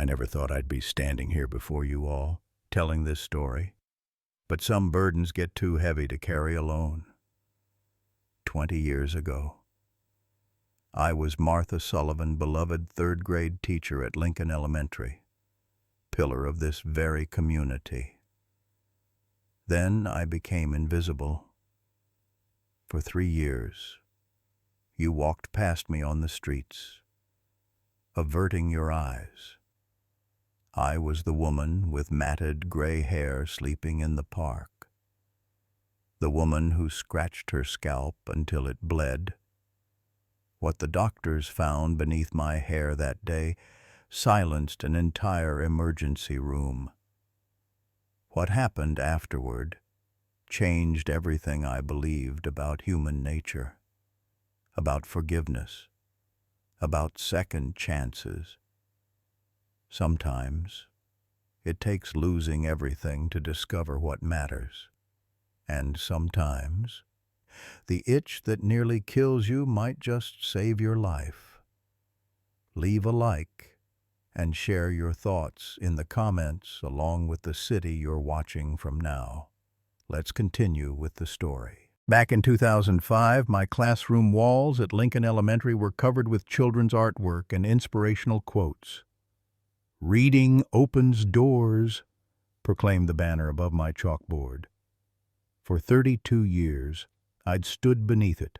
I never thought I'd be standing here before you all, telling this story. But some burdens get too heavy to carry alone. 20 years ago, I was Martha Sullivan, beloved third-grade teacher at Lincoln Elementary, pillar of this very community. Then I became invisible. For 3 years, you walked past me on the streets, averting your eyes. I was the woman with matted gray hair sleeping in the park, the woman who scratched her scalp until it bled. What the doctors found beneath my hair that day silenced an entire emergency room. What happened afterward changed everything I believed about human nature, about forgiveness, about second chances. Sometimes it takes losing everything to discover what matters, and sometimes the itch that nearly kills you might just save your life. Leave a like and share your thoughts in the comments along with the city you're watching from now. Let's continue with the story. Back in 2005, my classroom walls at Lincoln Elementary were covered with children's artwork and inspirational quotes. "Reading opens doors," proclaimed the banner above my chalkboard. For 32 years, I'd stood beneath it,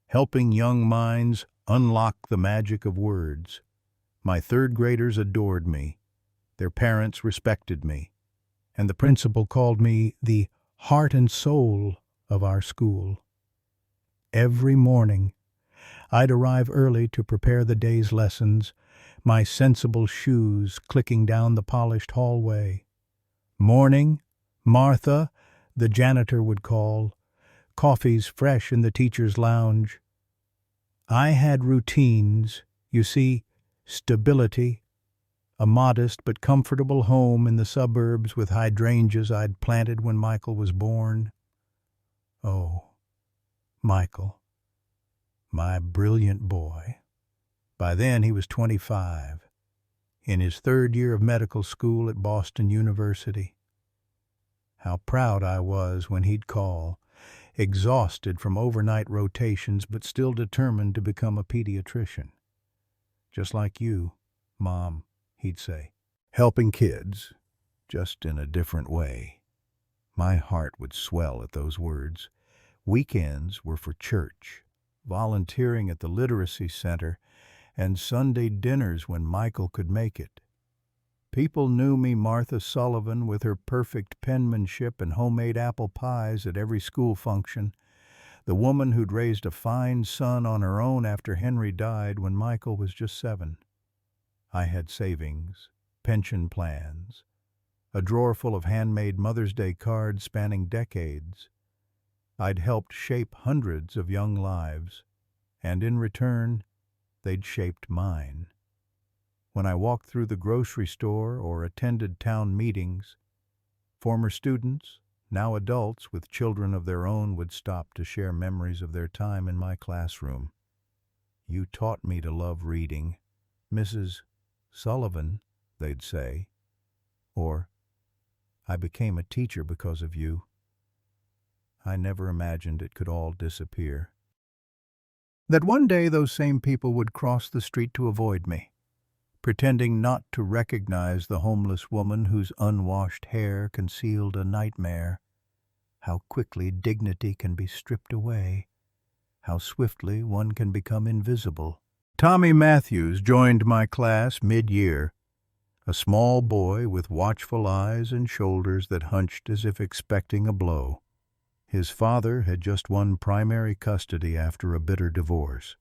helping young minds unlock the magic of words. My third graders adored me, their parents respected me, and the principal called me the heart and soul of our school. Every morning, I'd arrive early to prepare the day's lessons, my sensible shoes clicking down the polished hallway. "Morning, Martha," the janitor would call. Coffee's fresh in the teacher's lounge. I had routines, you see, stability, a modest but comfortable home in the suburbs with hydrangeas I'd planted when Michael was born. Oh, Michael, my brilliant boy. By then he was 25, in his third year of medical school at Boston University. How proud I was when he'd call, exhausted from overnight rotations but still determined to become a pediatrician. "Just like you, Mom," he'd say. Helping kids, just in a different way. My heart would swell at those words. Weekends were for church, volunteering at the literacy center, and Sunday dinners when Michael could make it. People knew me Martha Sullivan with her perfect penmanship and homemade apple pies at every school function, the woman who'd raised a fine son on her own after Henry died when Michael was just 7. I had savings, pension plans, a drawer full of handmade Mother's Day cards spanning decades. I'd helped shape hundreds of young lives, and in return, they'd shaped mine. When I walked through the grocery store or attended town meetings, former students, now adults with children of their own, would stop to share memories of their time in my classroom. "You taught me to love reading, Mrs. Sullivan," they'd say. Or, "I became a teacher because of you." I never imagined it could all disappear. That one day those same people would cross the street to avoid me, pretending not to recognize the homeless woman whose unwashed hair concealed a nightmare. How quickly dignity can be stripped away. How swiftly one can become invisible. Tommy Matthews joined my class mid-year, a small boy with watchful eyes and shoulders that hunched as if expecting a blow. His father had just won primary custody after a bitter divorce.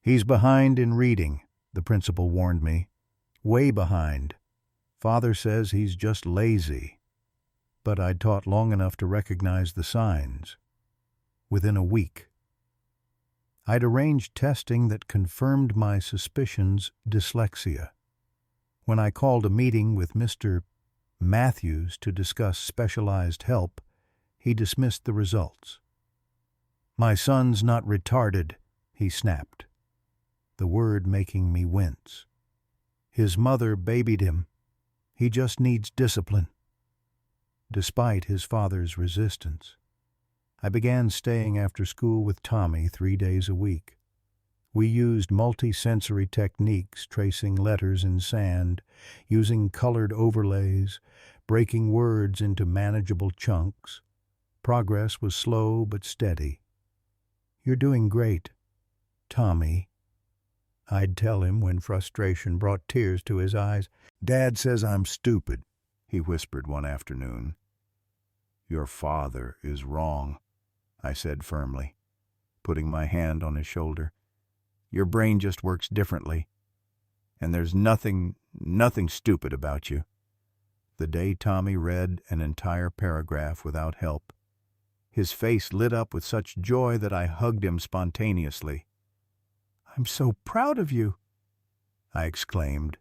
"He's behind in reading," the principal warned me. "Way behind. Father says he's just lazy." But I'd taught long enough to recognize the signs. Within a week, I'd arranged testing that confirmed my suspicions: dyslexia. When I called a meeting with Mr. Matthews to discuss specialized help, he dismissed the results. "My son's not retarded," he snapped, the word making me wince. His mother babied him. He just needs discipline. Despite his father's resistance, I began staying after school with Tommy 3 days a week. We used multi-sensory techniques, tracing letters in sand, using colored overlays, breaking words into manageable chunks. Progress was slow but steady. "You're doing great, Tommy," I'd tell him when frustration brought tears to his eyes. "Dad says I'm stupid," he whispered one afternoon. "Your father is wrong," I said firmly, putting my hand on his shoulder. "Your brain just works differently, and there's nothing stupid about you." The day Tommy read an entire paragraph without help, his face lit up with such joy that I hugged him spontaneously. "I'm so proud of you," I exclaimed.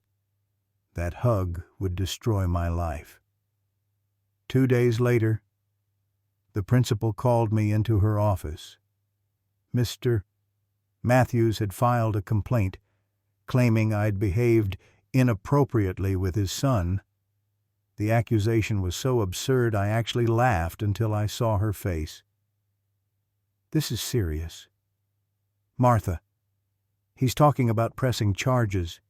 That hug would destroy my life. 2 days later, the principal called me into her office. Mr. Matthews had filed a complaint, claiming I'd behaved inappropriately with his son. The accusation was so absurd I actually laughed until I saw her face. "This is serious. Martha, he's talking about pressing charges."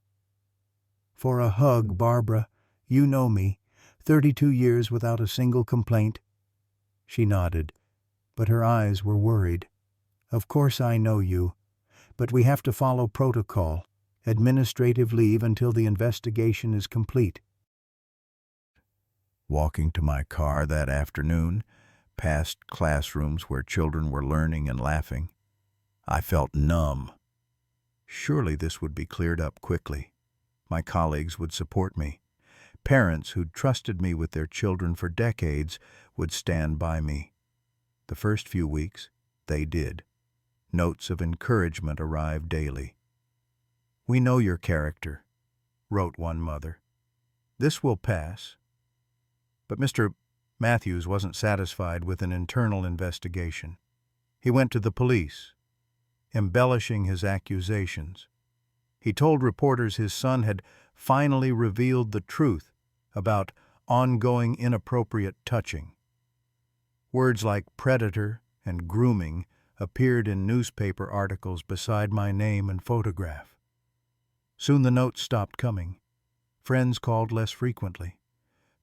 "For a hug, Barbara. You know me. 32 years without a single complaint." She nodded, but her eyes were worried. "Of course I know you, but we have to follow protocol. Administrative leave until the investigation is complete." Walking to my car that afternoon, past classrooms where children were learning and laughing, I felt numb. Surely this would be cleared up quickly. My colleagues would support me. Parents who'd trusted me with their children for decades would stand by me. The first few weeks, they did. Notes of encouragement arrived daily. "We know your character," wrote one mother. "This will pass." But Mr. Matthews wasn't satisfied with an internal investigation. He went to the police, embellishing his accusations. He told reporters his son had finally revealed the truth about ongoing inappropriate touching. Words like predator and grooming appeared in newspaper articles beside my name and photograph. Soon the notes stopped coming. Friends called less frequently.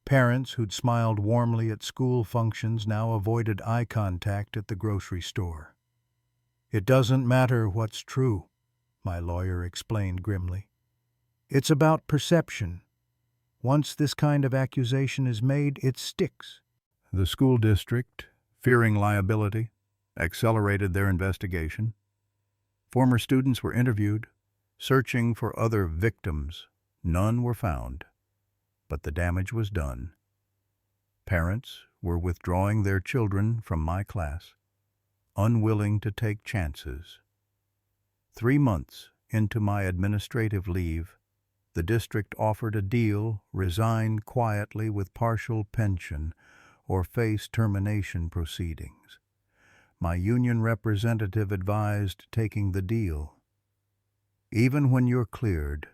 Parents who'd smiled warmly at school functions now avoided eye contact at the grocery store. "It doesn't matter what's true," my lawyer explained grimly. "It's about perception. Once this kind of accusation is made, it sticks." The school district, fearing liability, accelerated their investigation. Former students were interviewed, searching for other victims. None were found, but the damage was done. Parents were withdrawing their children from my class, unwilling to take chances. 3 months into my administrative leave, the district offered a deal: resign quietly with partial pension or face termination proceedings. My union representative advised taking the deal. "Even when you're cleared,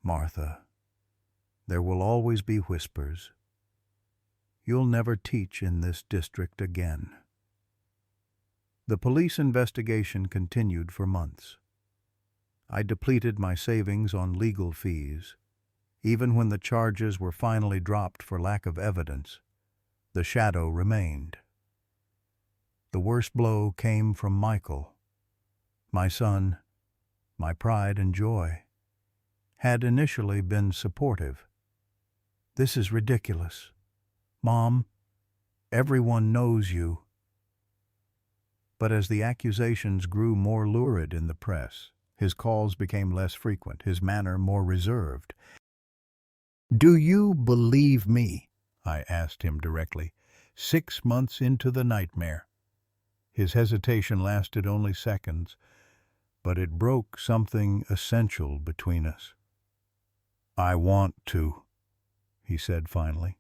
Martha, there will always be whispers. You'll never teach in this district again." The police investigation continued for months. I depleted my savings on legal fees. Even when the charges were finally dropped for lack of evidence, the shadow remained. The worst blow came from Michael. My son, my pride and joy, had initially been supportive. "This is ridiculous. Mom, everyone knows you." But as the accusations grew more lurid in the press, his calls became less frequent, his manner more reserved. "Do you believe me?" I asked him directly, 6 months into the nightmare. His hesitation lasted only seconds, but it broke something essential between us. "I want to," he said finally.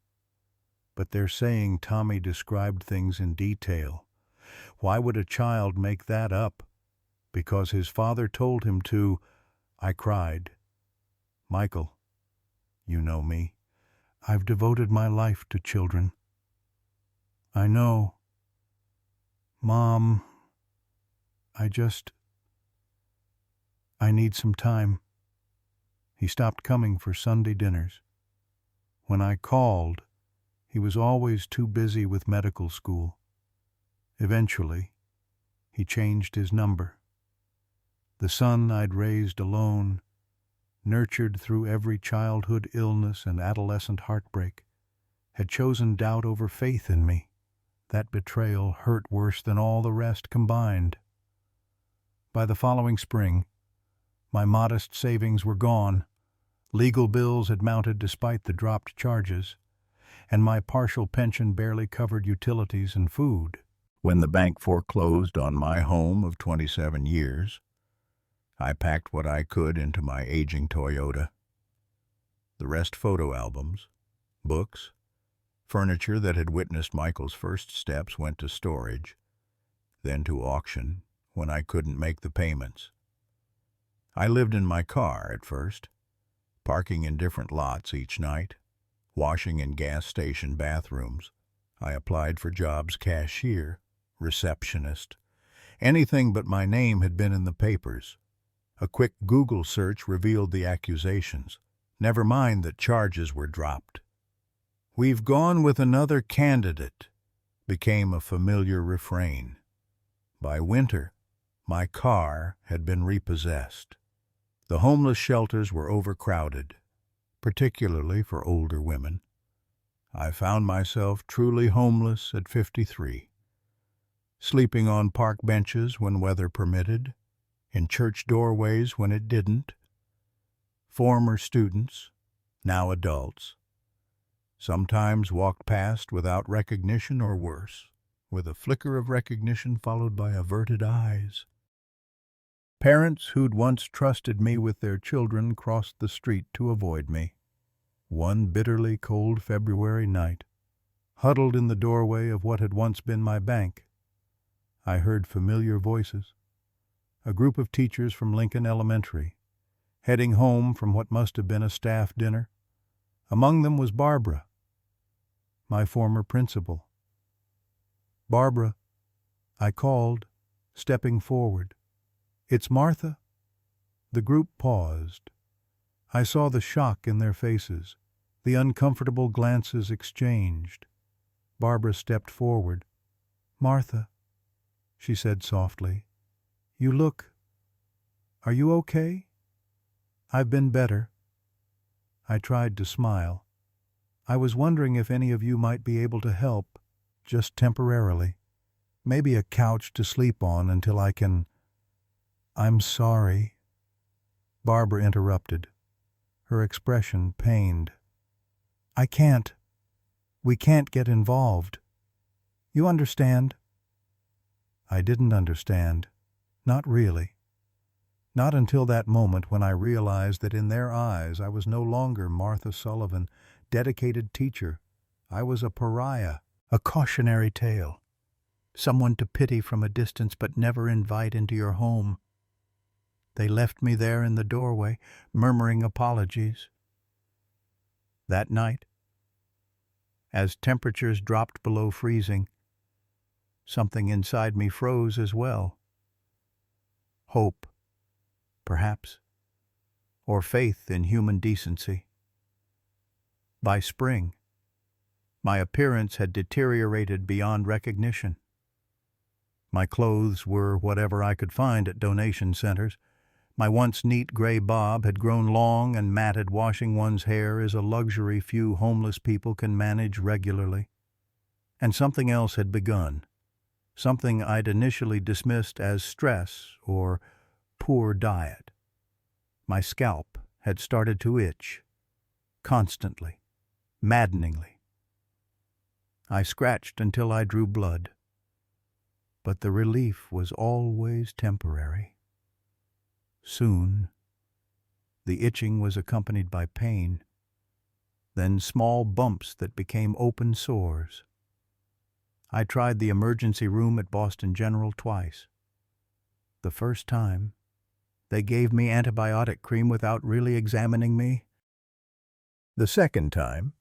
"But they're saying Tommy described things in detail. Why would a child make that up? Because his father told him to." I cried. "Michael, You know me. I've devoted my life to children. I know. Mom, I need some time. He stopped coming for Sunday dinners. When I called, he was always too busy with medical school. Eventually, he changed his number. The son I'd raised alone, nurtured through every childhood illness and adolescent heartbreak, had chosen doubt over faith in me. That betrayal hurt worse than all the rest combined. By the following spring, my modest savings were gone. Legal bills had mounted despite the dropped charges, and my partial pension barely covered utilities and food. When the bank foreclosed on my home of 27 years, I packed what I could into my aging Toyota. The rest photo albums, books, furniture that had witnessed Michael's first steps went to storage, then to auction when I couldn't make the payments. I lived in my car at first, parking in different lots each night, washing in gas station bathrooms. I applied for jobs: cashier, receptionist. Anything but my name had been in the papers. A quick Google search revealed the accusations. Never mind that charges were dropped. "We've gone with another candidate," became a familiar refrain. By winter, my car had been repossessed. The homeless shelters were overcrowded, particularly for older women. I found myself truly homeless at 53, sleeping on park benches when weather permitted, in church doorways when it didn't. Former students, now adults, sometimes walked past without recognition, or worse, with a flicker of recognition followed by averted eyes. Parents who'd once trusted me with their children crossed the street to avoid me. One bitterly cold February night, huddled in the doorway of what had once been my bank, I heard familiar voices. A group of teachers from Lincoln Elementary, heading home from what must have been a staff dinner. Among them was Barbara, my former principal. "Barbara," I called, stepping forward. "It's Martha." The group paused. I saw the shock in their faces, the uncomfortable glances exchanged. Barbara stepped forward. "Martha," she said softly, Are you okay?" "I've been better." I tried to smile. "I was wondering if any of you might be able to help, just temporarily. Maybe a couch to sleep on until I can—" "I'm sorry." Barbara interrupted, her expression pained. "I can't. We can't get involved. You understand?" I didn't understand. Not really. Not until that moment when I realized that in their eyes I was no longer Martha Sullivan, dedicated teacher. I was a pariah, a cautionary tale, someone to pity from a distance but never invite into your home. They left me there in the doorway, murmuring apologies. That night, as temperatures dropped below freezing, something inside me froze as well. Hope, perhaps, or faith in human decency. By spring, my appearance had deteriorated beyond recognition. My clothes were whatever I could find at donation centers. My once neat gray bob had grown long and matted. Washing one's hair is a luxury few homeless people can manage regularly. And something else had begun, something I'd initially dismissed as stress or poor diet. My scalp had started to itch, constantly, maddeningly. I scratched until I drew blood, but the relief was always temporary. Soon, the itching was accompanied by pain, then small bumps that became open sores. I tried the emergency room at Boston General twice. The first time, they gave me antibiotic cream without really examining me. The second time,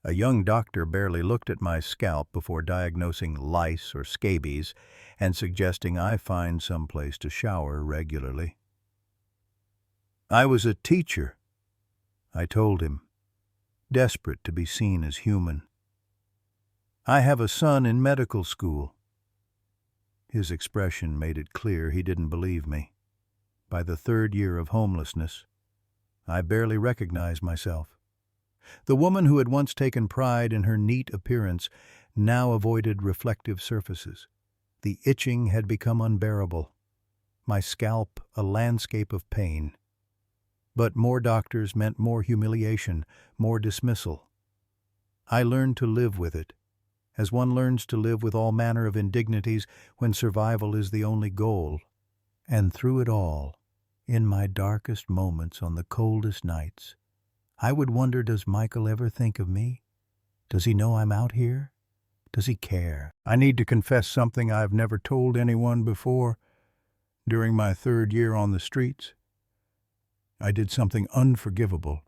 a young doctor barely looked at my scalp before diagnosing lice or scabies and suggesting I find some place to shower regularly. I was a teacher, I told him, desperate to be seen as human. I have a son in medical school. His expression made it clear he didn't believe me. By the third year of homelessness, I barely recognized myself. The woman who had once taken pride in her neat appearance now avoided reflective surfaces. The itching had become unbearable, my scalp a landscape of pain. But more doctors meant more humiliation, more dismissal. I learned to live with it, as one learns to live with all manner of indignities when survival is the only goal. And through it all, in my darkest moments on the coldest nights, I would wonder, does Michael ever think of me? Does he know I'm out here? Does he care? I need to confess something I've never told anyone before. During my third year on the streets, I did something unforgivable,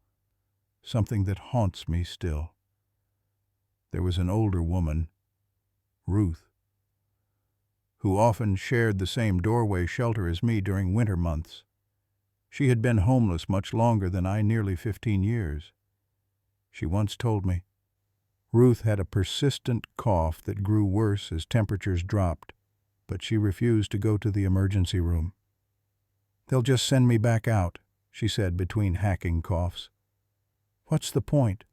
something that haunts me still. There was an older woman, Ruth, who often shared the same doorway shelter as me during winter months. She had been homeless much longer than I, nearly 15 years. She once told me, Ruth had a persistent cough that grew worse as temperatures dropped, but she refused to go to the emergency room. "They'll just send me back out," she said between hacking coughs. "What's the point?"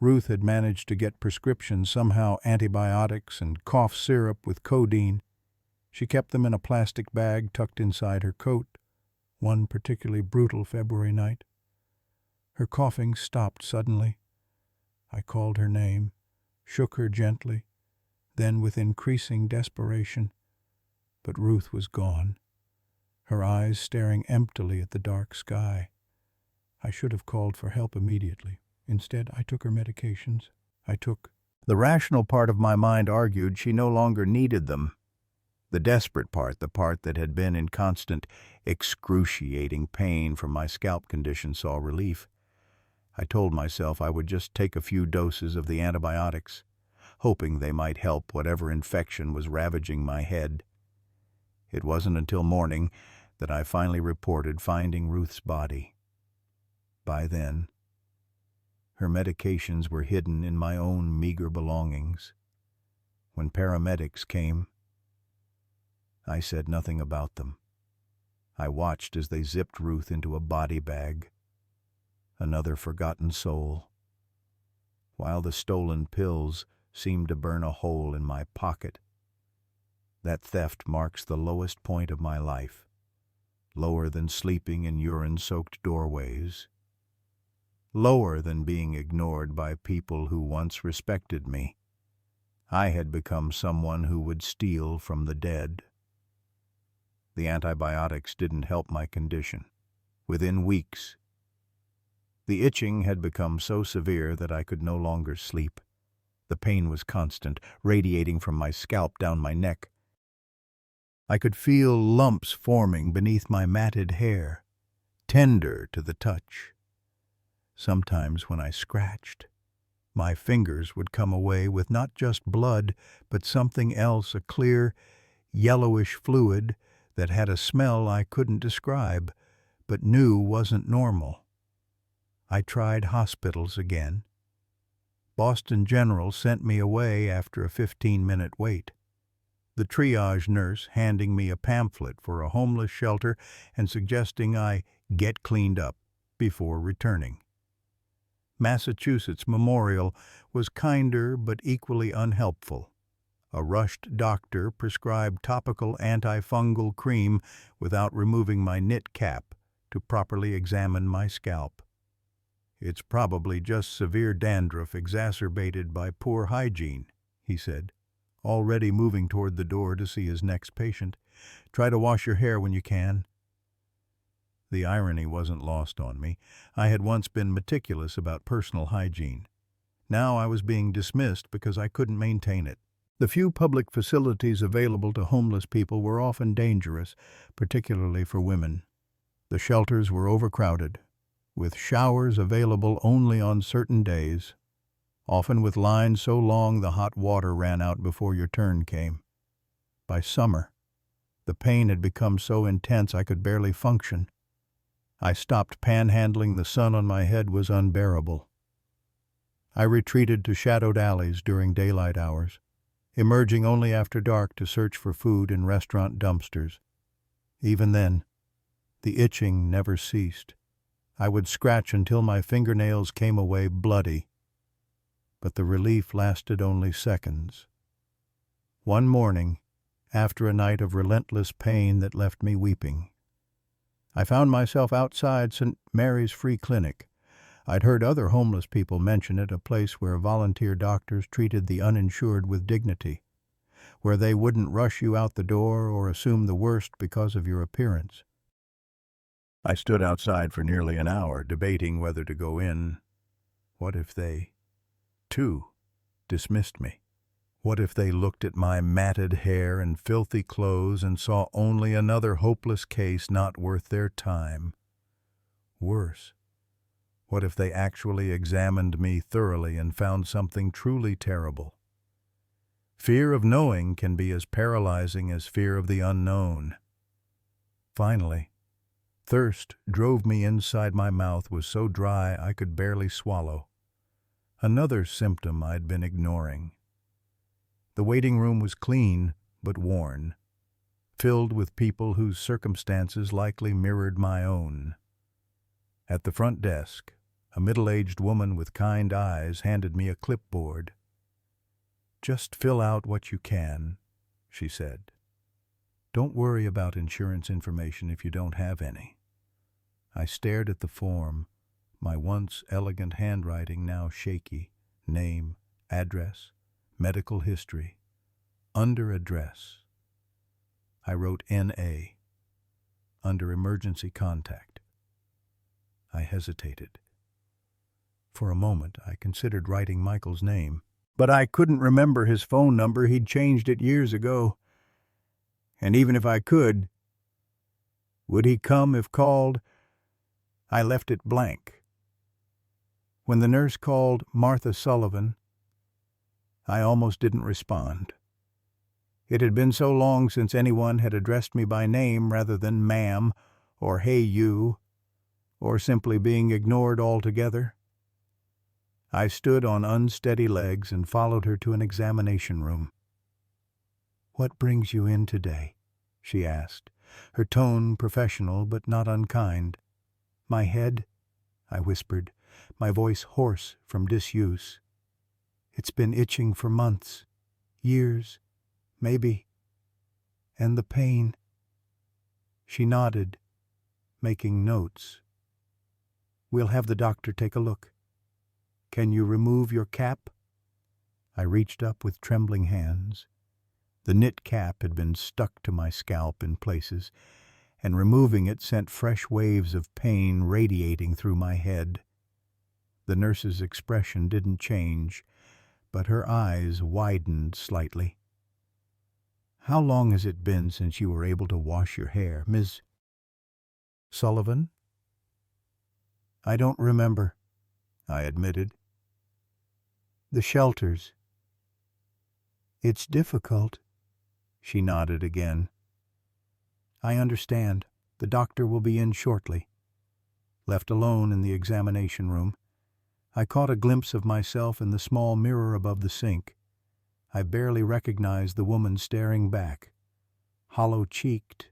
Ruth had managed to get prescriptions, somehow antibiotics and cough syrup with codeine. She kept them in a plastic bag tucked inside her coat, one particularly brutal February night. Her coughing stopped suddenly. I called her name, shook her gently, then with increasing desperation. But Ruth was gone, her eyes staring emptily at the dark sky. I should have called for help immediately. Instead, I took her medications. The rational part of my mind argued she no longer needed them. The desperate part, the part that had been in constant, excruciating pain from my scalp condition, saw relief. I told myself I would just take a few doses of the antibiotics, hoping they might help whatever infection was ravaging my head. It wasn't until morning that I finally reported finding Ruth's body. By then, her medications were hidden in my own meager belongings. When paramedics came, I said nothing about them. I watched as they zipped Ruth into a body bag, another forgotten soul, while the stolen pills seemed to burn a hole in my pocket. That theft marks the lowest point of my life, lower than sleeping in urine-soaked doorways, lower than being ignored by people who once respected me. I had become someone who would steal from the dead. The antibiotics didn't help my condition. Within weeks, the itching had become so severe that I could no longer sleep. The pain was constant, radiating from my scalp down my neck. I could feel lumps forming beneath my matted hair, tender to the touch. Sometimes when I scratched, my fingers would come away with not just blood, but something else, a clear, yellowish fluid that had a smell I couldn't describe, but knew wasn't normal. I tried hospitals again. Boston General sent me away after a 15-minute wait. The triage nurse handing me a pamphlet for a homeless shelter and suggesting I get cleaned up before returning. Massachusetts Memorial was kinder but equally unhelpful. A rushed doctor prescribed topical antifungal cream without removing my knit cap to properly examine my scalp. "It's probably just severe dandruff exacerbated by poor hygiene," he said, already moving toward the door to see his next patient. "Try to wash your hair when you can." The irony wasn't lost on me. I had once been meticulous about personal hygiene. Now I was being dismissed because I couldn't maintain it. The few public facilities available to homeless people were often dangerous, particularly for women. The shelters were overcrowded, with showers available only on certain days, often with lines so long the hot water ran out before your turn came. By summer, the pain had become so intense I could barely function. I stopped panhandling. The sun on my head was unbearable. I retreated to shadowed alleys during daylight hours, emerging only after dark to search for food in restaurant dumpsters. Even then, the itching never ceased. I would scratch until my fingernails came away bloody, but the relief lasted only seconds. One morning, after a night of relentless pain that left me weeping, I found myself outside St. Mary's Free Clinic. I'd heard other homeless people mention it, a place where volunteer doctors treated the uninsured with dignity, where they wouldn't rush you out the door or assume the worst because of your appearance. I stood outside for nearly an hour, debating whether to go in. What if they, too, dismissed me? What if they looked at my matted hair and filthy clothes and saw only another hopeless case not worth their time? Worse, what if they actually examined me thoroughly and found something truly terrible? Fear of knowing can be as paralyzing as fear of the unknown. Finally, thirst drove me inside. My mouth was so dry I could barely swallow. Another symptom I'd been ignoring. The waiting room was clean but worn, filled with people whose circumstances likely mirrored my own. At the front desk, a middle-aged woman with kind eyes handed me a clipboard. "Just fill out what you can," she said. "Don't worry about insurance information if you don't have any." I stared at the form, my once elegant handwriting now shaky. Name, address, medical history. Under address, I wrote N.A. Under emergency contact. I hesitated. For a moment, I considered writing Michael's name, but I couldn't remember his phone number. He'd changed it years ago. And even if I could, would he come if called? I left it blank. When the nurse called Martha Sullivan, I almost didn't respond. It had been so long since anyone had addressed me by name rather than ma'am or hey you, or simply being ignored altogether. I stood on unsteady legs and followed her to an examination room. "What brings you in today?" she asked, her tone professional but not unkind. "My head," I whispered, my voice hoarse from disuse. "It's been itching for months, years, maybe. And the pain." She nodded, making notes. "We'll have the doctor take a look. Can you remove your cap?" I reached up with trembling hands. The knit cap had been stuck to my scalp in places, and removing it sent fresh waves of pain radiating through my head. The nurse's expression didn't change, but her eyes widened slightly. "How long has it been since you were able to wash your hair, Ms. Sullivan?" "I don't remember," I admitted. "The shelters." "It's difficult." She nodded again. "I understand. The doctor will be in shortly." Left alone in the examination room, I caught a glimpse of myself in the small mirror above the sink. I barely recognized the woman staring back, hollow-cheeked,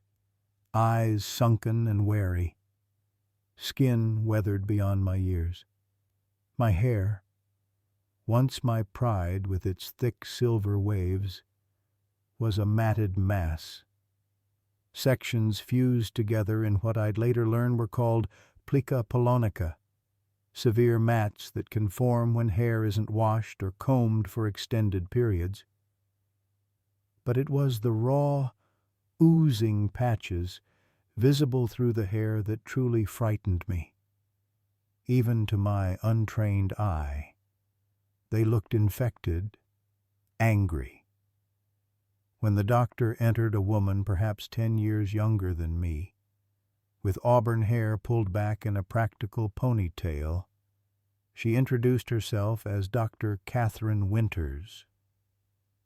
eyes sunken and wary, skin weathered beyond my years. My hair, once my pride with its thick silver waves, was a matted mass. Sections fused together in what I'd later learn were called plica polonica, severe mats that can form when hair isn't washed or combed for extended periods. But it was the raw, oozing patches visible through the hair that truly frightened me. Even to my untrained eye, they looked infected, angry. When the doctor entered, a woman perhaps 10 years younger than me, with auburn hair pulled back in a practical ponytail. She introduced herself as Dr. Catherine Winters.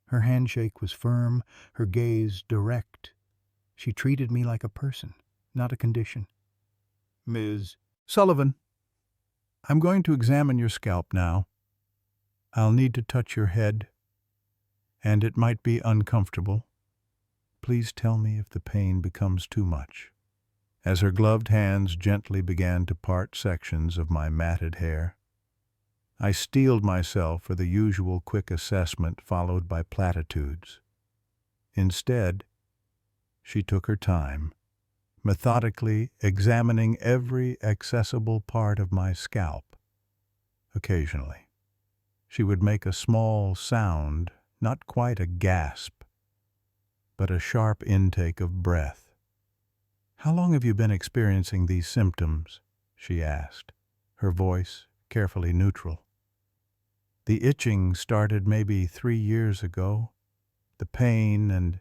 Her handshake was firm, her gaze direct. She treated me like a person, not a condition. "Ms. Sullivan, I'm going to examine your scalp now. I'll need to touch your head, and it might be uncomfortable. Please tell me if the pain becomes too much." As her gloved hands gently began to part sections of my matted hair, I steeled myself for the usual quick assessment followed by platitudes. Instead, she took her time, methodically examining every accessible part of my scalp. Occasionally, she would make a small sound, not quite a gasp, but a sharp intake of breath. "How long have you been experiencing these symptoms?" she asked, her voice carefully neutral. "The itching started maybe 3 years ago. The pain and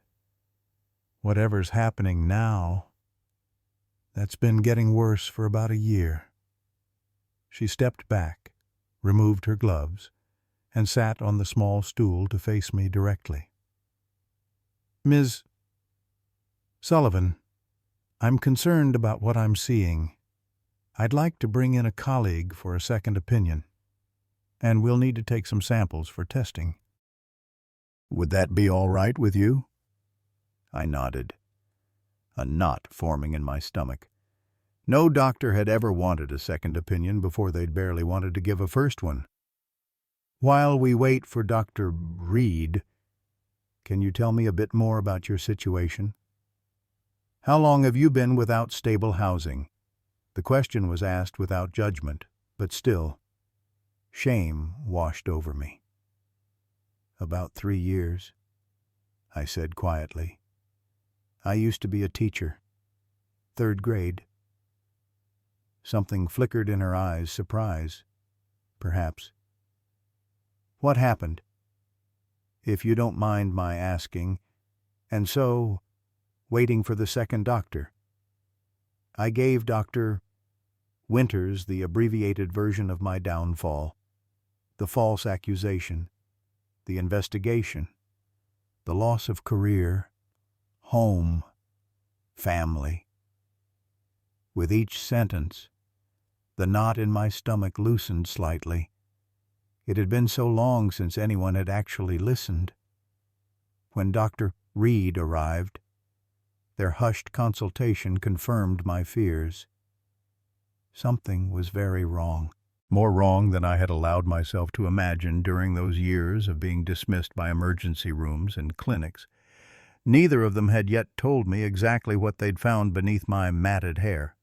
whatever's happening now, that's been getting worse for about a year." She stepped back, removed her gloves, and sat on the small stool to face me directly. "Ms. Sullivan, I'm concerned about what I'm seeing. I'd like to bring in a colleague for a second opinion, and we'll need to take some samples for testing. Would that be all right with you?" I nodded, a knot forming in my stomach. No doctor had ever wanted a second opinion before they'd barely wanted to give a first one. "While we wait for Dr. Reed, can you tell me a bit more about your situation? How long have you been without stable housing?" The question was asked without judgment, but still, shame washed over me. "About 3 years," I said quietly. "I used to be a teacher. 3rd grade. Something flickered in her eyes, surprise, perhaps. "What happened, if you don't mind my asking, and so, waiting for the second doctor?" I gave Dr. Winters the abbreviated version of my downfall, the false accusation, the investigation, the loss of career, home, family. With each sentence, the knot in my stomach loosened slightly. It had been so long since anyone had actually listened. When Dr. Reed arrived, their hushed consultation confirmed my fears. Something was very wrong. More wrong than I had allowed myself to imagine during those years of being dismissed by emergency rooms and clinics. Neither of them had yet told me exactly what they'd found beneath my matted hair.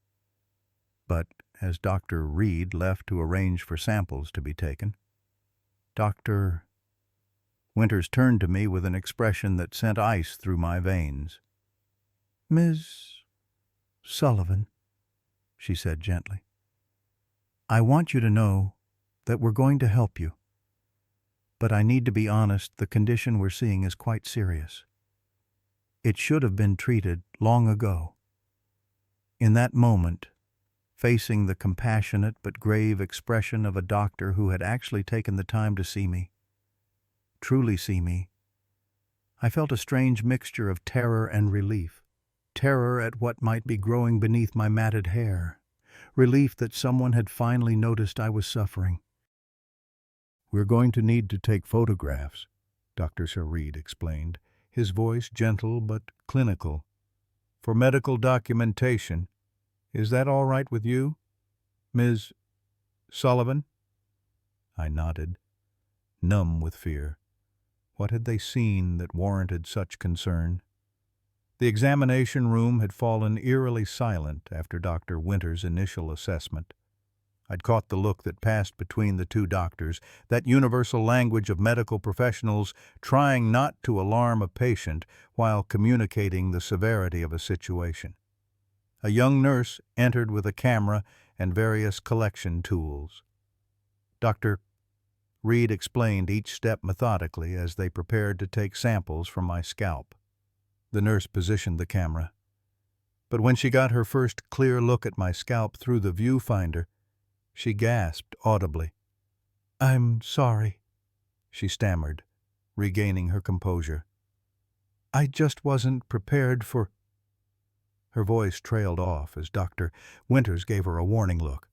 But as Dr. Reed left to arrange for samples to be taken, Dr. Winters turned to me with an expression that sent ice through my veins. "Ms. Sullivan," she said gently, "I want you to know that we're going to help you. But I need to be honest, the condition we're seeing is quite serious. It should have been treated long ago." In that moment, facing the compassionate but grave expression of a doctor who had actually taken the time to see me, truly see me, I felt a strange mixture of terror and relief. Terror at what might be growing beneath my matted hair. Relief that someone had finally noticed I was suffering. "We're going to need to take photographs," Dr. Sir Reed explained, his voice gentle but clinical. "For medical documentation. Is that all right with you, Ms. Sullivan?" I nodded, numb with fear. What had they seen that warranted such concern? The examination room had fallen eerily silent after Dr. Winters' initial assessment. I'd caught the look that passed between the two doctors, that universal language of medical professionals trying not to alarm a patient while communicating the severity of a situation. A young nurse entered with a camera and various collection tools. Dr. Reed explained each step methodically as they prepared to take samples from my scalp. The nurse positioned the camera. But when she got her first clear look at my scalp through the viewfinder, she gasped audibly. "I'm sorry," she stammered, regaining her composure. "I just wasn't prepared for—" Her voice trailed off as Dr. Winters gave her a warning look.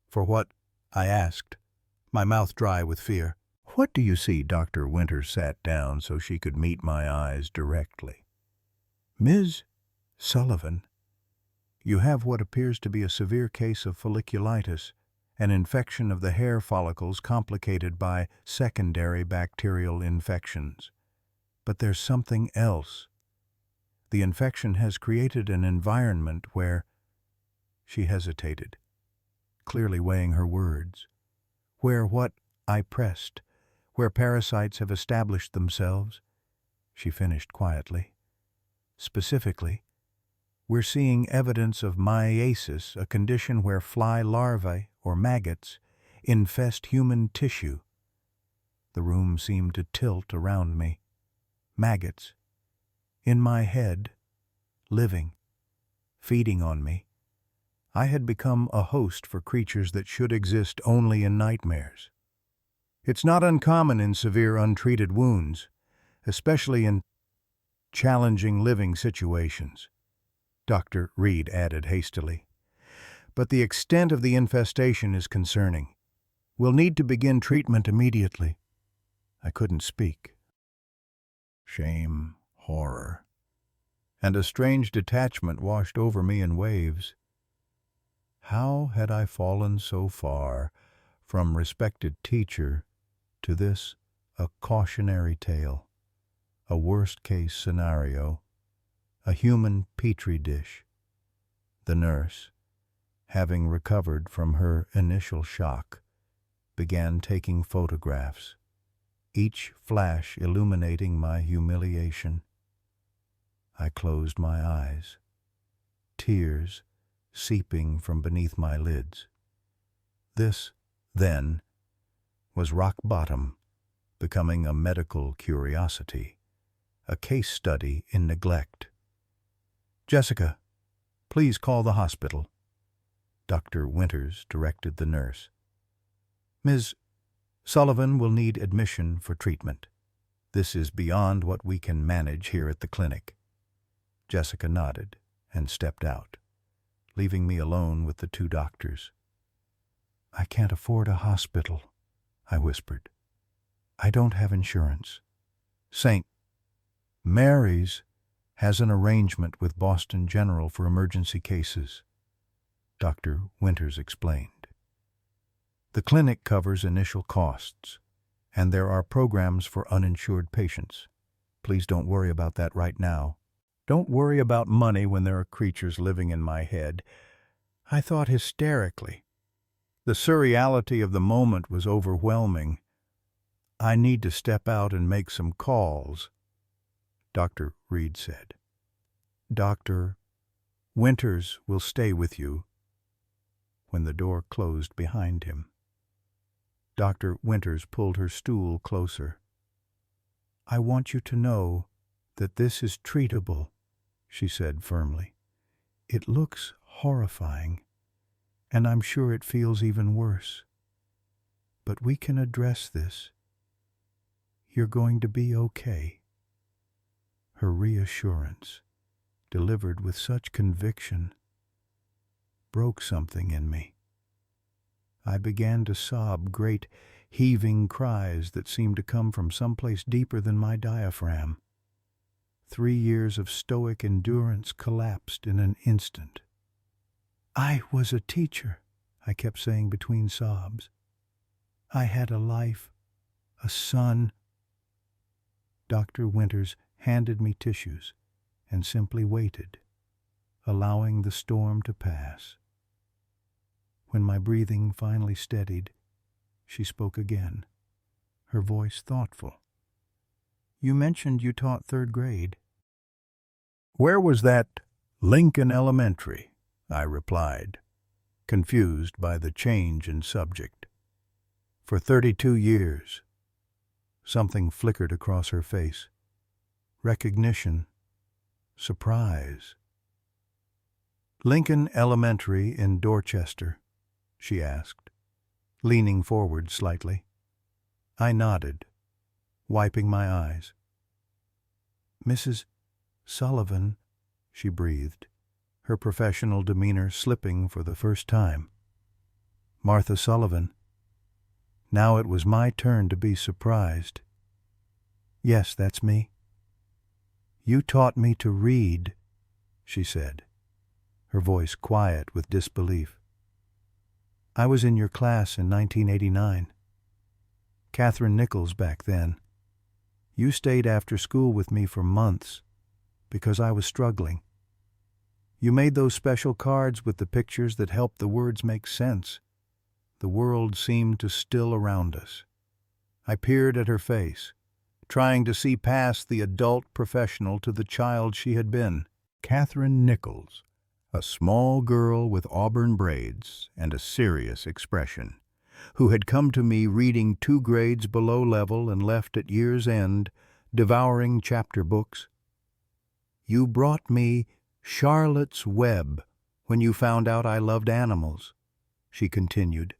"For what?" I asked, my mouth dry with fear. "What do you see?" Dr. Winters sat down so she could meet my eyes directly. "Ms. Sullivan, you have what appears to be a severe case of folliculitis, an infection of the hair follicles complicated by secondary bacterial infections. But there's something else. The infection has created an environment where—" She hesitated, clearly weighing her words. "Where what?" I pressed. "Where parasites have established themselves," she finished quietly. "Specifically, we're seeing evidence of myiasis, a condition where fly larvae, or maggots, infest human tissue." The room seemed to tilt around me. Maggots. In my head, living, feeding on me. I had become a host for creatures that should exist only in nightmares. It's not uncommon in severe untreated wounds, especially in challenging living situations, Dr. Reed added hastily. But the extent of the infestation is concerning. We'll need to begin treatment immediately. I couldn't speak. Shame, horror, and a strange detachment washed over me in waves. How had I fallen so far from respected teacher to this, a cautionary tale, a worst-case scenario, a human petri dish? The nurse, having recovered from her initial shock, began taking photographs, each flash illuminating my humiliation. I closed my eyes, tears seeping from beneath my lids. This, then, was rock bottom, becoming a medical curiosity, a case study in neglect. "Jessica, please call the hospital," Dr. Winters directed the nurse. "Ms. Sullivan will need admission for treatment. This is beyond what we can manage here at the clinic." Jessica nodded and stepped out, leaving me alone with the two doctors. "I can't afford a hospital," I whispered. "I don't have insurance. St. Mary's has an arrangement with Boston General for emergency cases," Dr. Winters explained. "The clinic covers initial costs, and there are programs for uninsured patients. Please don't worry about that right now." "Don't worry about money when there are creatures living in my head," I thought hysterically. The surreality of the moment was overwhelming. "I need to step out and make some calls," Dr. Reed said. "Dr. Winters will stay with you," when the door closed behind him. Dr. Winters pulled her stool closer. "I want you to know that this is treatable," she said firmly. "It looks horrifying, and I'm sure it feels even worse. But we can address this. You're going to be okay." Her reassurance, delivered with such conviction, broke something in me. I began to sob great, heaving cries that seemed to come from someplace deeper than my diaphragm. 3 years of stoic endurance collapsed in an instant. "I was a teacher," I kept saying between sobs. "I had a life, a son." Dr. Winters handed me tissues and simply waited, allowing the storm to pass. When my breathing finally steadied, she spoke again, her voice thoughtful. "You mentioned you taught 3rd grade." "Where was that?" "Lincoln Elementary," I replied, confused by the change in subject. "For 32 years. Something flickered across her face. Recognition. Surprise. Lincoln Elementary in Dorchester, she asked, leaning forward slightly. I nodded, wiping my eyes. Mrs. Sullivan, she breathed, her professional demeanor slipping for the first time. Martha Sullivan. Now it was my turn to be surprised. Yes, that's me. You taught me to read, she said, her voice quiet with disbelief. I was in your class in 1989. Catherine Nichols back then. You stayed after school with me for months because I was struggling. You made those special cards with the pictures that helped the words make sense. The world seemed to still around us. I peered at her face, trying to see past the adult professional to the child she had been. Catherine Nichols, a small girl with auburn braids and a serious expression, who had come to me reading 2 grades below level and left at year's end, devouring chapter books. You brought me Charlotte's Web when you found out I loved animals, she continued,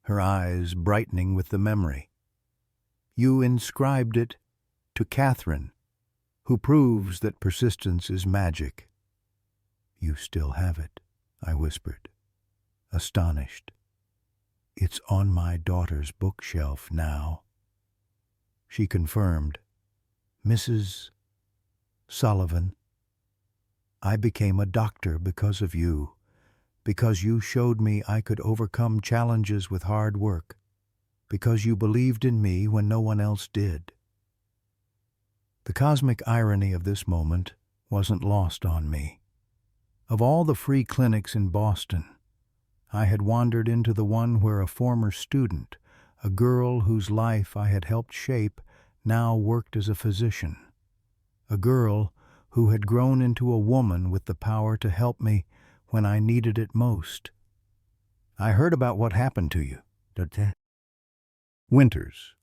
her eyes brightening with the memory. You inscribed it to Catherine, who proves that persistence is magic. You still have it, I whispered, astonished. It's on my daughter's bookshelf now. She confirmed, Mrs. Sullivan, I became a doctor because of you, because you showed me I could overcome challenges with hard work, because you believed in me when no one else did. The cosmic irony of this moment wasn't lost on me. Of all the free clinics in Boston, I had wandered into the one where a former student, a girl whose life I had helped shape, now worked as a physician. A girl who had grown into a woman with the power to help me when I needed it most. I heard about what happened to you, Dr. Winters.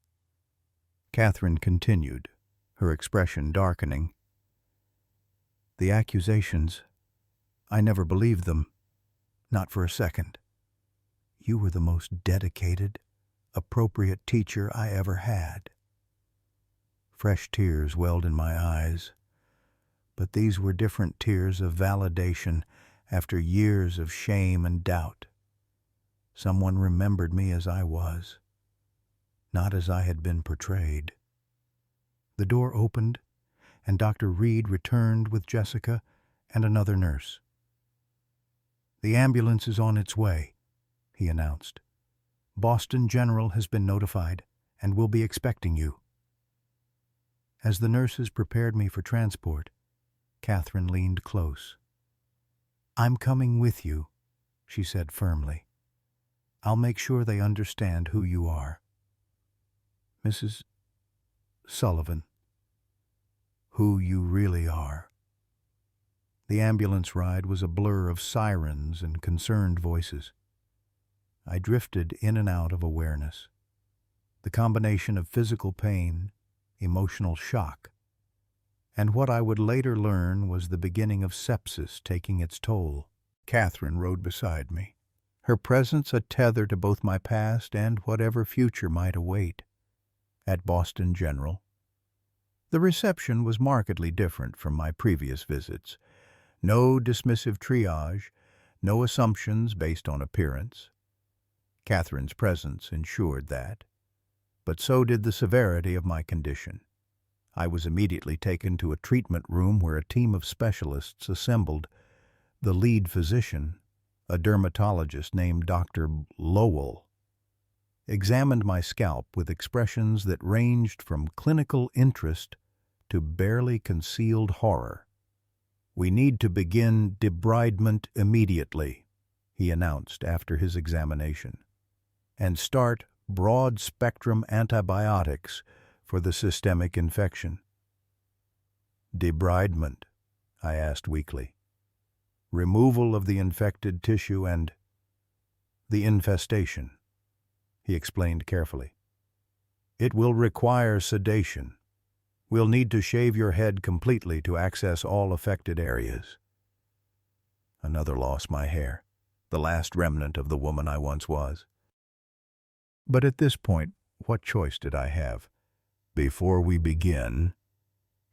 Catherine continued, her expression darkening. The accusations, I never believed them, not for a second. You were the most dedicated, appropriate teacher I ever had. Fresh tears welled in my eyes, but these were different tears of validation after years of shame and doubt. Someone remembered me as I was, not as I had been portrayed. The door opened, and Dr. Reed returned with Jessica and another nurse. The ambulance is on its way, he announced. Boston General has been notified and will be expecting you. As the nurses prepared me for transport, Catherine leaned close. I'm coming with you, she said firmly. I'll make sure they understand who you are. Mrs. Sullivan, who you really are. The ambulance ride was a blur of sirens and concerned voices. I drifted in and out of awareness. The combination of physical pain, emotional shock, and what I would later learn was the beginning of sepsis taking its toll. Catherine rode beside me, her presence a tether to both my past and whatever future might await. At Boston General, the reception was markedly different from my previous visits. No dismissive triage, no assumptions based on appearance. Catherine's presence ensured that, but so did the severity of my condition. I was immediately taken to a treatment room where a team of specialists assembled. The lead physician, a dermatologist named Dr. Lowell, examined my scalp with expressions that ranged from clinical interest to barely concealed horror. We need to begin debridement immediately, he announced after his examination, and start broad-spectrum antibiotics for the systemic infection. Debridement, I asked weakly. Removal of the infected tissue and the infestation, he explained carefully. It will require sedation. We'll need to shave your head completely to access all affected areas. Another loss, my hair, the last remnant of the woman I once was. But at this point, what choice did I have? Before we begin,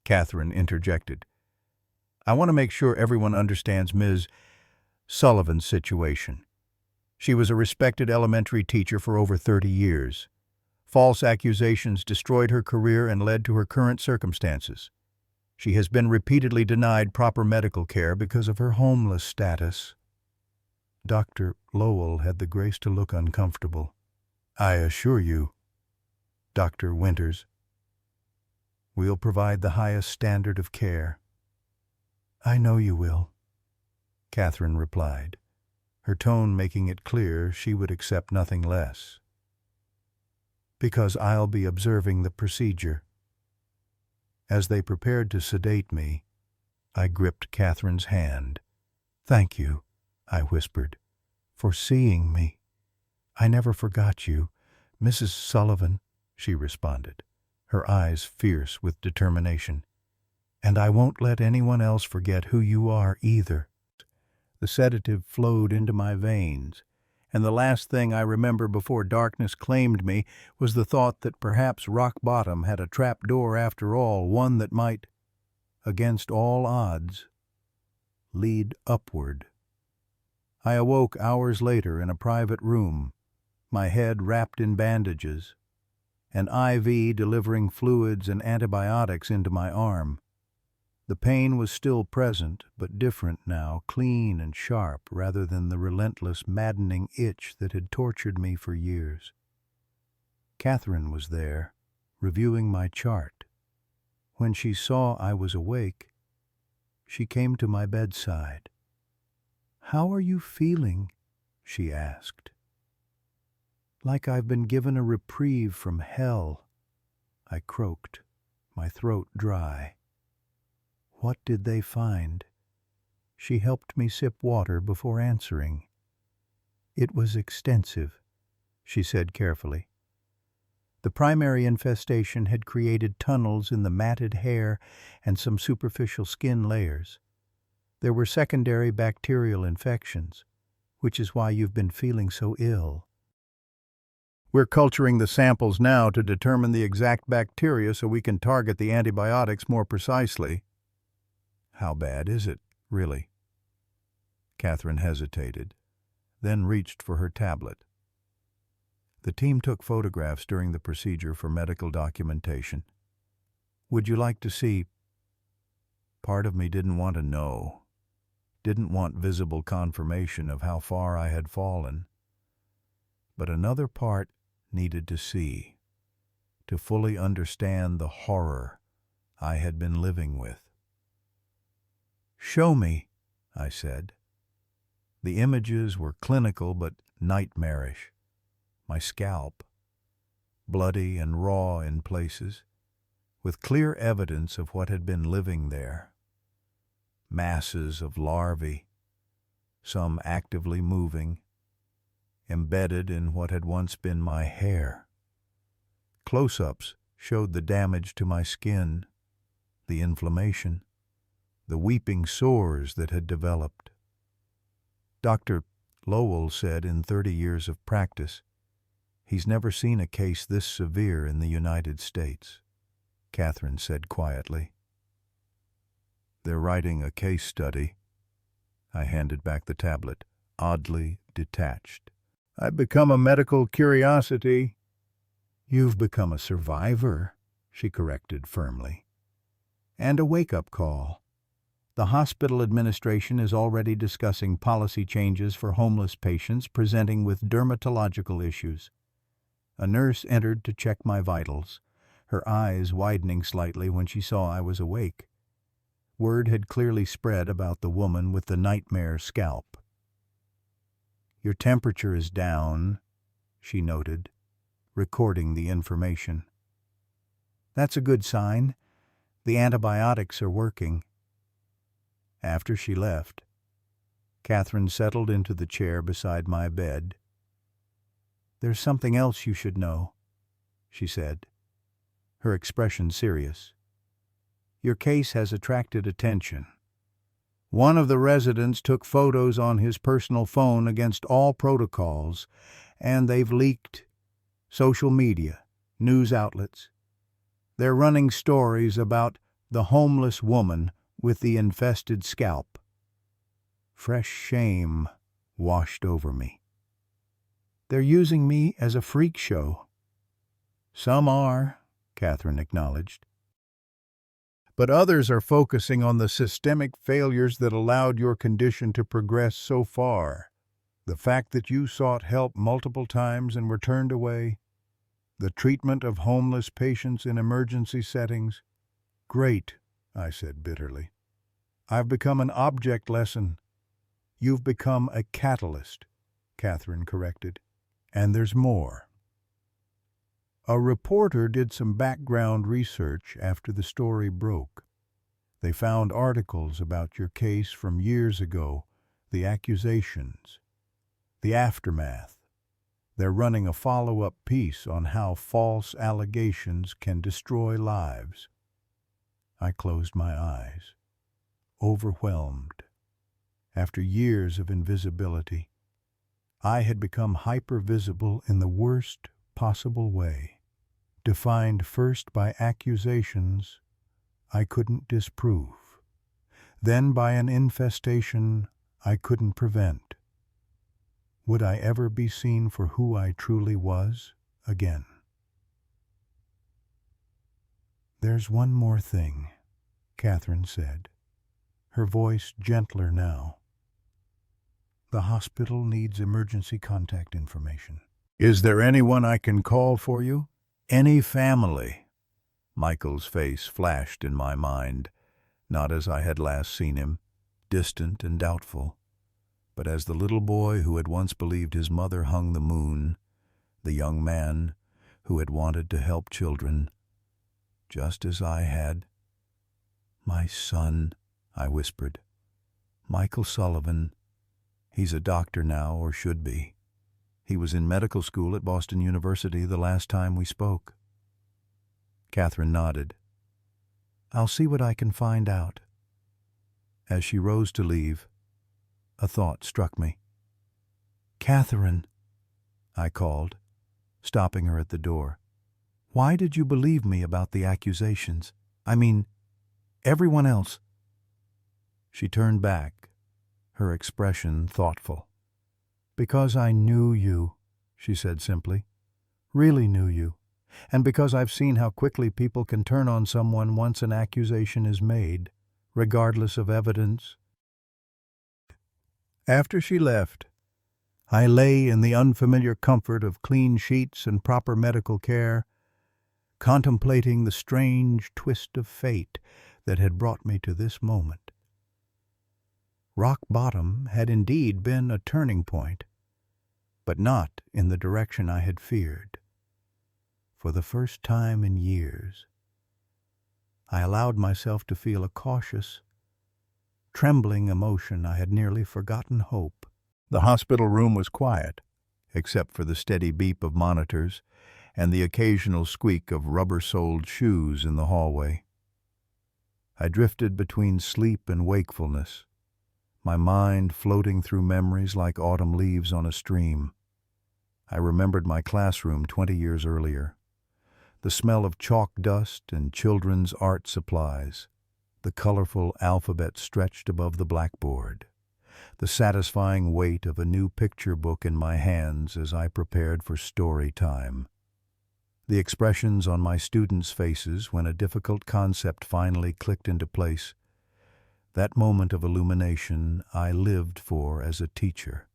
Catherine interjected, I want to make sure everyone understands Ms. Sullivan's situation. She was a respected elementary teacher for over 30 years. False accusations destroyed her career and led to her current circumstances. She has been repeatedly denied proper medical care because of her homeless status. Dr. Lowell had the grace to look uncomfortable. I assure you, Dr. Winters, we'll provide the highest standard of care. I know you will, Catherine replied, her tone making it clear she would accept nothing less. Because I'll be observing the procedure. As they prepared to sedate me, I gripped Catherine's hand. Thank you, I whispered, for seeing me. I never forgot you, Mrs. Sullivan, she responded, her eyes fierce with determination. And I won't let anyone else forget who you are either. The sedative flowed into my veins, and the last thing I remember before darkness claimed me was the thought that perhaps rock bottom had a trap door after all, one that might, against all odds, lead upward. I awoke hours later in a private room, my head wrapped in bandages, an IV delivering fluids and antibiotics into my arm. The pain was still present, but different now, clean and sharp, rather than the relentless, maddening itch that had tortured me for years. Catherine was there, reviewing my chart. When she saw I was awake, she came to my bedside. "How are you feeling?" she asked. "Like I've been given a reprieve from hell," I croaked, my throat dry. "What did they find?" She helped me sip water before answering. "It was extensive," she said carefully. The primary infestation had created tunnels in the matted hair and some superficial skin layers. There were secondary bacterial infections, which is why you've been feeling so ill. We're culturing the samples now to determine the exact bacteria so we can target the antibiotics more precisely. How bad is it, really? Catherine hesitated, then reached for her tablet. The team took photographs during the procedure for medical documentation. Would you like to see? Part of me didn't want to know, didn't want visible confirmation of how far I had fallen. But another part needed to see, to fully understand the horror I had been living with. "Show me," I said. The images were clinical but nightmarish. My scalp, bloody and raw in places, with clear evidence of what had been living there. Masses of larvae, some actively moving, embedded in what had once been my hair. Close-ups showed the damage to my skin, the inflammation, the weeping sores that had developed. Dr. Lowell said in 30 years of practice, he's never seen a case this severe in the United States, Catherine said quietly. They're writing a case study. I handed back the tablet, oddly detached. I've become a medical curiosity. You've become a survivor, she corrected firmly. And a wake-up call. The hospital administration is already discussing policy changes for homeless patients presenting with dermatological issues. A nurse entered to check my vitals, her eyes widening slightly when she saw I was awake. Word had clearly spread about the woman with the nightmare scalp. Your temperature is down, she noted, recording the information. That's a good sign. The antibiotics are working. After she left, Catherine settled into the chair beside my bed. There's something else you should know, she said, her expression serious. Your case has attracted attention. One of the residents took photos on his personal phone against all protocols, and they've leaked social media, news outlets. They're running stories about the homeless woman with the infested scalp. Fresh shame washed over me. They're using me as a freak show. Some are, Catherine acknowledged. But others are focusing on the systemic failures that allowed your condition to progress so far. The fact that you sought help multiple times and were turned away. The treatment of homeless patients in emergency settings. Great, I said bitterly. I've become an object lesson. You've become a catalyst, Catherine corrected. And there's more. A reporter did some background research after the story broke. They found articles about your case from years ago, the accusations, the aftermath. They're running a follow-up piece on how false allegations can destroy lives. I closed my eyes, overwhelmed. After years of invisibility, I had become hyper-visible in the worst possible way, defined first by accusations I couldn't disprove, then by an infestation I couldn't prevent. Would I ever be seen for who I truly was again? There's one more thing, Catherine said, her voice gentler now. The hospital needs emergency contact information. Is there anyone I can call for you? Any family? Michael's face flashed in my mind, not as I had last seen him, distant and doubtful, but as the little boy who had once believed his mother hung the moon, the young man who had wanted to help children, just as I had. My son, I whispered. Michael Sullivan. He's a doctor now, or should be. He was in medical school at Boston University the last time we spoke. Catherine nodded. I'll see what I can find out. As she rose to leave, a thought struck me. Catherine, I called, stopping her at the door. Why did you believe me about the accusations? I mean, everyone else. She turned back, her expression thoughtful. Because I knew you, she said simply. Really knew you. And because I've seen how quickly people can turn on someone once an accusation is made, regardless of evidence. After she left, I lay in the unfamiliar comfort of clean sheets and proper medical care, contemplating the strange twist of fate that had brought me to this moment. Rock bottom had indeed been a turning point, but not in the direction I had feared. For the first time in years, I allowed myself to feel a cautious, trembling emotion I had nearly forgotten hope. The hospital room was quiet, except for the steady beep of monitors and the occasional squeak of rubber-soled shoes in the hallway. I drifted between sleep and wakefulness, my mind floating through memories like autumn leaves on a stream. I remembered my classroom 20 years earlier, the smell of chalk dust and children's art supplies, the colorful alphabet stretched above the blackboard, the satisfying weight of a new picture book in my hands as I prepared for story time, the expressions on my students' faces when a difficult concept finally clicked into place. That moment of illumination I lived for as a teacher.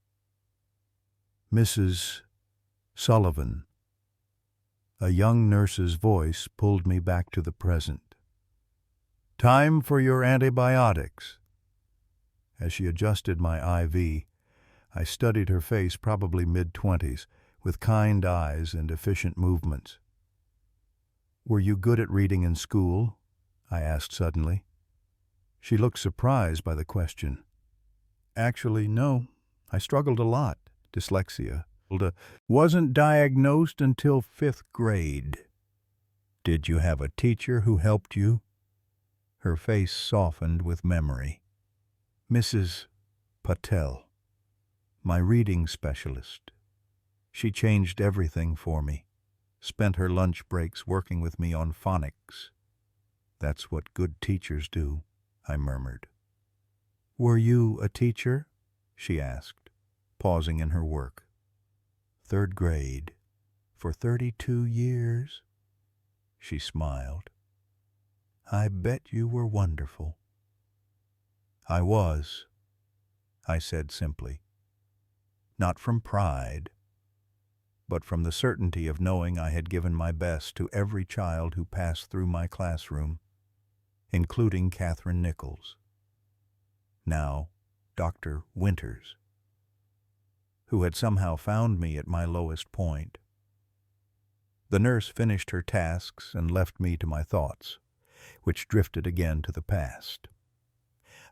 Mrs. Sullivan. A young nurse's voice pulled me back to the present. Time for your antibiotics. As she adjusted my IV, I studied her face, probably mid-20s, with kind eyes and efficient movements. Were you good at reading in school? I asked suddenly. She looked surprised by the question. Actually, no. I struggled a lot. Dyslexia. Wasn't diagnosed until 5th grade. Did you have a teacher who helped you? Her face softened with memory. Mrs. Patel, my reading specialist. She changed everything for me, spent her lunch breaks working with me on phonics. That's what good teachers do, I murmured. Were you a teacher? She asked, pausing in her work. 3rd grade, for 32 years. She smiled. I bet you were wonderful. I was, I said simply. Not from pride, but from the certainty of knowing I had given my best to every child who passed through my classroom, including Catherine Nichols. Now, Dr. Winters, who had somehow found me at my lowest point. The nurse finished her tasks and left me to my thoughts, which drifted again to the past.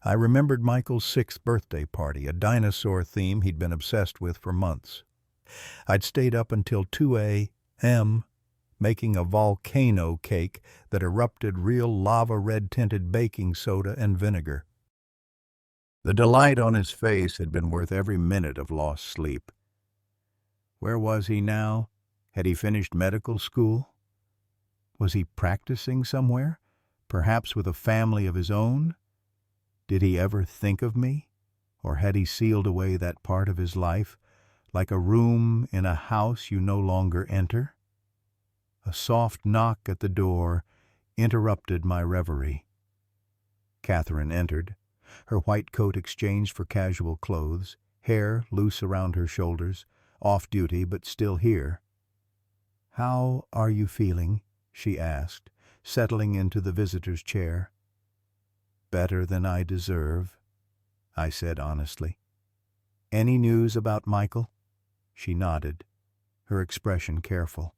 I remembered Michael's 6th birthday party, a dinosaur theme he'd been obsessed with for months. I'd stayed up until 2 a.m. making a volcano cake that erupted real lava red-tinted baking soda and vinegar. The delight on his face had been worth every minute of lost sleep. Where was he now? Had he finished medical school? Was he practicing somewhere, perhaps with a family of his own? Did he ever think of me? Or had he sealed away that part of his life, like a room in a house you no longer enter? A soft knock at the door interrupted my reverie. Catherine entered, her white coat exchanged for casual clothes, hair loose around her shoulders, off-duty but still here. "How are you feeling?" she asked, settling into the visitor's chair. "Better than I deserve," I said honestly. "Any news about Michael?" She nodded, her expression careful.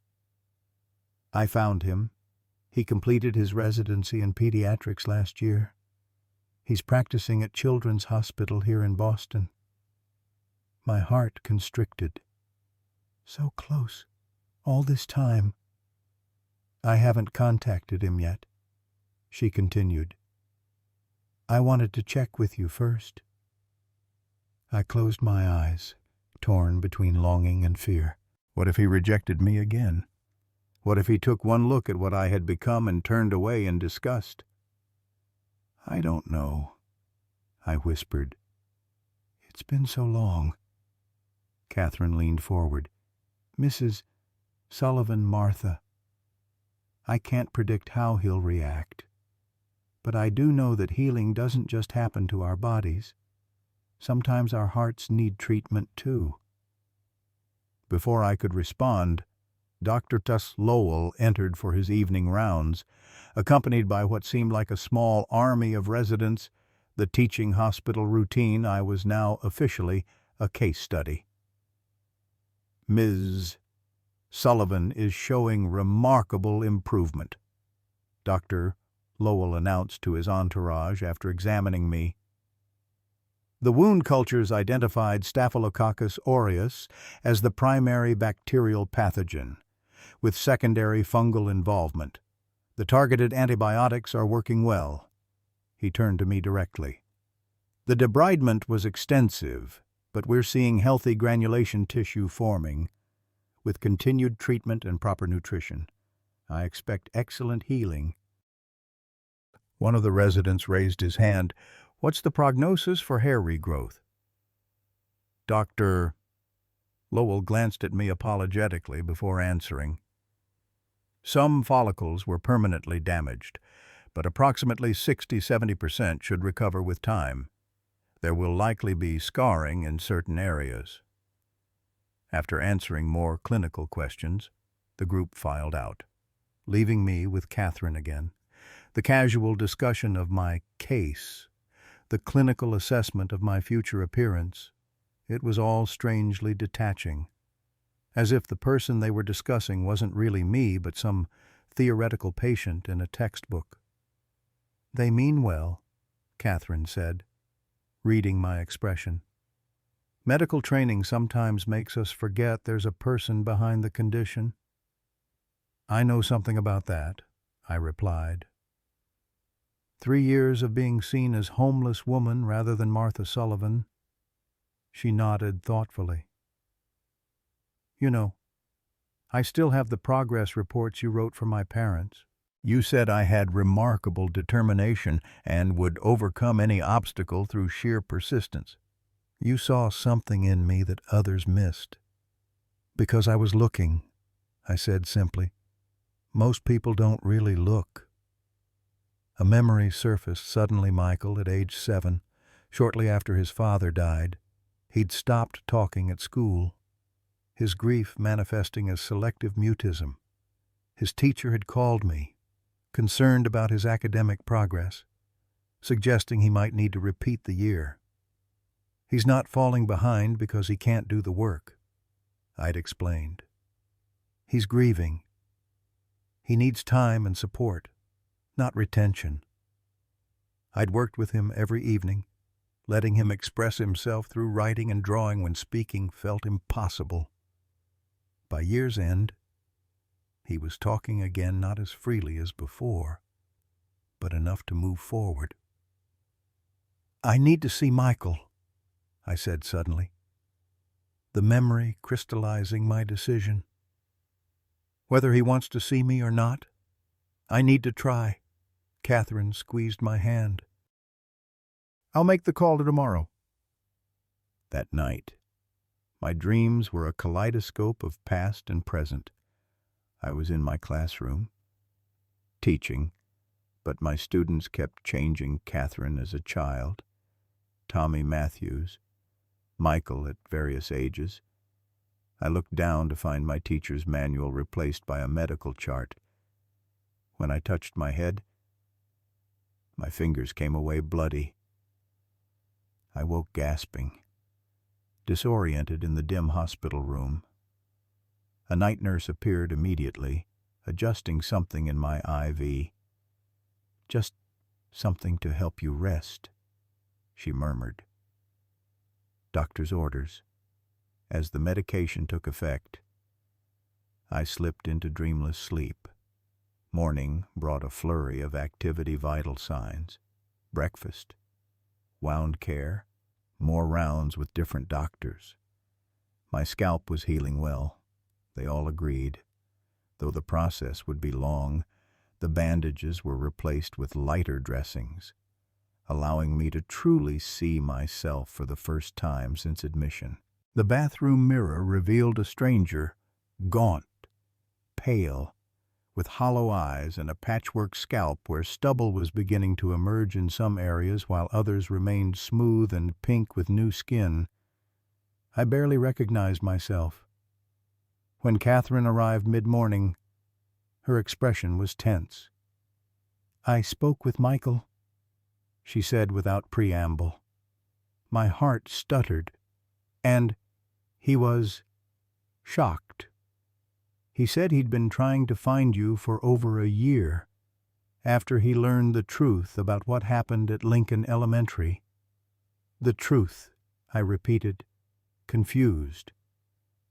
"I found him. He completed his residency in pediatrics last year. He's practicing at Children's Hospital here in Boston." My heart constricted. So close, all this time. "I haven't contacted him yet," she continued. "I wanted to check with you first." I closed my eyes, torn between longing and fear. What if he rejected me again? What if he took one look at what I had become and turned away in disgust? "I don't know," I whispered. "It's been so long." Catherine leaned forward. "Mrs. Sullivan, Martha. I can't predict how he'll react. But I do know that healing doesn't just happen to our bodies. Sometimes our hearts need treatment too." Before I could respond, Dr. Tuss Lowell entered for his evening rounds, accompanied by what seemed like a small army of residents, the teaching hospital routine I was now officially a case study. "Ms. Sullivan is showing remarkable improvement," Dr. Lowell announced to his entourage after examining me. The wound cultures identified Staphylococcus aureus as the primary bacterial pathogen, with secondary fungal involvement. "The targeted antibiotics are working well." He turned to me directly. "The debridement was extensive, but we're seeing healthy granulation tissue forming. With continued treatment and proper nutrition, I expect excellent healing." One of the residents raised his hand. "What's the prognosis for hair regrowth?" Dr. Lowell glanced at me apologetically before answering. "Some follicles were permanently damaged, but approximately 60–70% should recover with time. There will likely be scarring in certain areas." After answering more clinical questions, the group filed out, leaving me with Catherine again. The casual discussion of my case, the clinical assessment of my future appearance, it was all strangely detaching, as if the person they were discussing wasn't really me but some theoretical patient in a textbook. "They mean well," Catherine said, reading my expression. "Medical training sometimes makes us forget there's a person behind the condition." "I know something about that," I replied. 3 years of being seen as homeless woman rather than Martha Sullivan. She nodded thoughtfully. You know, I still have the progress reports you wrote for my parents. You said I had remarkable determination and would overcome any obstacle through sheer persistence. You saw something in me that others missed. Because I was looking, I said simply. Most people don't really look. A memory surfaced suddenly, Michael, at age 7, shortly after his father died. He'd stopped talking at school, his grief manifesting as selective mutism. His teacher had called me, concerned about his academic progress, suggesting he might need to repeat the year. He's not falling behind because he can't do the work, I'd explained. He's grieving. He needs time and support, not retention. I'd worked with him every evening, letting him express himself through writing and drawing when speaking felt impossible. By year's end, he was talking again, not as freely as before, but enough to move forward. I need to see Michael, I said suddenly, the memory crystallizing my decision. Whether he wants to see me or not, I need to try. Catherine squeezed my hand. I'll make the call tomorrow. That night, my dreams were a kaleidoscope of past and present. I was in my classroom, teaching, but my students kept changing Catherine as a child, Tommy Matthews, Michael at various ages. I looked down to find my teacher's manual replaced by a medical chart. When I touched my head, my fingers came away bloody. I woke gasping, disoriented in the dim hospital room. A night nurse appeared immediately, adjusting something in my IV. Just something to help you rest, she murmured. Doctor's orders. As the medication took effect, I slipped into dreamless sleep. Morning brought a flurry of activity vital signs. Breakfast, wound care, more rounds with different doctors. My scalp was healing well. They all agreed. Though the process would be long, the bandages were replaced with lighter dressings, allowing me to truly see myself for the first time since admission. The bathroom mirror revealed a stranger, gaunt, pale, with hollow eyes and a patchwork scalp where stubble was beginning to emerge in some areas while others remained smooth and pink with new skin. I barely recognized myself. When Catherine arrived mid-morning, her expression was tense. I spoke with Michael, she said without preamble. My heart stuttered, and he was shocked. He said he'd been trying to find you for over a year, after he learned the truth about what happened at Lincoln Elementary. The truth, I repeated, confused.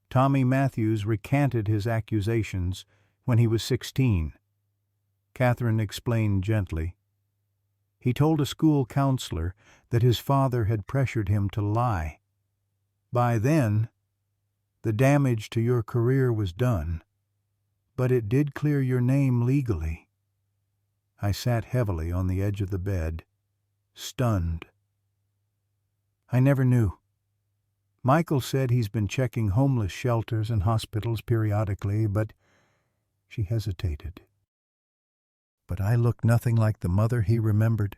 Tommy Matthews recanted his accusations when he was 16. Catherine explained gently. He told a school counselor that his father had pressured him to lie. By then, the damage to your career was done, but it did clear your name legally. I sat heavily on the edge of the bed, stunned. I never knew. Michael said he's been checking homeless shelters and hospitals periodically, but she hesitated. But I looked nothing like the mother he remembered.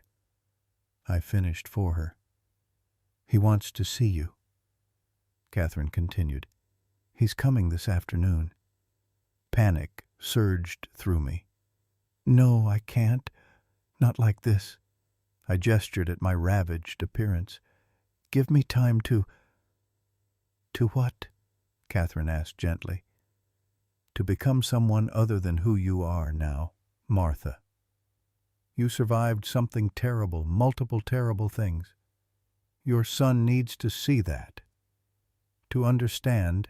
I finished for her. He wants to see you, Catherine continued. He's coming this afternoon. Panic surged through me. No, I can't. Not like this. I gestured at my ravaged appearance. Give me time to... To what? Catherine asked gently. To become someone other than who you are now, Martha. You survived something terrible, multiple terrible things. Your son needs to see that. To understand.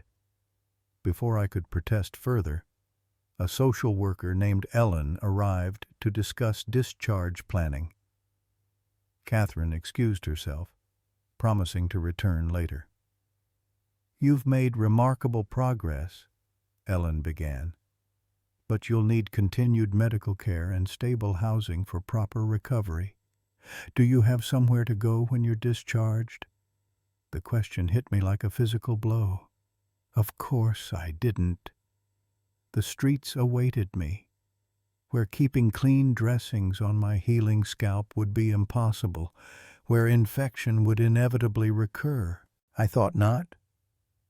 Before I could protest further, a social worker named Ellen arrived to discuss discharge planning. Catherine excused herself, promising to return later. "You've made remarkable progress," Ellen began, "but you'll need continued medical care and stable housing for proper recovery. Do you have somewhere to go when you're discharged?" The question hit me like a physical blow. Of course I didn't. The streets awaited me, where keeping clean dressings on my healing scalp would be impossible, where infection would inevitably recur. "I thought not,"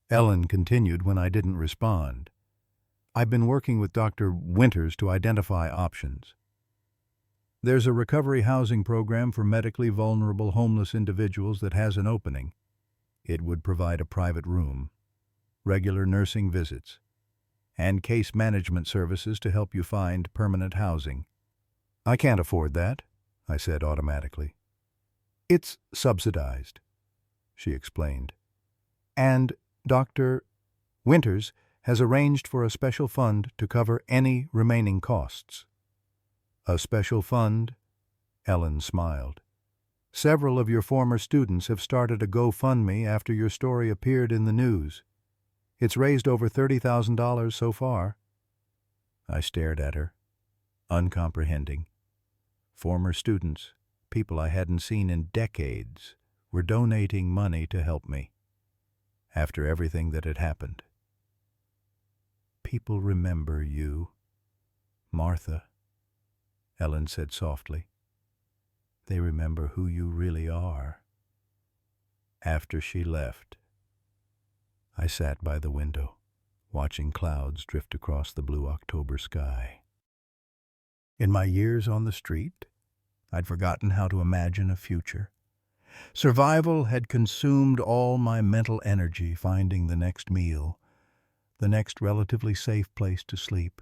Ellen continued when I didn't respond. "I've been working with Dr. Winters to identify options. There's a recovery housing program for medically vulnerable homeless individuals that has an opening. It would provide a private room, regular nursing visits, and case management services to help you find permanent housing." "I can't afford that," I said automatically. "It's subsidized," she explained. "And Dr. Winters has arranged for a special fund to cover any remaining costs." "A special fund?" Ellen smiled. "Several of your former students have started a GoFundMe after your story appeared in the news. It's raised over $30,000 so far." I stared at her, uncomprehending. Former students, people I hadn't seen in decades, were donating money to help me, after everything that had happened. "People remember you, Martha," Ellen said softly. "They remember who you really are." After she left, I sat by the window, watching clouds drift across the blue October sky. In my years on the street, I'd forgotten how to imagine a future. Survival had consumed all my mental energy finding the next meal, the next relatively safe place to sleep,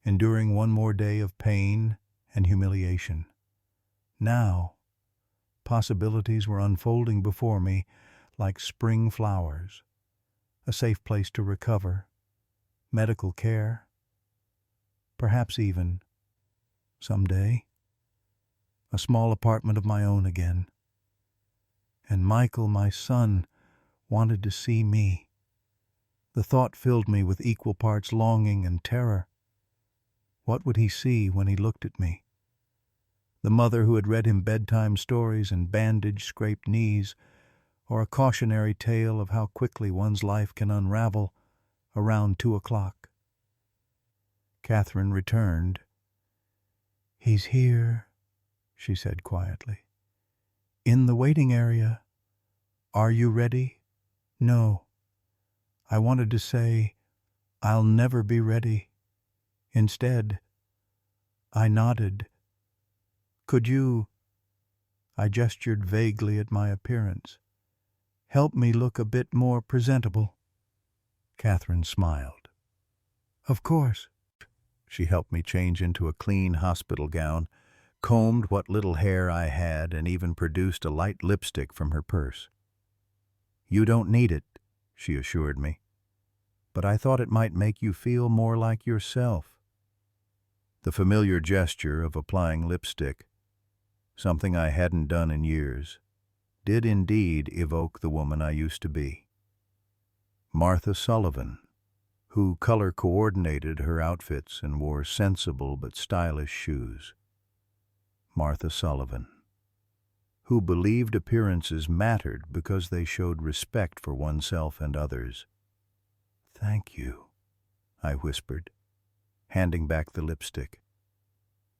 enduring one more day of pain and humiliation. Now, possibilities were unfolding before me like spring flowers. A safe place to recover, medical care, perhaps even, someday, a small apartment of my own again. And Michael, my son, wanted to see me. The thought filled me with equal parts longing and terror. What would he see when he looked at me? The mother who had read him bedtime stories and bandage-scraped knees, or a cautionary tale of how quickly one's life can unravel around 2:00. Catherine returned. "He's here," she said quietly. "In the waiting area. Are you ready?" "No." I wanted to say, "I'll never be ready." Instead, I nodded. "Could you," I gestured vaguely at my appearance, "help me look a bit more presentable?" Catherine smiled. "Of course." She helped me change into a clean hospital gown, combed what little hair I had, and even produced a light lipstick from her purse. "You don't need it," she assured me, "but I thought it might make you feel more like yourself." The familiar gesture of applying lipstick, something I hadn't done in years, did indeed evoke the woman I used to be. Martha Sullivan, who color-coordinated her outfits and wore sensible but stylish shoes. Martha Sullivan, who believed appearances mattered because they showed respect for oneself and others. "Thank you," I whispered, handing back the lipstick.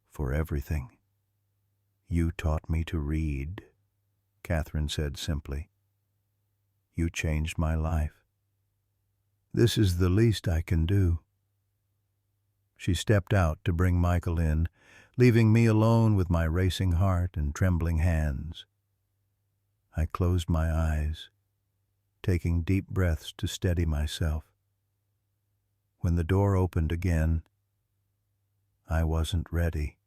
"For everything." "You taught me to read," Catherine said simply. "You changed my life. This is the least I can do." She stepped out to bring Michael in, leaving me alone with my racing heart and trembling hands. I closed my eyes, taking deep breaths to steady myself. When the door opened again, I wasn't ready.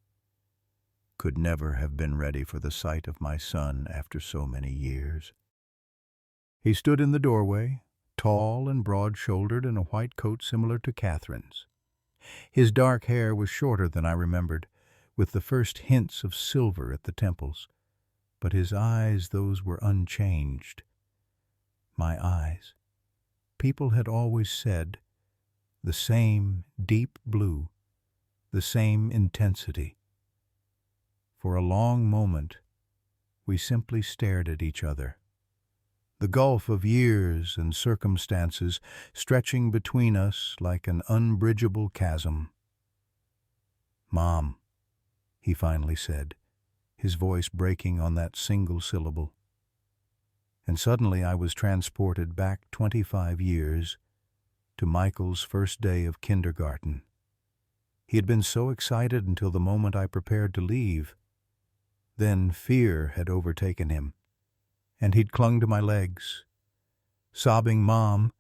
Could never have been ready for the sight of my son after so many years. He stood in the doorway, tall and broad-shouldered in a white coat similar to Catherine's. His dark hair was shorter than I remembered, with the first hints of silver at the temples, but his eyes, those were unchanged. My eyes. People had always said, the same deep blue, the same intensity. For a long moment, we simply stared at each other. The gulf of years and circumstances stretching between us like an unbridgeable chasm. "Mom," he finally said, his voice breaking on that single syllable. And suddenly I was transported back 25 years to Michael's first day of kindergarten. He had been so excited until the moment I prepared to leave. Then fear had overtaken him, and he'd clung to my legs, sobbing "Mom,"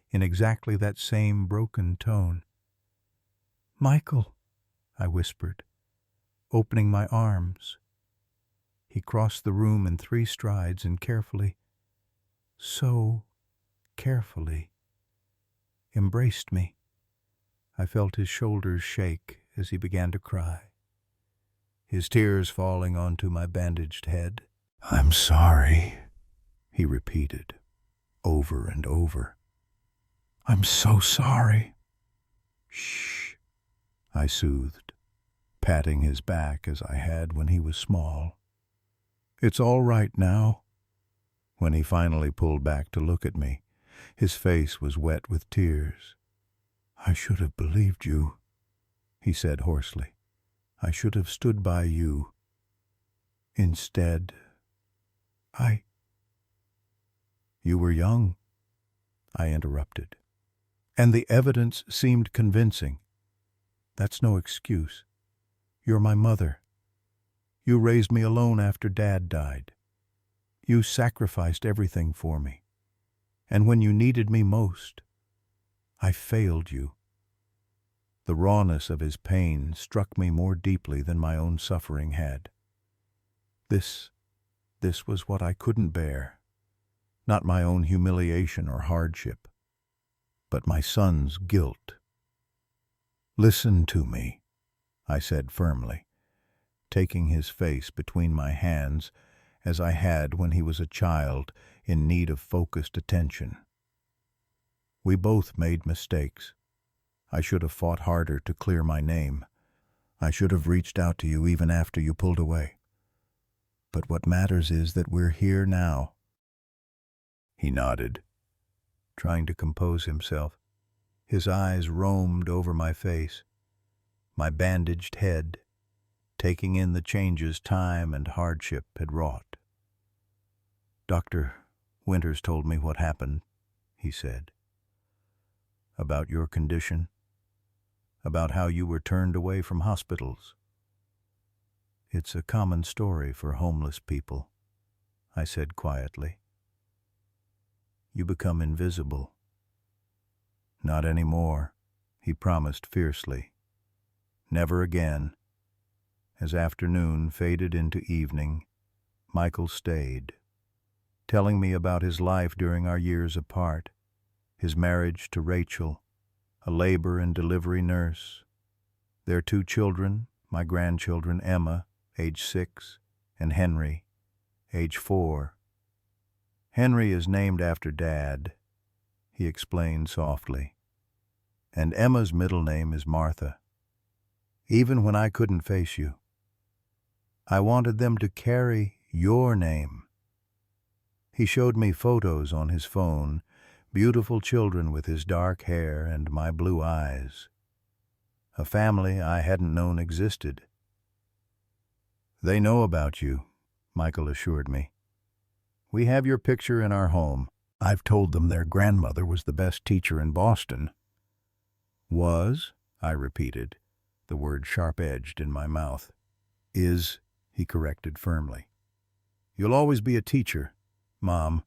in exactly that same broken tone. "Michael," I whispered, opening my arms. He crossed the room in 3 strides and carefully, so carefully, embraced me. I felt his shoulders shake as he began to cry, his tears falling onto my bandaged head. "I'm sorry," he repeated, over and over. "I'm so sorry." "Shh," I soothed, patting his back as I had when he was small. "It's all right now." When he finally pulled back to look at me, his face was wet with tears. "I should have believed you," he said hoarsely. "I should have stood by you. Instead, You were young," I interrupted, "and the evidence seemed convincing. That's no excuse. You're my mother. You raised me alone after Dad died. You sacrificed everything for me. And when you needed me most, I failed you." The rawness of his pain struck me more deeply than my own suffering had. This was what I couldn't bear. Not my own humiliation or hardship, but my son's guilt. "Listen to me," I said firmly, taking his face between my hands as I had when he was a child in need of focused attention. "We both made mistakes. I should have fought harder to clear my name. I should have reached out to you even after you pulled away. But what matters is that we're here now." He nodded, trying to compose himself. His eyes roamed over my face, my bandaged head, taking in the changes time and hardship had wrought. "Dr. Winters told me what happened," he said. "About your condition, about how you were turned away from hospitals. It's a common story for homeless people," I said quietly. "You become invisible." "Not anymore," he promised fiercely. "Never again." As afternoon faded into evening, Michael stayed, telling me about his life during our years apart, his marriage to Rachel, a labor and delivery nurse, their 2 children, my grandchildren Emma, age 6, and Henry, age 4. "Henry is named after Dad," he explained softly, "and Emma's middle name is Martha. Even when I couldn't face you, I wanted them to carry your name." He showed me photos on his phone, beautiful children with his dark hair and my blue eyes. A family I hadn't known existed. "They know about you," Michael assured me. "We have your picture in our home. I've told them their grandmother was the best teacher in Boston." "Was?" I repeated, the word sharp-edged in my mouth. "Is," he corrected firmly. "You'll always be a teacher, Mom.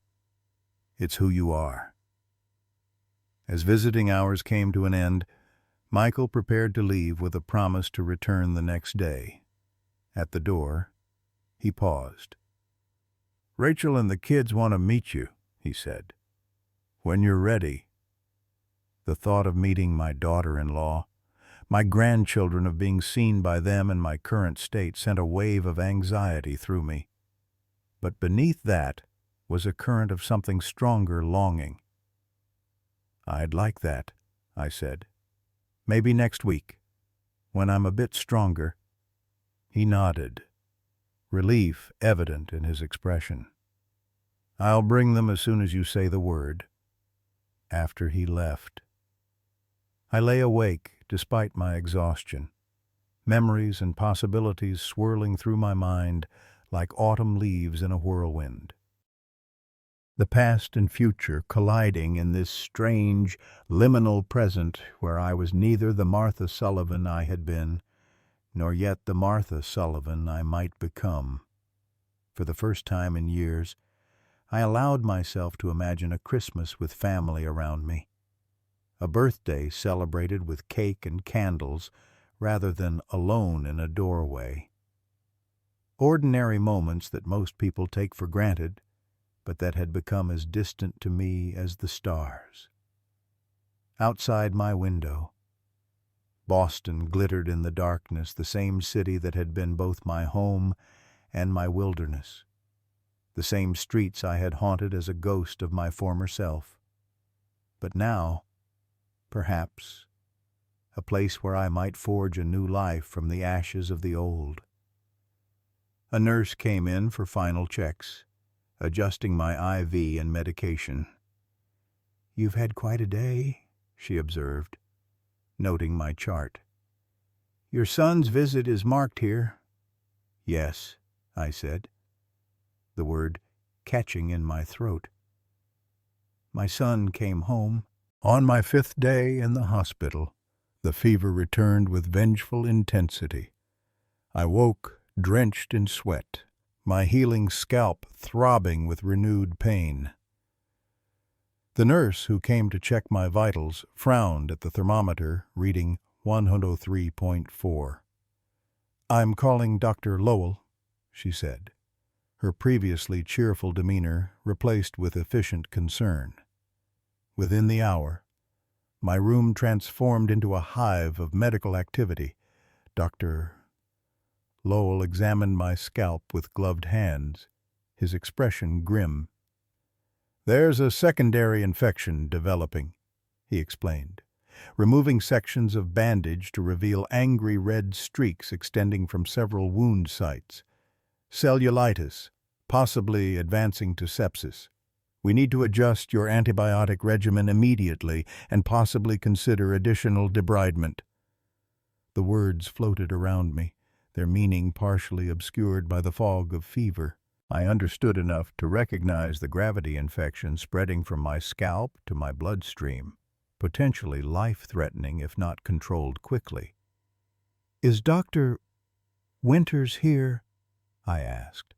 It's who you are." As visiting hours came to an end, Michael prepared to leave with a promise to return the next day. At the door, he paused. "Rachel and the kids want to meet you," he said. "When you're ready." The thought of meeting my daughter-in-law, my grandchildren, of being seen by them in my current state, sent a wave of anxiety through me. But beneath that was a current of something stronger longing. "I'd like that," I said. "Maybe next week, when I'm a bit stronger." He nodded, relief evident in his expression. "I'll bring them as soon as you say the word." After he left, I lay awake despite my exhaustion, memories and possibilities swirling through my mind like autumn leaves in a whirlwind. The past and future colliding in this strange, liminal present where I was neither the Martha Sullivan I had been, nor yet the Martha Sullivan I might become. For the first time in years, I allowed myself to imagine a Christmas with family around me, a birthday celebrated with cake and candles rather than alone in a doorway. Ordinary moments that most people take for granted, but that had become as distant to me as the stars. Outside my window, Boston glittered in the darkness, the same city that had been both my home and my wilderness, the same streets I had haunted as a ghost of my former self. But now, perhaps, a place where I might forge a new life from the ashes of the old. A nurse came in for final checks, adjusting my IV and medication. "You've had quite a day," she observed, noting my chart. "Your son's visit is marked here." "Yes," I said, the word catching in my throat. My son came home. On my 5th day in the hospital, the fever returned with vengeful intensity. I woke drenched in sweat, my healing scalp throbbing with renewed pain. The nurse who came to check my vitals frowned at the thermometer reading 103.4. "I'm calling Dr. Lowell," she said, her previously cheerful demeanor replaced with efficient concern. Within the hour, my room transformed into a hive of medical activity. Dr. Lowell examined my scalp with gloved hands, his expression grim. "There's a secondary infection developing," he explained, removing sections of bandage to reveal angry red streaks extending from several wound sites. "Cellulitis, possibly advancing to sepsis. We need to adjust your antibiotic regimen immediately and possibly consider additional debridement." The words floated around me, their meaning partially obscured by the fog of fever. I understood enough to recognize the gravity infection spreading from my scalp to my bloodstream, potentially life-threatening if not controlled quickly. "Is Dr. Winters here?" I asked,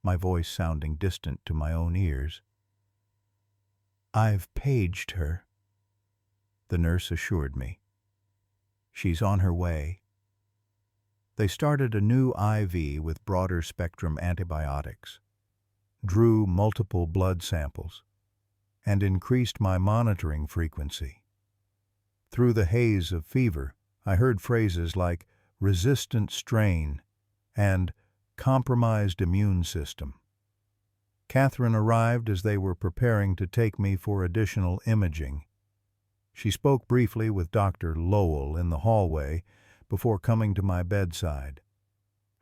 my voice sounding distant to my own ears. "I've paged her," the nurse assured me. "She's on her way." They started a new IV with broader spectrum antibiotics, drew multiple blood samples, and increased my monitoring frequency. Through the haze of fever, I heard phrases like resistant strain and compromised immune system. Catherine arrived as they were preparing to take me for additional imaging. She spoke briefly with Dr. Lowell in the hallway before coming to my bedside,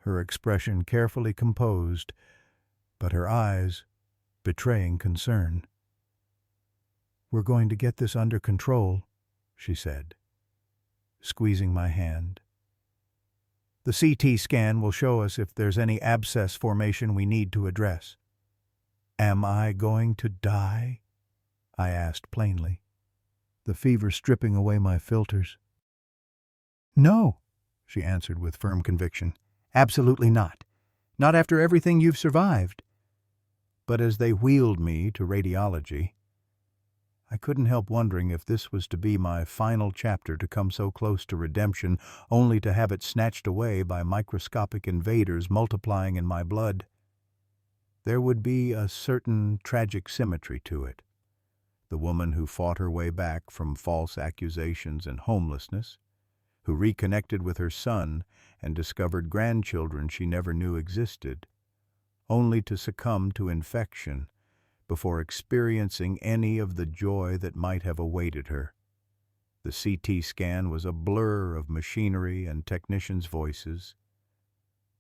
her expression carefully composed, but her eyes betraying concern. "We're going to get this under control," she said, squeezing my hand. "The CT scan will show us if there's any abscess formation we need to address." "Am I going to die?" I asked plainly, the fever stripping away my filters. "No," she answered with firm conviction. "Absolutely not. Not after everything you've survived." But as they wheeled me to radiology, I couldn't help wondering if this was to be my final chapter to come so close to redemption, only to have it snatched away by microscopic invaders multiplying in my blood. There would be a certain tragic symmetry to it. The woman who fought her way back from false accusations and homelessness, who reconnected with her son and discovered grandchildren she never knew existed, only to succumb to infection before experiencing any of the joy that might have awaited her. The CT scan was a blur of machinery and technicians' voices.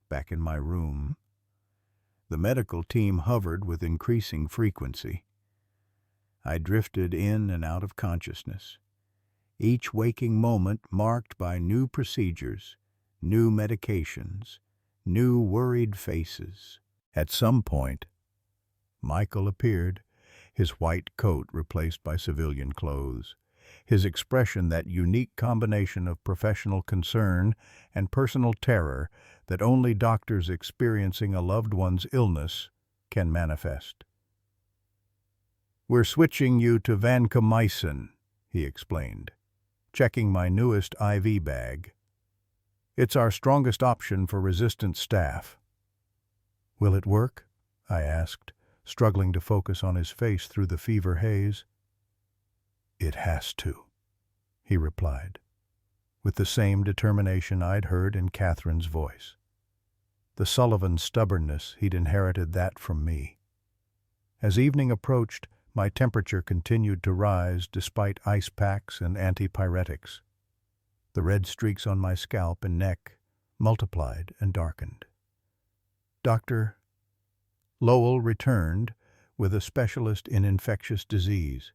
Back in my room, the medical team hovered with increasing frequency. I drifted in and out of consciousness, each waking moment marked by new procedures, new medications, new worried faces. At some point, Michael appeared, his white coat replaced by civilian clothes, his expression that unique combination of professional concern and personal terror that only doctors experiencing a loved one's illness can manifest. "We're switching you to vancomycin," he explained, checking my newest IV bag. "It's our strongest option for resistant staph." "Will it work?" I asked, struggling to focus on his face through the fever haze. "It has to," he replied, with the same determination I'd heard in Catherine's voice. The Sullivan stubbornness, he'd inherited that from me. As evening approached, my temperature continued to rise despite ice packs and antipyretics. The red streaks on my scalp and neck multiplied and darkened. Dr. Lowell returned with a specialist in infectious disease,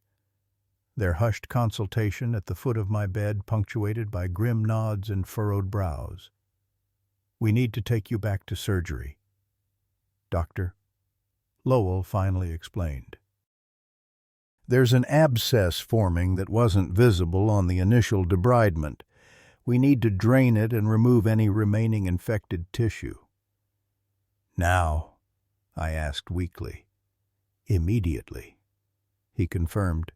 their hushed consultation at the foot of my bed punctuated by grim nods and furrowed brows. "We need to take you back to surgery," Dr. Lowell finally explained. "There's an abscess forming that wasn't visible on the initial debridement. We need to drain it and remove any remaining infected tissue." "Now?" I asked weakly. "Immediately," he confirmed.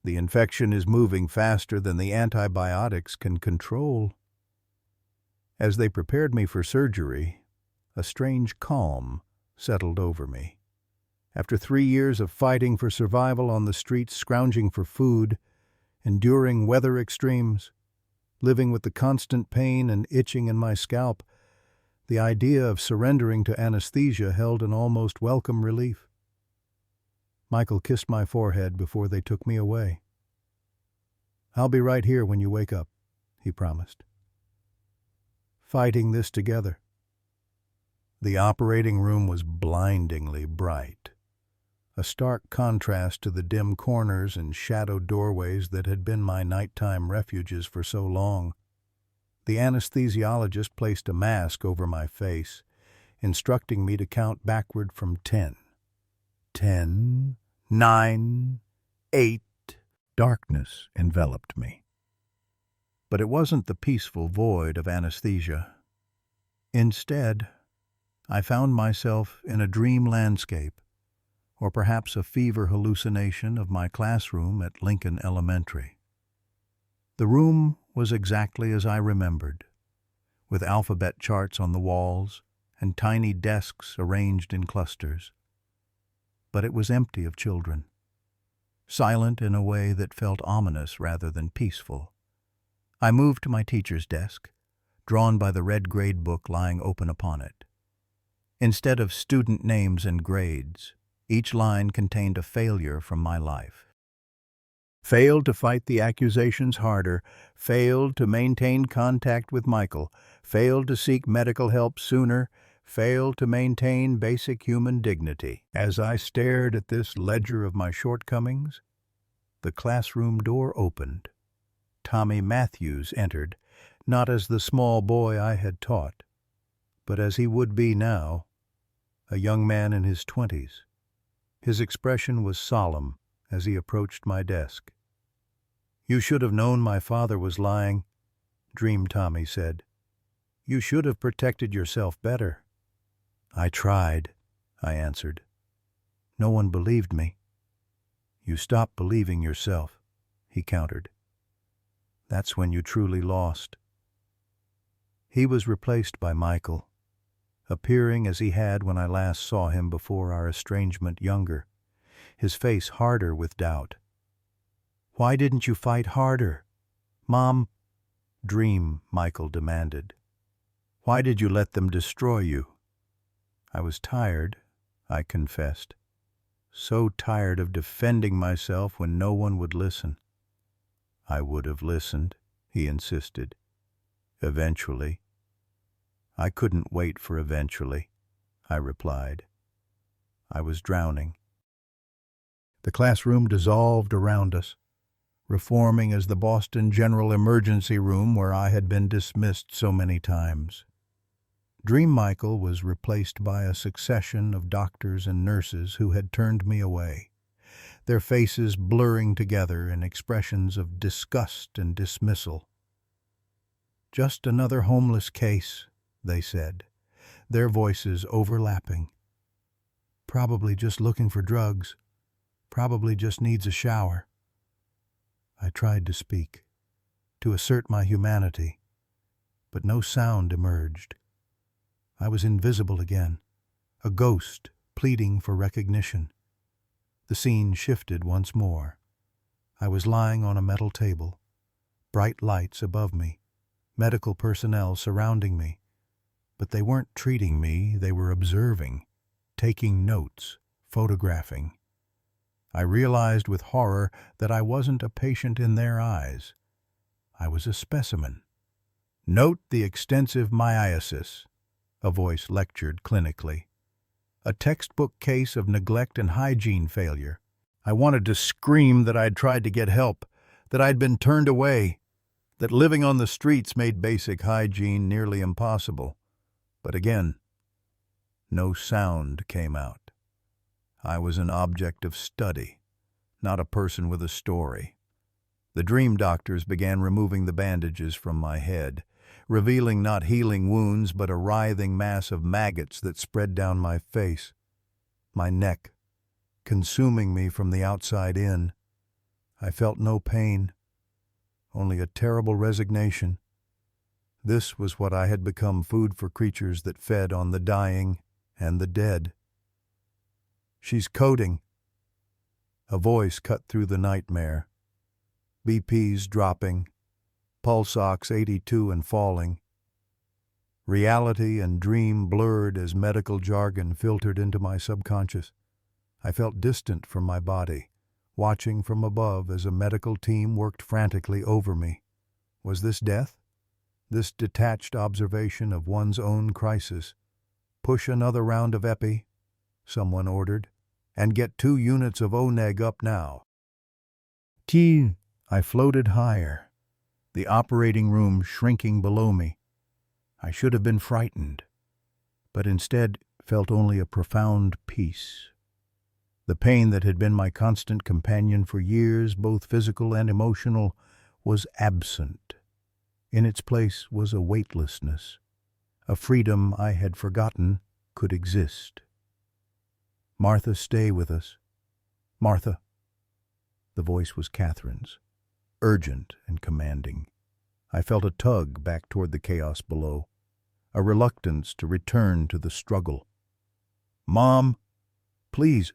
"The infection is moving faster than the antibiotics can control." As they prepared me for surgery, a strange calm settled over me. After 3 years of fighting for survival on the streets, scrounging for food, enduring weather extremes, living with the constant pain and itching in my scalp, the idea of surrendering to anesthesia held an almost welcome relief. Michael kissed my forehead before they took me away. "I'll be right here when you wake up," he promised. Fighting this together. The operating room was blindingly bright, a stark contrast to the dim corners and shadowed doorways that had been my nighttime refuges for so long. The anesthesiologist placed a mask over my face, instructing me to count backward from 10. 10, 9, 8. Darkness enveloped me. But it wasn't the peaceful void of anesthesia. Instead, I found myself in a dream landscape, or perhaps a fever hallucination of my classroom at Lincoln Elementary. The room was exactly as I remembered, with alphabet charts on the walls and tiny desks arranged in clusters. But it was empty of children, silent in a way that felt ominous rather than peaceful. I moved to my teacher's desk, drawn by the red grade book lying open upon it. Instead of student names and grades, each line contained a failure from my life. Failed to fight the accusations harder, failed to maintain contact with Michael, failed to seek medical help sooner, failed to maintain basic human dignity. As I stared at this ledger of my shortcomings, the classroom door opened. Tommy Matthews entered, not as the small boy I had taught, but as he would be now, a young man in his 20s. His expression was solemn as he approached my desk. "You should have known my father was lying," Dream Tommy said. "You should have protected yourself better." "I tried," I answered. "No one believed me." "You stopped believing yourself," he countered. "That's when you truly lost." He was replaced by Michael, appearing as he had when I last saw him before our estrangement, younger, his face harder with doubt. "Why didn't you fight harder? Mom," Dream Michael demanded. "Why did you let them destroy you?" I was tired, I confessed. So tired of defending myself when no one would listen. I would have listened, he insisted. Eventually. I couldn't wait for eventually, I replied. I was drowning. The classroom dissolved around us, reforming as the Boston General Emergency Room where I had been dismissed so many times. Dream Michael was replaced by a succession of doctors and nurses who had turned me away, their faces blurring together in expressions of disgust and dismissal. Just another homeless case, they said, their voices overlapping. Probably just looking for drugs. Probably just needs a shower. I tried to speak, to assert my humanity, but no sound emerged. I was invisible again, a ghost pleading for recognition. The scene shifted once more. I was lying on a metal table, bright lights above me, medical personnel surrounding me. But they weren't treating me, they were observing, taking notes, photographing. I realized with horror that I wasn't a patient in their eyes. I was a specimen. Note the extensive myiasis, a voice lectured clinically. A textbook case of neglect and hygiene failure. I wanted to scream that I'd tried to get help, that I'd been turned away, that living on the streets made basic hygiene nearly impossible. But again, no sound came out. I was an object of study, not a person with a story. The dream doctors began removing the bandages from my head, revealing not healing wounds but a writhing mass of maggots that spread down my face, my neck, consuming me from the outside in. I felt no pain, only a terrible resignation. This was what I had become, food for creatures that fed on the dying and the dead. She's coding. A voice cut through the nightmare. BP's dropping, pulse ox 82 and falling. Reality and dream blurred as medical jargon filtered into my subconscious. I felt distant from my body, watching from above as a medical team worked frantically over me. Was this death? This detached observation of one's own crisis? Push another round of epi, someone ordered, and get 2 units of ONEG up now. I floated higher, the operating room shrinking below me. I should have been frightened, but instead felt only a profound peace. The pain that had been my constant companion for years, both physical and emotional, was absent. In its place was a weightlessness, a freedom I had forgotten could exist. Martha, stay with us. Martha. The voice was Catherine's, urgent and commanding. I felt a tug back toward the chaos below, a reluctance to return to the struggle. Mom, please.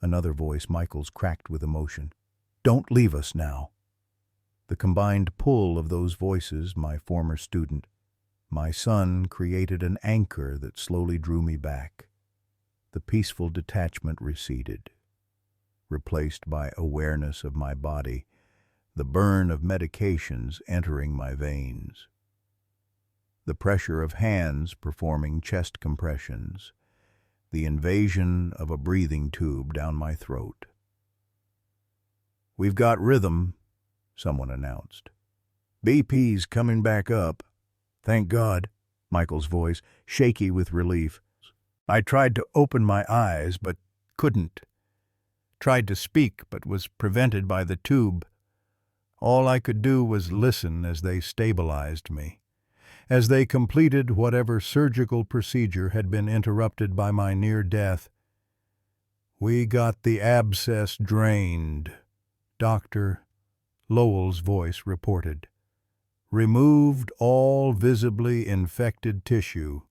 Another voice, Michael's, cracked with emotion. Don't leave us now. The combined pull of those voices, my former student, my son, created an anchor that slowly drew me back. The peaceful detachment receded, replaced by awareness of my body, the burn of medications entering my veins, the pressure of hands performing chest compressions, the invasion of a breathing tube down my throat. We've got rhythm, someone announced. BP's coming back up. Thank God, Michael's voice, shaky with relief. I tried to open my eyes, but couldn't. Tried to speak, but was prevented by the tube. All I could do was listen as they stabilized me, as they completed whatever surgical procedure had been interrupted by my near death. We got the abscess drained, Dr. Lowell's voice reported. Removed all visibly infected tissue.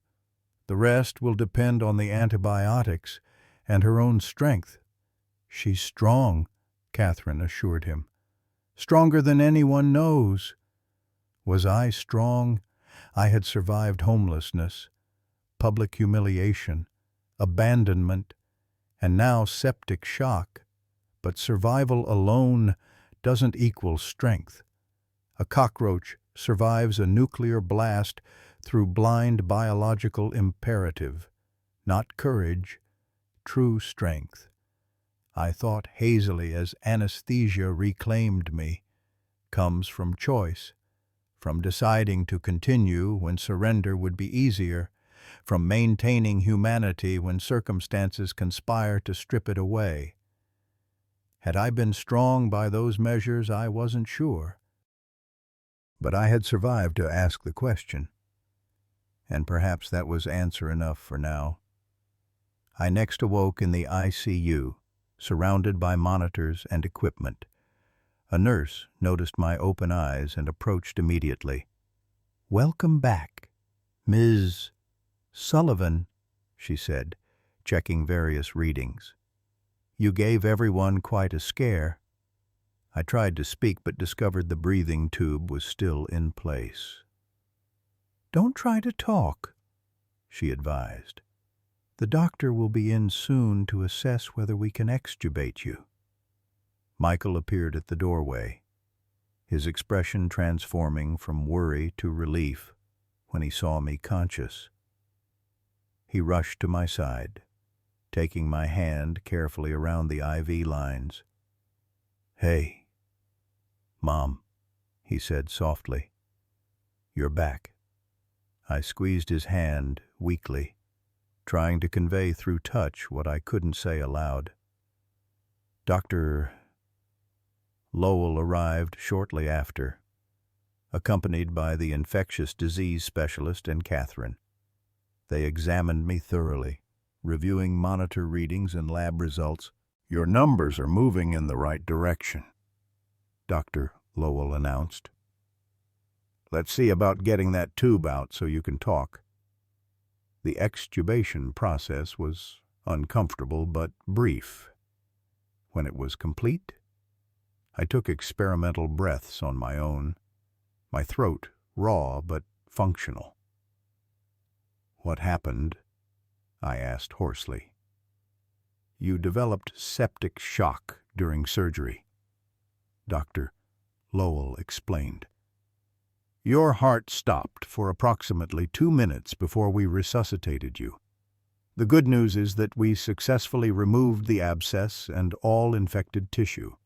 The rest will depend on the antibiotics and her own strength. She's strong, Catherine assured him. Stronger than anyone knows. Was I strong? I had survived homelessness, public humiliation, abandonment, and now septic shock. But survival alone doesn't equal strength. A cockroach survives a nuclear blast through blind biological imperative, not courage, true strength. I thought hazily as anesthesia reclaimed me, comes from choice, from deciding to continue when surrender would be easier, from maintaining humanity when circumstances conspire to strip it away. Had I been strong by those measures, I wasn't sure. But I had survived to ask the question, and perhaps that was answer enough for now. I next awoke in the ICU, surrounded by monitors and equipment. A nurse noticed my open eyes and approached immediately. "Welcome back, Ms. Sullivan," she said, checking various readings. "You gave everyone quite a scare." I tried to speak but discovered the breathing tube was still in place. "Don't try to talk," she advised. "The doctor will be in soon to assess whether we can extubate you." Michael appeared at the doorway, his expression transforming from worry to relief when he saw me conscious. He rushed to my side, taking my hand carefully around the IV lines. "Hey, Mom," he said softly. "You're back." I squeezed his hand weakly, trying to convey through touch what I couldn't say aloud. Dr. Lowell arrived shortly after, accompanied by the infectious disease specialist and Catherine. They examined me thoroughly, reviewing monitor readings and lab results. "Your numbers are moving in the right direction," Dr. Lowell announced. "Let's see about getting that tube out so you can talk." The extubation process was uncomfortable but brief. When it was complete, I took experimental breaths on my own, my throat raw but functional. "What happened?" I asked hoarsely. "You developed septic shock during surgery," Dr. Lowell explained. "Your heart stopped for approximately 2 minutes before we resuscitated you. The good news is that we successfully removed the abscess and all infected tissue.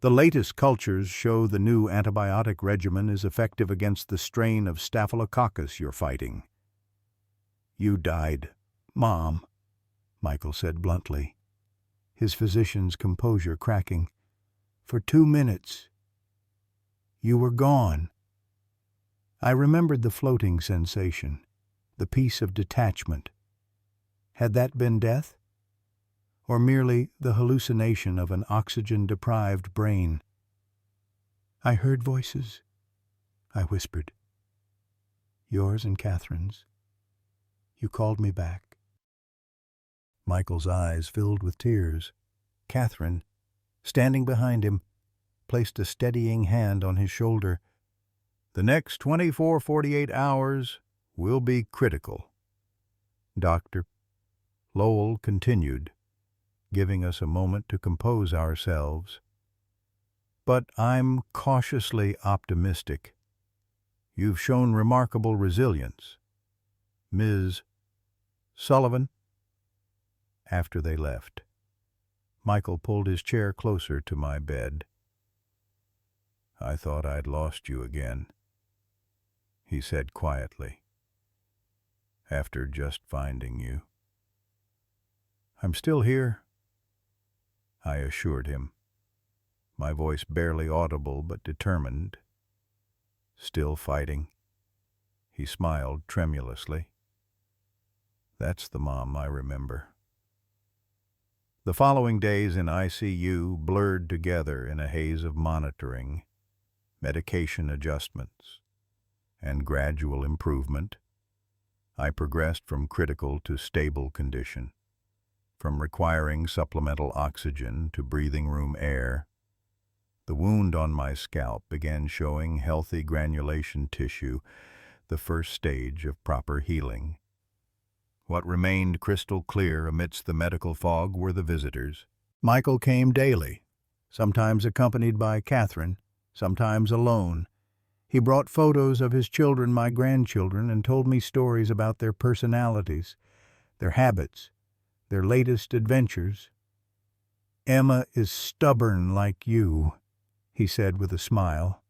The latest cultures show the new antibiotic regimen is effective against the strain of staphylococcus you're fighting." "You died, Mom," Michael said bluntly, his physician's composure cracking. "For 2 minutes. You were gone." I remembered the floating sensation, the peace of detachment. Had that been death? Or merely the hallucination of an oxygen-deprived brain? "I heard voices," I whispered. "Yours and Catherine's. You called me back." Michael's eyes filled with tears. Catherine, standing behind him, placed a steadying hand on his shoulder. "The next 24-48 hours will be critical," Dr. Lowell continued, giving us a moment to compose ourselves. "But I'm cautiously optimistic. You've shown remarkable resilience, Ms. Sullivan." After they left, Michael pulled his chair closer to my bed. "I thought I'd lost you again," he said quietly, "after just finding you." "I'm still here," I assured him, my voice barely audible but determined. "Still fighting?" He smiled tremulously. "That's the Mom I remember." The following days in ICU blurred together in a haze of monitoring, medication adjustments, and gradual improvement. I progressed from critical to stable condition, from requiring supplemental oxygen to breathing room air. The wound on my scalp began showing healthy granulation tissue, the first stage of proper healing. What remained crystal clear amidst the medical fog were the visitors. Michael came daily, sometimes accompanied by Catherine, sometimes alone. He brought photos of his children, my grandchildren, and told me stories about their personalities, their habits, their latest adventures. "Emma is stubborn like you," he said with a smile.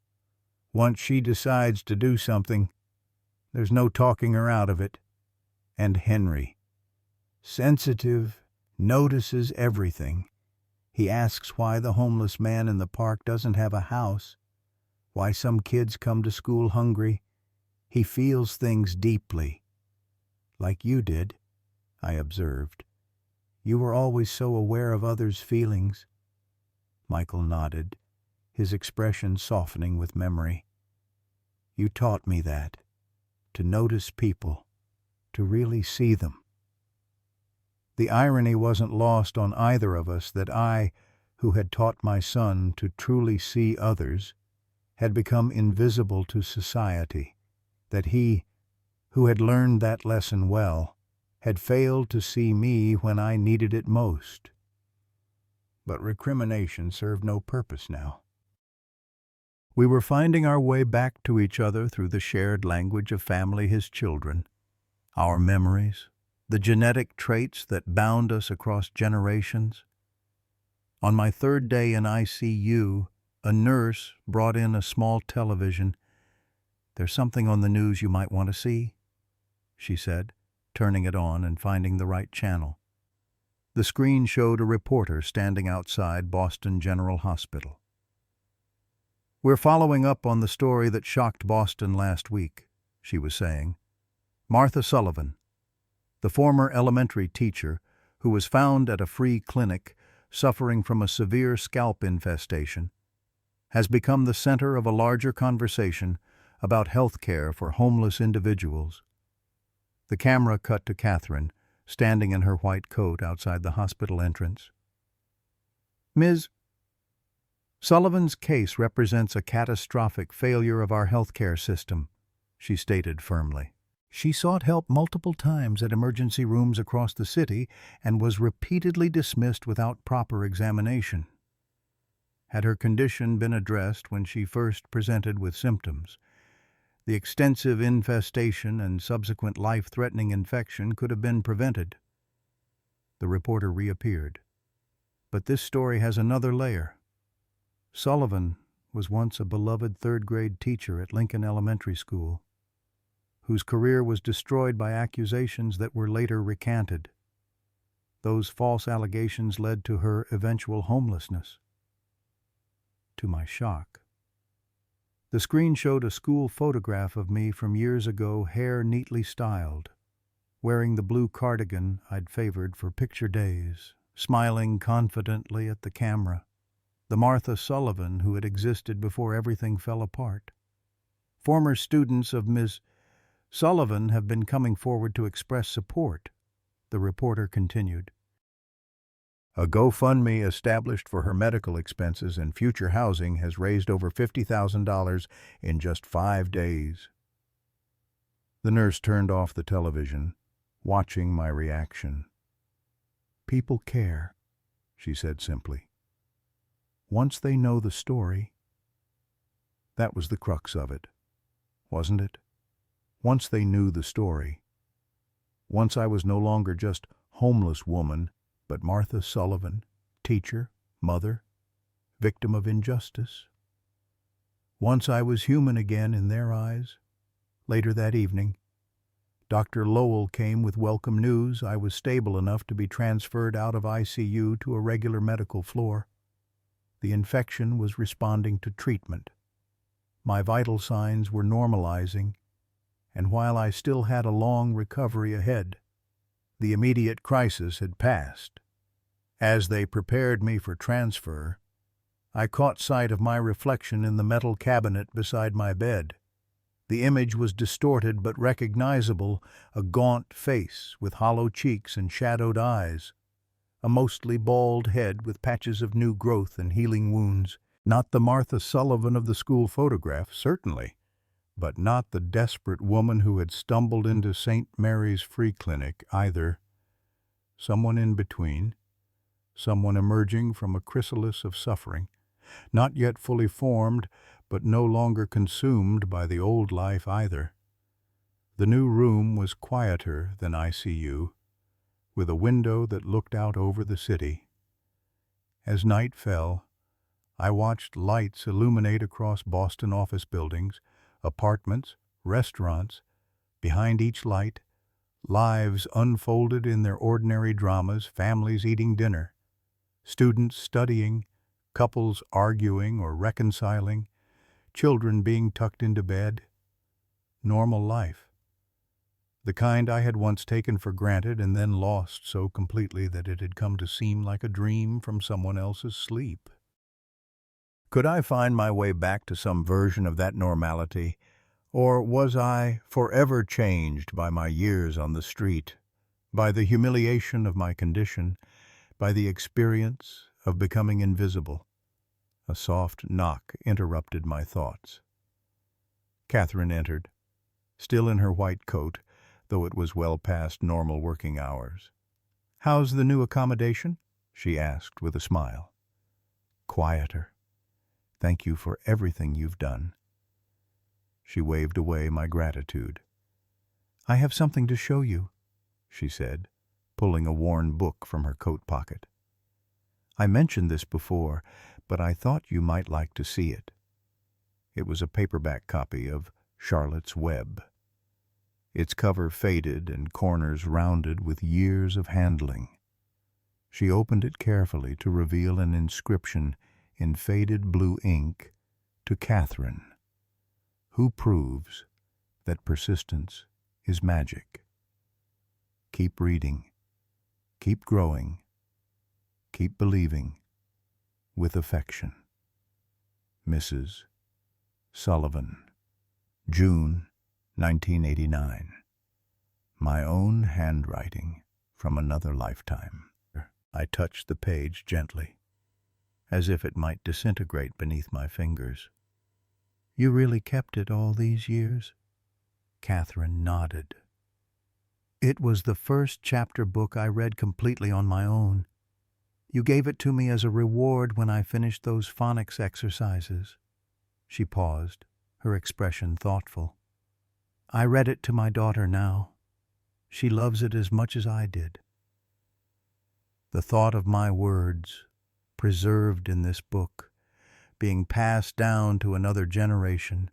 "Once she decides to do something, there's no talking her out of it. And Henry, sensitive, notices everything. He asks why the homeless man in the park doesn't have a house, why some kids come to school hungry. He feels things deeply. Like you did," I observed. "You were always so aware of others' feelings." Michael nodded, his expression softening with memory. "You taught me that, to notice people, to really see them." The irony wasn't lost on either of us that I, who had taught my son to truly see others, had become invisible to society, that he, who had learned that lesson well, had failed to see me when I needed it most. But recrimination served no purpose now. We were finding our way back to each other through the shared language of family, his children, our memories, the genetic traits that bound us across generations. On my third day in ICU, a nurse brought in a small television. "There's something on the news you might want to see," she said, turning it on and finding the right channel. The screen showed a reporter standing outside Boston General Hospital. "We're following up on the story that shocked Boston last week," she was saying. "Martha Sullivan, the former elementary teacher who was found at a free clinic suffering from a severe scalp infestation, has become the center of a larger conversation about health care for homeless individuals." The camera cut to Catherine, standing in her white coat outside the hospital entrance. "Ms. Sullivan's case represents a catastrophic failure of our healthcare system," she stated firmly. "She sought help multiple times at emergency rooms across the city and was repeatedly dismissed without proper examination. Had her condition been addressed when she first presented with symptoms, the extensive infestation and subsequent life-threatening infection could have been prevented." The reporter reappeared. "But this story has another layer. Sullivan was once a beloved third-grade teacher at Lincoln Elementary School, whose career was destroyed by accusations that were later recanted. Those false allegations led to her eventual homelessness. To my shock, the screen showed a school photograph of me from years ago, hair neatly styled, wearing the blue cardigan I'd favored for picture days, smiling confidently at the camera, the Martha Sullivan who had existed before everything fell apart. Former students of Ms. Sullivan have been coming forward to express support," the reporter continued. "A GoFundMe established for her medical expenses and future housing has raised over $50,000 in just 5 days." The nurse turned off the television, watching my reaction. "People care," she said simply. "Once they know the story." That was the crux of it, wasn't it? Once they knew the story. Once I was no longer just homeless woman, but Martha Sullivan, teacher, mother, victim of injustice. Once I was human again in their eyes. Later that evening, Dr. Lowell came with welcome news. I was stable enough to be transferred out of ICU to a regular medical floor. The infection was responding to treatment. My vital signs were normalizing, and while I still had a long recovery ahead, the immediate crisis had passed. As they prepared me for transfer, I caught sight of my reflection in the metal cabinet beside my bed. The image was distorted but recognizable, a gaunt face with hollow cheeks and shadowed eyes, a mostly bald head with patches of new growth and healing wounds. Not the Martha Sullivan of the school photograph, certainly, but not the desperate woman who had stumbled into St. Mary's Free Clinic either. Someone in between, someone emerging from a chrysalis of suffering, not yet fully formed, but no longer consumed by the old life either. The new room was quieter than ICU, with a window that looked out over the city. As night fell, I watched lights illuminate across Boston office buildings, apartments, restaurants. Behind each light, lives unfolded in their ordinary dramas, families eating dinner, students studying, couples arguing or reconciling, children being tucked into bed. Normal life. The kind I had once taken for granted and then lost so completely that it had come to seem like a dream from someone else's sleep. Could I find my way back to some version of that normality, or was I forever changed by my years on the street, by the humiliation of my condition, by the experience of becoming invisible? A soft knock interrupted my thoughts. Catherine entered, still in her white coat, though it was well past normal working hours. "How's the new accommodation?" she asked with a smile. "Quieter. Thank you for everything you've done." She waved away my gratitude. "I have something to show you," she said, pulling a worn book from her coat pocket. "I mentioned this before, but I thought you might like to see it." It was a paperback copy of Charlotte's Web, its cover faded and corners rounded with years of handling. She opened it carefully to reveal an inscription in faded blue ink to Catherine, who proves that persistence is magic. Keep reading, keep growing, keep believing, with affection. Mrs. Sullivan. June 1989. My own handwriting from another lifetime. I touched the page gently, as if it might disintegrate beneath my fingers. "You really kept it all these years?" Catherine nodded. "It was the first chapter book I read completely on my own. You gave it to me as a reward when I finished those phonics exercises." She paused, her expression thoughtful. "I read it to my daughter now. She loves it as much as I did." The thought of my words, preserved in this book, being passed down to another generation,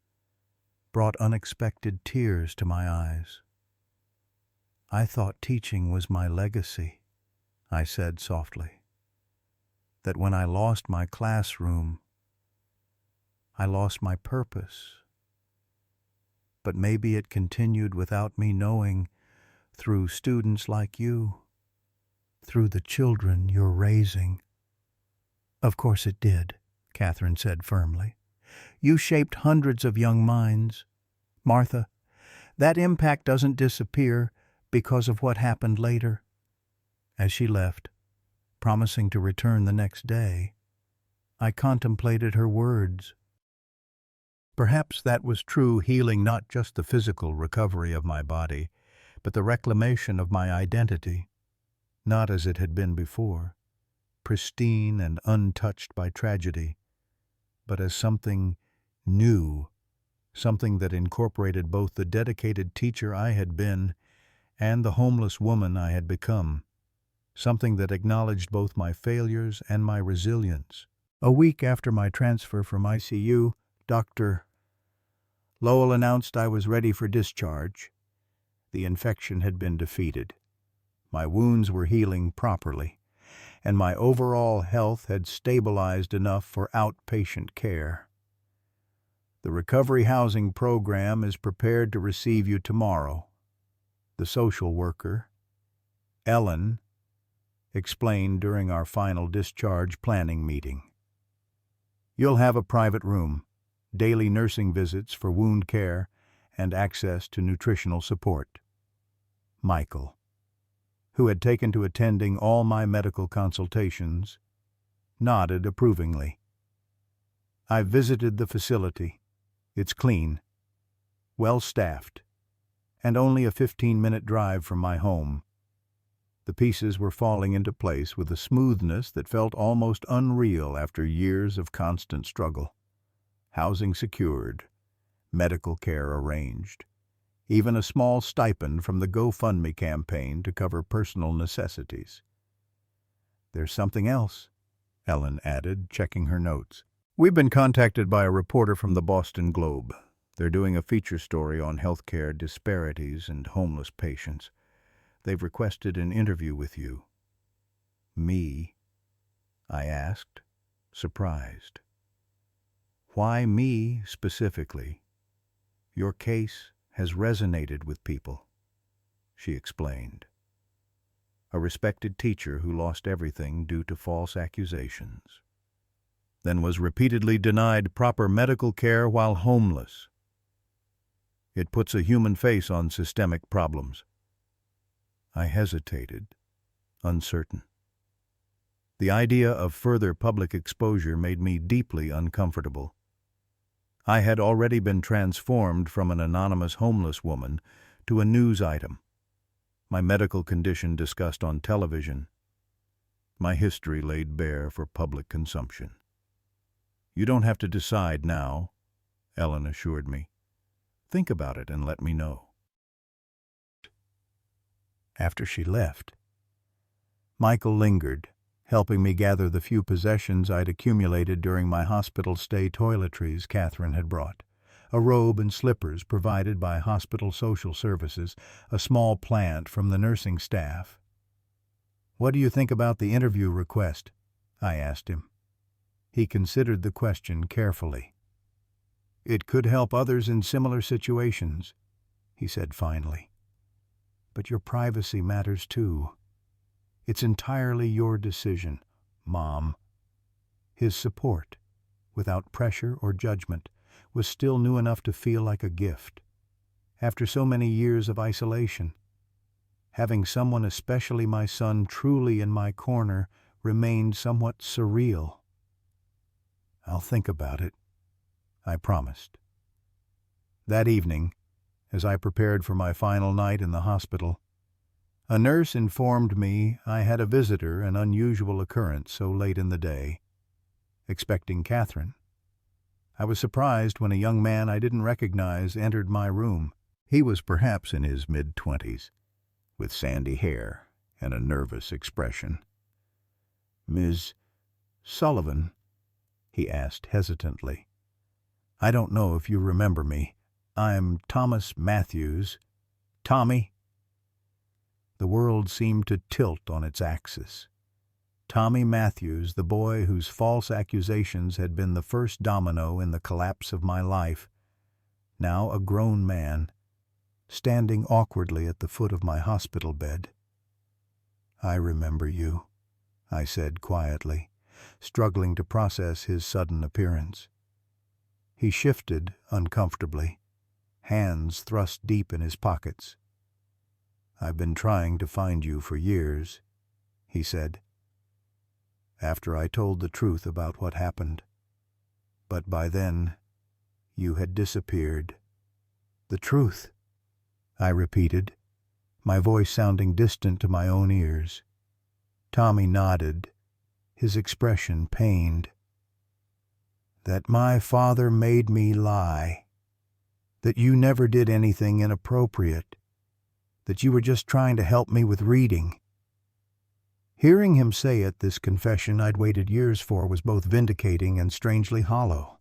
brought unexpected tears to my eyes. "I thought teaching was my legacy," I said softly. "That when I lost my classroom, I lost my purpose. But maybe it continued without me knowing, through students like you, through the children you're raising." "Of course it did," Catherine said firmly. "You shaped hundreds of young minds. Martha, that impact doesn't disappear because of what happened later." As she left, promising to return the next day, I contemplated her words. Perhaps that was true healing, not just the physical recovery of my body, but the reclamation of my identity, not as it had been before, pristine and untouched by tragedy, but as something new, something that incorporated both the dedicated teacher I had been and the homeless woman I had become, something that acknowledged both my failures and my resilience. A week after my transfer from ICU, Dr. Lowell announced I was ready for discharge. The infection had been defeated. My wounds were healing properly, and my overall health had stabilized enough for outpatient care. "The recovery housing program is prepared to receive you tomorrow," the social worker, Ellen, explained during our final discharge planning meeting. "You'll have a private room, daily nursing visits for wound care, and access to nutritional support." Michael, who had taken to attending all my medical consultations, nodded approvingly. "I've visited the facility. It's clean. well-staffed, and only a 15-minute drive from my home. The pieces were falling into place with a smoothness that felt almost unreal after years of constant struggle. Housing secured, medical care arranged, even a small stipend from the GoFundMe campaign to cover personal necessities. "There's something else," Ellen added, checking her notes. "We've been contacted by a reporter from the Boston Globe. They're doing a feature story on healthcare disparities and homeless patients. They've requested an interview with you." "Me?" I asked, surprised. "Why me specifically?" "Your case has resonated with people," she explained. "A respected teacher who lost everything due to false accusations, then was repeatedly denied proper medical care while homeless. It puts a human face on systemic problems." I hesitated, uncertain. The idea of further public exposure made me deeply uncomfortable. I had already been transformed from an anonymous homeless woman to a news item, my medical condition discussed on television, my history laid bare for public consumption. "You don't have to decide now," Ellen assured me. "Think about it and let me know." After she left, Michael lingered, helping me gather the few possessions I'd accumulated during my hospital stay. Toiletries Catherine had brought, a robe and slippers provided by hospital social services, a small plant from the nursing staff. "What do you think about the interview request?" I asked him. He considered the question carefully. "It could help others in similar situations," he said finally. "But your privacy matters too. It's entirely your decision, Mom." His support, without pressure or judgment, was still new enough to feel like a gift. After so many years of isolation, having someone, especially my son, truly in my corner remained somewhat surreal. "I'll think about it," I promised. That evening, as I prepared for my final night in the hospital, a nurse informed me I had a visitor, an unusual occurrence so late in the day. Expecting Catherine, I was surprised when a young man I didn't recognize entered my room. He was perhaps in his mid-20s, with sandy hair and a nervous expression. "Ms. Sullivan?" he asked hesitantly. "I don't know if you remember me. I'm Thomas Matthews." "Tommy?" The world seemed to tilt on its axis. Tommy Matthews, the boy whose false accusations had been the first domino in the collapse of my life, now a grown man, standing awkwardly at the foot of my hospital bed. "I remember you," I said quietly, struggling to process his sudden appearance. He shifted uncomfortably, hands thrust deep in his pockets. "I've been trying to find you for years," he said, after I told the truth about what happened. "But by then, you had disappeared." "The truth?" I repeated, my voice sounding distant to my own ears. Tommy nodded, his expression pained. "That my father made me lie. That you never did anything inappropriate. That you were just trying to help me with reading." Hearing him say it, this confession I'd waited years for was both vindicating and strangely hollow.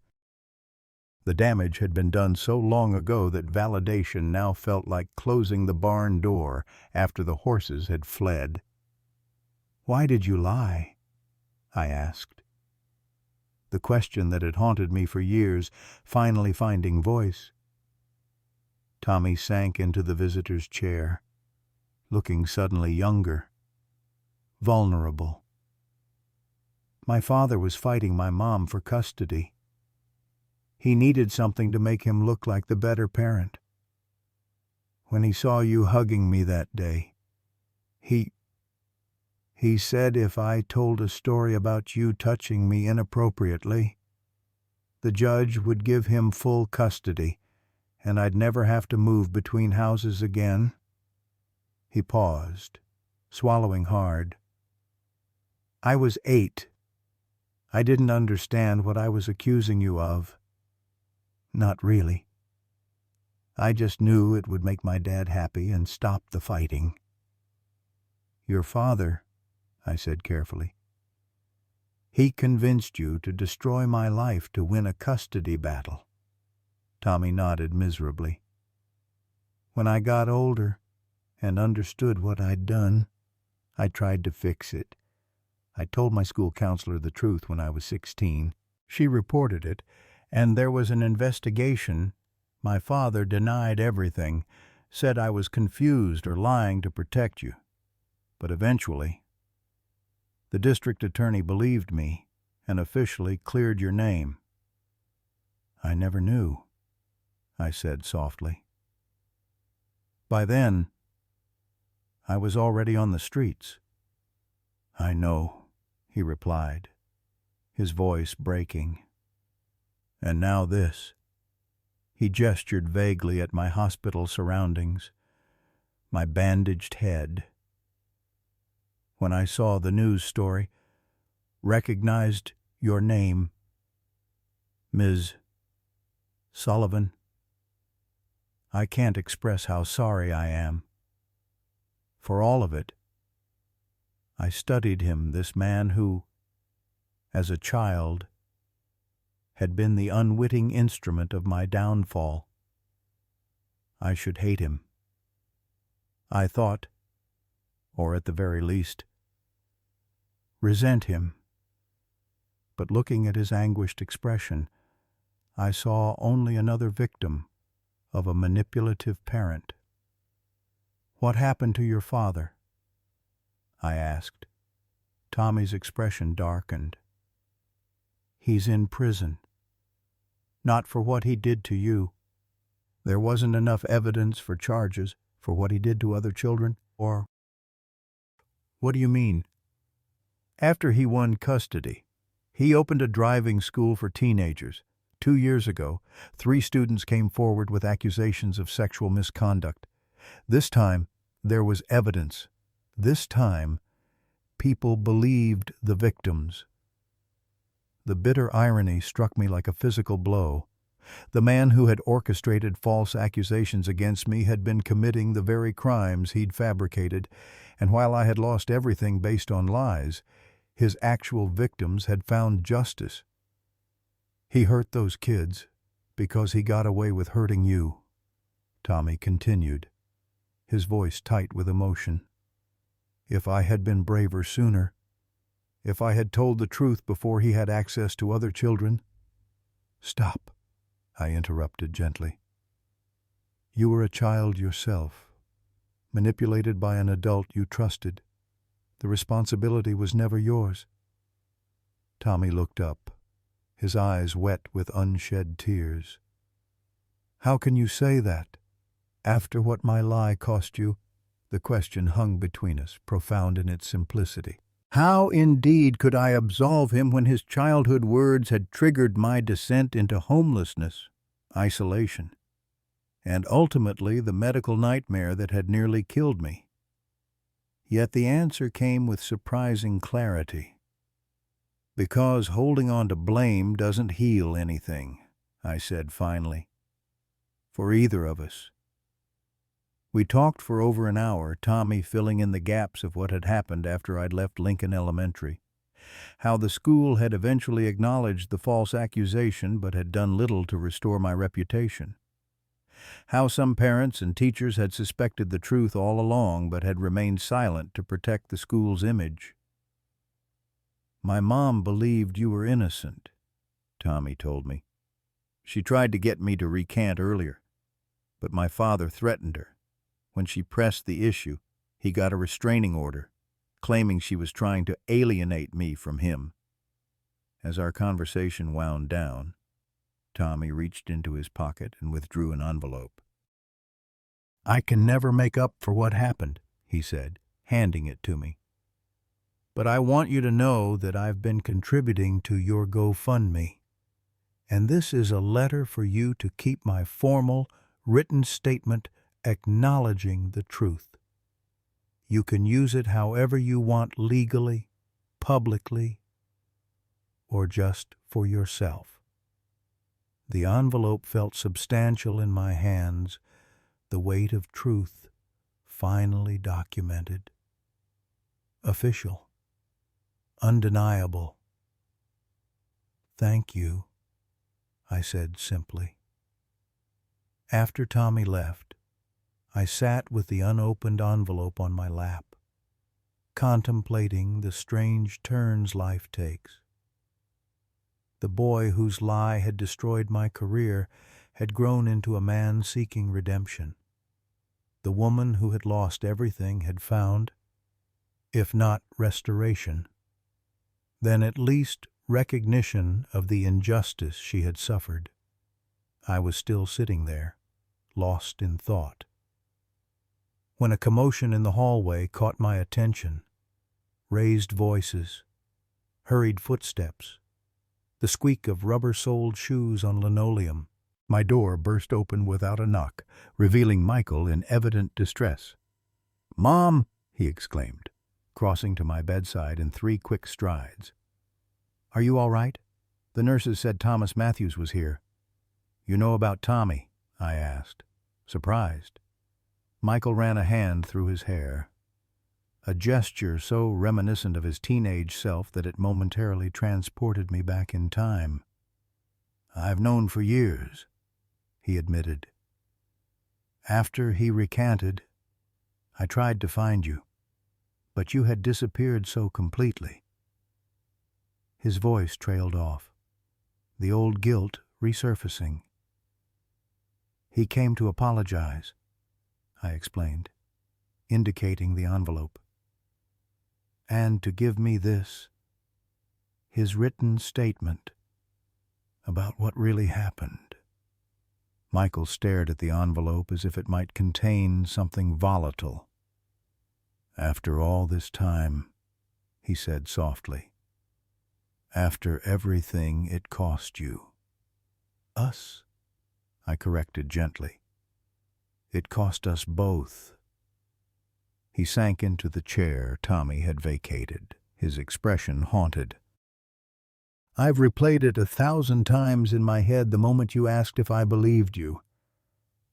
The damage had been done so long ago that validation now felt like closing the barn door after the horses had fled. "Why did you lie?" I asked. The question that had haunted me for years finally finding voice. Tommy sank into the visitor's chair, looking suddenly younger, vulnerable. "My father was fighting my mom for custody. He needed something to make him look like the better parent. When he saw you hugging me that day, he said if I told a story about you touching me inappropriately, the judge would give him full custody, and I'd never have to move between houses again. He paused, swallowing hard. I was 8. I didn't understand what I was accusing you of. Not really. I just knew it would make my dad happy and stop the fighting. Your father, I said carefully. He convinced you to destroy my life to win a custody battle. Tommy nodded miserably. When I got older and understood what I'd done, I tried to fix it. I told my school counselor the truth when I was 16. She reported it, and there was an investigation. My father denied everything, said I was confused or lying to protect you. But eventually, the district attorney believed me and officially cleared your name. I never knew, I said softly. By then, I was already on the streets. I know, he replied, his voice breaking. And now this. He gestured vaguely at my hospital surroundings, my bandaged head. When I saw the news story, recognized your name, Ms. Sullivan. I can't express how sorry I am. For all of it, I studied him, this man who, as a child, had been the unwitting instrument of my downfall. I should hate him. I thought, or at the very least, resent him. But looking at his anguished expression, I saw only another victim of a manipulative parent. What happened to your father? I asked. Tommy's expression darkened. He's in prison. Not for what he did to you. There wasn't enough evidence for charges for what he did to other children, or... What do you mean? After he won custody, he opened a driving school for teenagers. 2 years ago, 3 students came forward with accusations of sexual misconduct. This time, there was evidence. This time, people believed the victims. The bitter irony struck me like a physical blow. The man who had orchestrated false accusations against me had been committing the very crimes he'd fabricated, and while I had lost everything based on lies, his actual victims had found justice. He hurt those kids because he got away with hurting you, Tommy continued, his voice tight with emotion. If I had been braver sooner, if I had told the truth before he had access to other children... Stop, I interrupted gently. You were a child yourself, manipulated by an adult you trusted. The responsibility was never yours. Tommy looked up, his eyes wet with unshed tears. How can you say that? After what my lie cost you? The question hung between us, profound in its simplicity. How indeed could I absolve him when his childhood words had triggered my descent into homelessness, isolation, and ultimately the medical nightmare that had nearly killed me? Yet the answer came with surprising clarity. Because holding on to blame doesn't heal anything, I said finally, for either of us. We talked for over an hour, Tommy filling in the gaps of what had happened after I'd left Lincoln Elementary, how the school had eventually acknowledged the false accusation but had done little to restore my reputation, how some parents and teachers had suspected the truth all along but had remained silent to protect the school's image. My mom believed you were innocent, Tommy told me. She tried to get me to recant earlier, but my father threatened her. When she pressed the issue, he got a restraining order, claiming she was trying to alienate me from him. As our conversation wound down, Tommy reached into his pocket and withdrew an envelope. I can never make up for what happened, he said, handing it to me. But I want you to know that I've been contributing to your GoFundMe, and this is a letter for you to keep my formal, written statement acknowledging the truth. You can use it however you want, legally, publicly, or just for yourself. The envelope felt substantial in my hands, the weight of truth finally documented. Official. Undeniable. "Thank you," I said simply. After Tommy left, I sat with the unopened envelope on my lap, contemplating the strange turns life takes. The boy whose lie had destroyed my career had grown into a man seeking redemption. The woman who had lost everything had found, if not restoration, then at least recognition of the injustice she had suffered. I was still sitting there, lost in thought, when a commotion in the hallway caught my attention. Raised voices, hurried footsteps, the squeak of rubber-soled shoes on linoleum. My door burst open without a knock, revealing Michael in evident distress. "Mom!" he exclaimed, crossing to my bedside in 3 quick strides. "Are you all right? The nurses said Thomas Matthews was here." "You know about Tommy?" I asked, surprised. Michael ran a hand through his hair, a gesture so reminiscent of his teenage self that it momentarily transported me back in time. "I've known for years," he admitted. "After he recanted, I tried to find you, but you had disappeared so completely." His voice trailed off, the old guilt resurfacing. "He came to apologize," I explained, indicating the envelope. "And to give me this, his written statement about what really happened." Michael stared at the envelope as if it might contain something volatile. "After all this time," he said softly, "after everything it cost you." "Us," I corrected gently. "It cost us both." He sank into the chair Tommy had vacated, his expression haunted. "I've replayed it 1,000 times in my head the moment you asked if I believed you.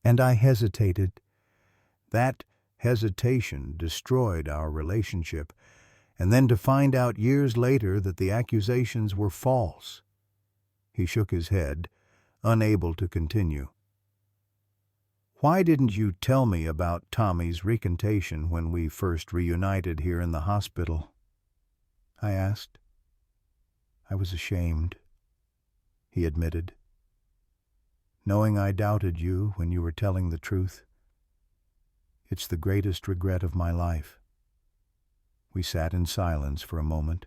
And I hesitated. That hesitation destroyed our relationship, and then to find out years later that the accusations were false." He shook his head, unable to continue. "Why didn't you tell me about Tommy's recantation when we first reunited here in the hospital?" I asked. "I was ashamed," he admitted. "Knowing I doubted you when you were telling the truth, it's the greatest regret of my life." We sat in silence for a moment,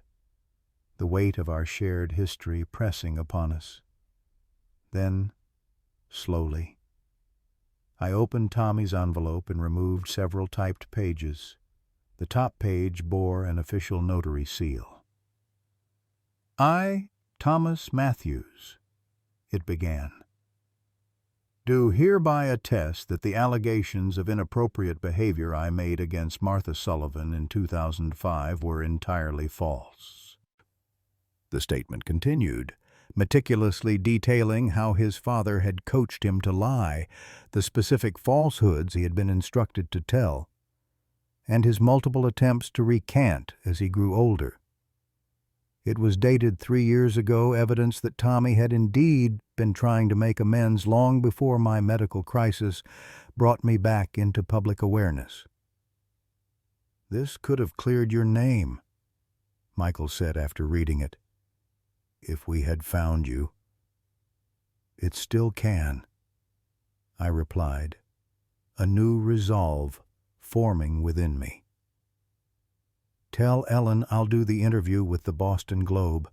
the weight of our shared history pressing upon us. Then, slowly, I opened Tommy's envelope and removed several typed pages. The top page bore an official notary seal. "I, Thomas Matthews," it began, "do hereby attest that the allegations of inappropriate behavior I made against Martha Sullivan in 2005 were entirely false." The statement continued, meticulously detailing how his father had coached him to lie, the specific falsehoods he had been instructed to tell, and his multiple attempts to recant as he grew older. It was dated 3 years ago, evidence that Tommy had indeed been trying to make amends long before my medical crisis brought me back into public awareness. "This could have cleared your name," Michael said after reading it, "if we had found you." "It still can," I replied, a new resolve forming within me. "Tell Ellen I'll do the interview with the Boston Globe.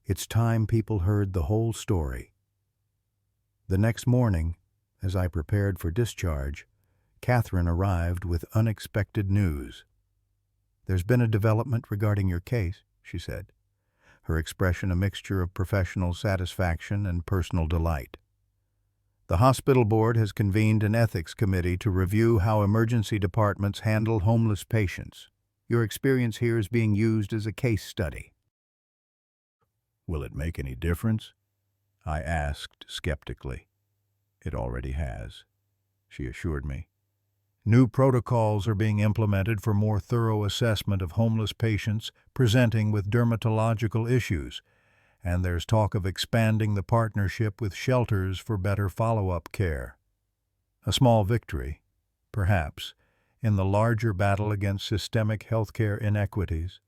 It's time people heard the whole story." The next morning, as I prepared for discharge, Catherine arrived with unexpected news. "There's been a development regarding your case," she said, her expression a mixture of professional satisfaction and personal delight. The hospital board has convened an ethics committee to review how emergency departments handle homeless patients. Your experience here is being used as a case study. Will it make any difference? I asked skeptically. It already has, she assured me. New protocols are being implemented for more thorough assessment of homeless patients presenting with dermatological issues, and there's talk of expanding the partnership with shelters for better follow-up care. A small victory, perhaps, in the larger battle against systemic healthcare inequities.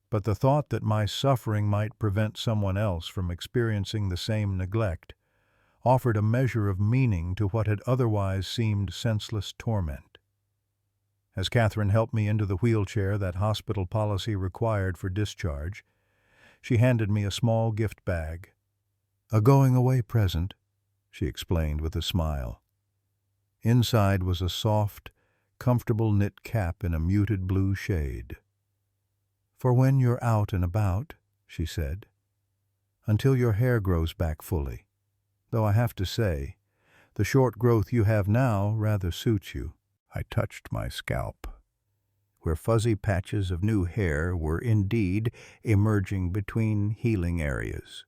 But the thought that my suffering might prevent someone else from experiencing the same neglect offered a measure of meaning to what had otherwise seemed senseless torment. As Catherine helped me into the wheelchair that hospital policy required for discharge, she handed me a small gift bag. "A going-away present," she explained with a smile. Inside was a soft, comfortable knit cap in a muted blue shade. "For when you're out and about," she said, "until your hair grows back fully. Though I have to say, the short growth you have now rather suits you." I touched my scalp, where fuzzy patches of new hair were indeed emerging between healing areas.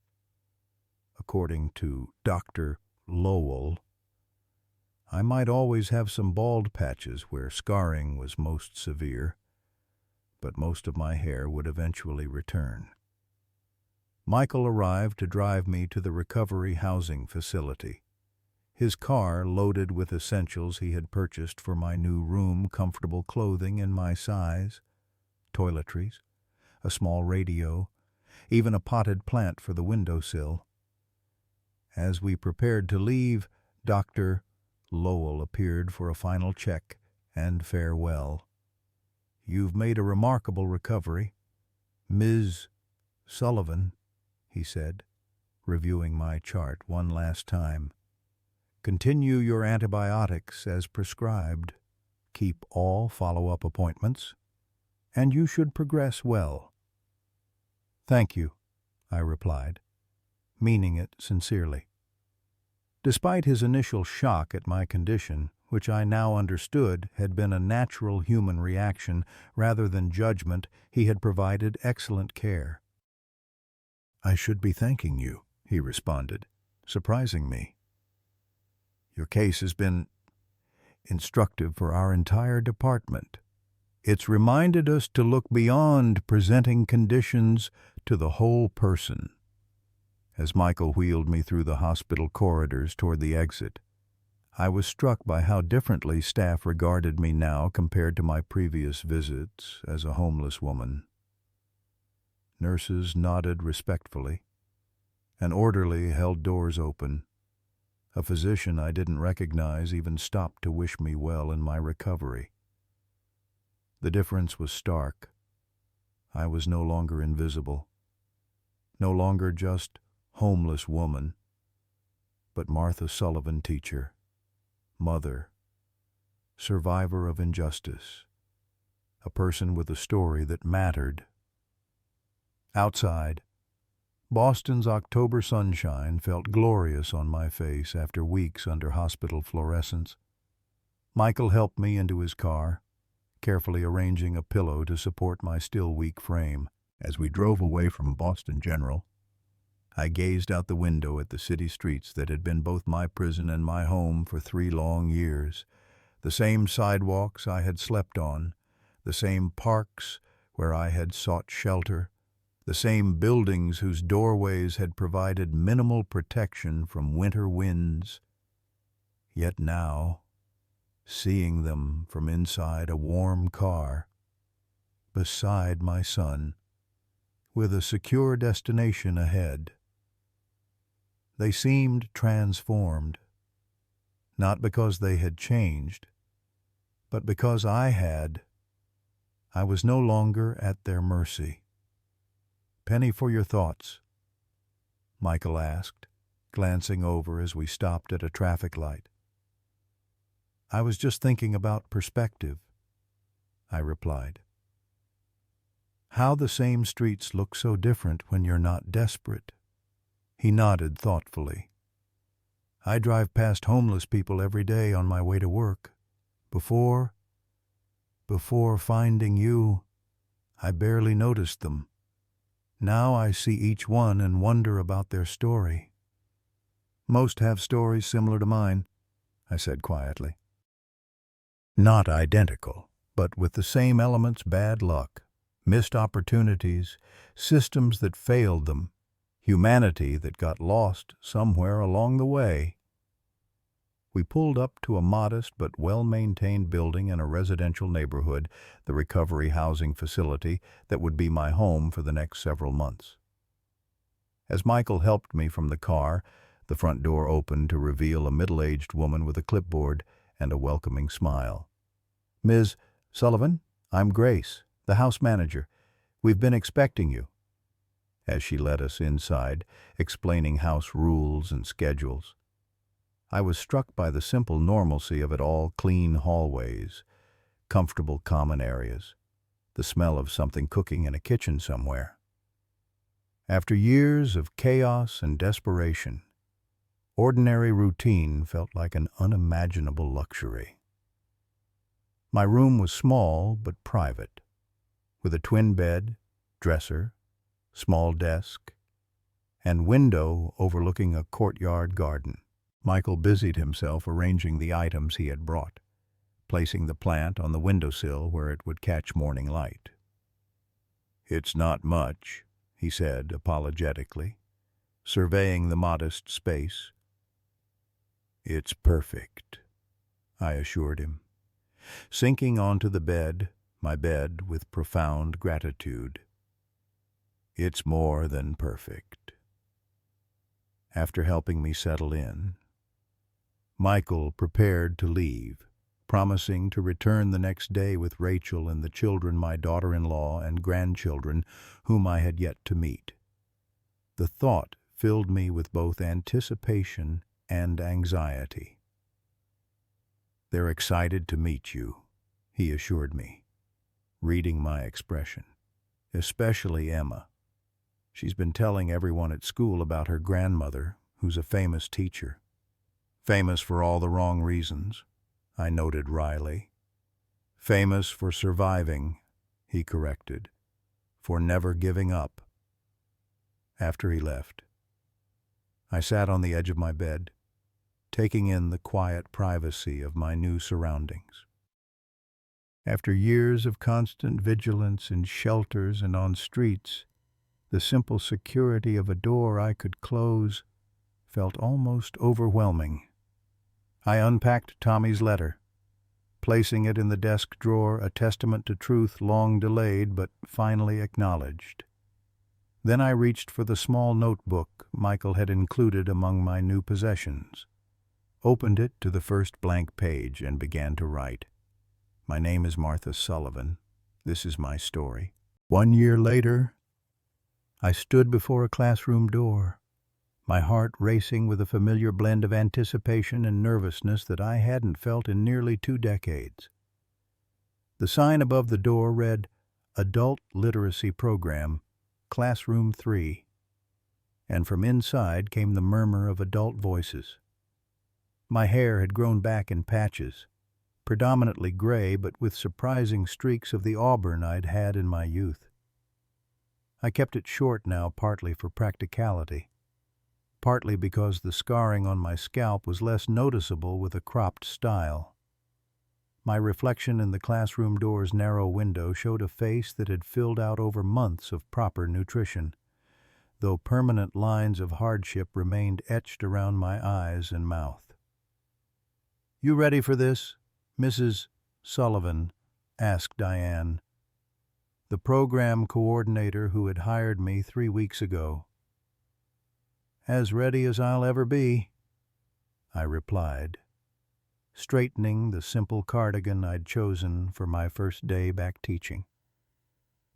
According to Dr. Lowell, I might always have some bald patches where scarring was most severe, but most of my hair would eventually return. Michael arrived to drive me to the recovery housing facility. His car loaded with essentials he had purchased for my new room, comfortable clothing in my size, toiletries, a small radio, even a potted plant for the windowsill. As we prepared to leave, Dr. Lowell appeared for a final check and farewell. "You've made a remarkable recovery, Ms. Sullivan," he said, reviewing my chart one last time. "Continue your antibiotics as prescribed. Keep all follow-up appointments, and you should progress well." "Thank you," I replied, meaning it sincerely. Despite his initial shock at my condition, which I now understood had been a natural human reaction rather than judgment, he had provided excellent care. "I should be thanking you," he responded, surprising me. "Your case has been instructive for our entire department. It's reminded us to look beyond presenting conditions to the whole person." As Michael wheeled me through the hospital corridors toward the exit, I was struck by how differently staff regarded me now compared to my previous visits as a homeless woman. Nurses nodded respectfully. An orderly held doors open. A physician I didn't recognize even stopped to wish me well in my recovery. The difference was stark. I was no longer invisible, no longer just homeless woman, but Martha Sullivan, teacher, mother, survivor of injustice, a person with a story that mattered. Outside, Boston's October sunshine felt glorious on my face after weeks under hospital fluorescence. Michael helped me into his car, carefully arranging a pillow to support my still weak frame. As we drove away from Boston General, I gazed out the window at the city streets that had been both my prison and my home for 3 long years, the same sidewalks I had slept on, the same parks where I had sought shelter, the same buildings whose doorways had provided minimal protection from winter winds. Yet now, seeing them from inside a warm car, beside my son, with a secure destination ahead, they seemed transformed, not because they had changed, but because I had. I was no longer at their mercy. "Penny for your thoughts?" Michael asked, glancing over as we stopped at a traffic light. "I was just thinking about perspective," I replied. "How the same streets look so different when you're not desperate." He nodded thoughtfully. I drive past homeless people every day on my way to work. Before finding you, I barely noticed them. Now I see each one and wonder about their story. Most have stories similar to mine, I said quietly. Not identical, but with the same elements: bad luck, missed opportunities, systems that failed them, humanity that got lost somewhere along the way. We pulled up to a modest but well-maintained building in a residential neighborhood, the recovery housing facility that would be my home for the next several months. As Michael helped me from the car, the front door opened to reveal a middle-aged woman with a clipboard and a welcoming smile. "Ms. Sullivan, I'm Grace, the house manager. We've been expecting you," as she led us inside, explaining house rules and schedules. I was struck by the simple normalcy of it all: clean hallways, comfortable common areas, the smell of something cooking in a kitchen somewhere. After years of chaos and desperation, ordinary routine felt like an unimaginable luxury. My room was small but private, with a twin bed, dresser, small desk, and window overlooking a courtyard garden. Michael busied himself arranging the items he had brought, placing the plant on the windowsill where it would catch morning light. "It's not much," he said apologetically, surveying the modest space. "It's perfect," I assured him, sinking onto the bed, my bed, with profound gratitude. "It's more than perfect." After helping me settle in, Michael prepared to leave, promising to return the next day with Rachel and the children, my daughter-in-law and grandchildren, whom I had yet to meet. The thought filled me with both anticipation and anxiety. "They're excited to meet you," he assured me, reading my expression. "Especially Emma. She's been telling everyone at school about her grandmother, who's a famous teacher." "Famous for all the wrong reasons," I noted wryly. "Famous for surviving," he corrected, "for never giving up." After he left, I sat on the edge of my bed, taking in the quiet privacy of my new surroundings. After years of constant vigilance in shelters and on streets, the simple security of a door I could close felt almost overwhelming. I unpacked Tommy's letter, placing it in the desk drawer, a testament to truth long delayed but finally acknowledged. Then I reached for the small notebook Michael had included among my new possessions, opened it to the first blank page, and began to write. "My name is Martha Sullivan. This is my story." 1 year later, I stood before a classroom door, my heart racing with a familiar blend of anticipation and nervousness that I hadn't felt in nearly 2 decades. The sign above the door read, "Adult Literacy Program, Classroom 3," and from inside came the murmur of adult voices. My hair had grown back in patches, predominantly gray but with surprising streaks of the auburn I'd had in my youth. I kept it short now, partly for practicality, partly because the scarring on my scalp was less noticeable with a cropped style. My reflection in the classroom door's narrow window showed a face that had filled out over months of proper nutrition, though permanent lines of hardship remained etched around my eyes and mouth. "You ready for this, Mrs. Sullivan?" asked Diane, the program coordinator who had hired me 3 weeks ago. "As ready as I'll ever be," I replied, straightening the simple cardigan I'd chosen for my first day back teaching.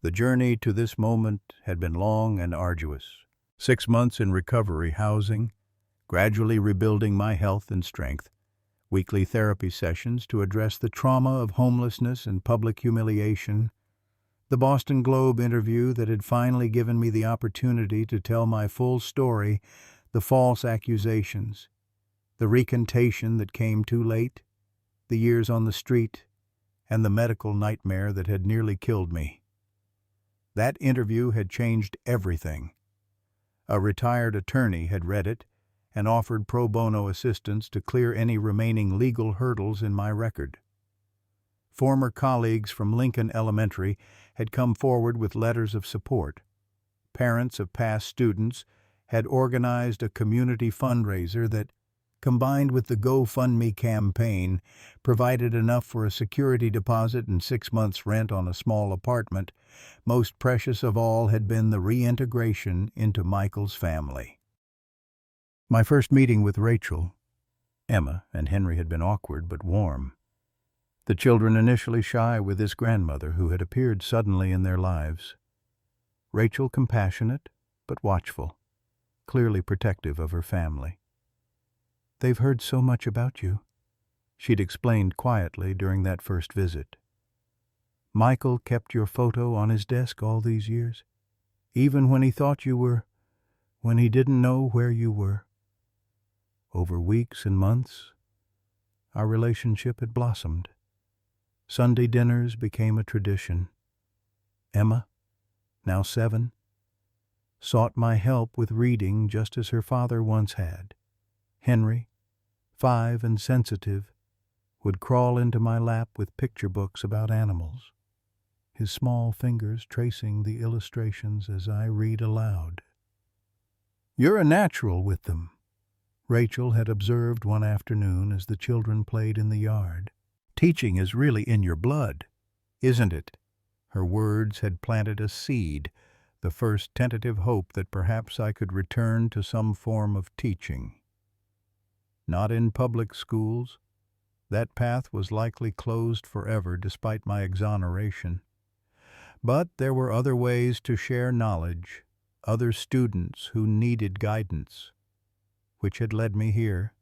The journey to this moment had been long and arduous. 6 months in recovery housing, gradually rebuilding my health and strength, weekly therapy sessions to address the trauma of homelessness and public humiliation, the Boston Globe interview that had finally given me the opportunity to tell my full story, the false accusations, The recantation that came too late, the years on the street, and the medical nightmare that had nearly killed me. That interview had changed everything. A retired attorney had read it and offered pro bono assistance to clear any remaining legal hurdles in my record. Former colleagues from Lincoln Elementary had come forward with letters of support. Parents of past students had organized a community fundraiser that, combined with the GoFundMe campaign, provided enough for a security deposit and 6 months' rent on a small apartment. Most precious of all had been the reintegration into Michael's family. My first meeting with Rachel, Emma, and Henry had been awkward but warm. The children initially shy with this grandmother who had appeared suddenly in their lives. Rachel compassionate but watchful, clearly protective of her family. "They've heard so much about you," she'd explained quietly during that first visit. "Michael kept your photo on his desk all these years, even when he thought you were, when he didn't know where you were." Over weeks and months, our relationship had blossomed. Sunday dinners became a tradition. Emma, now 7, sought my help with reading just as her father once had. Henry, 5 and sensitive, would crawl into my lap with picture books about animals, his small fingers tracing the illustrations as I read aloud. "You're a natural with them," Rachel had observed one afternoon as the children played in the yard. "Teaching is really in your blood, isn't it?" Her words had planted a seed, the first tentative hope that perhaps I could return to some form of teaching. Not in public schools. That path was likely closed forever despite my exoneration. But there were other ways to share knowledge, other students who needed guidance, which had led me here,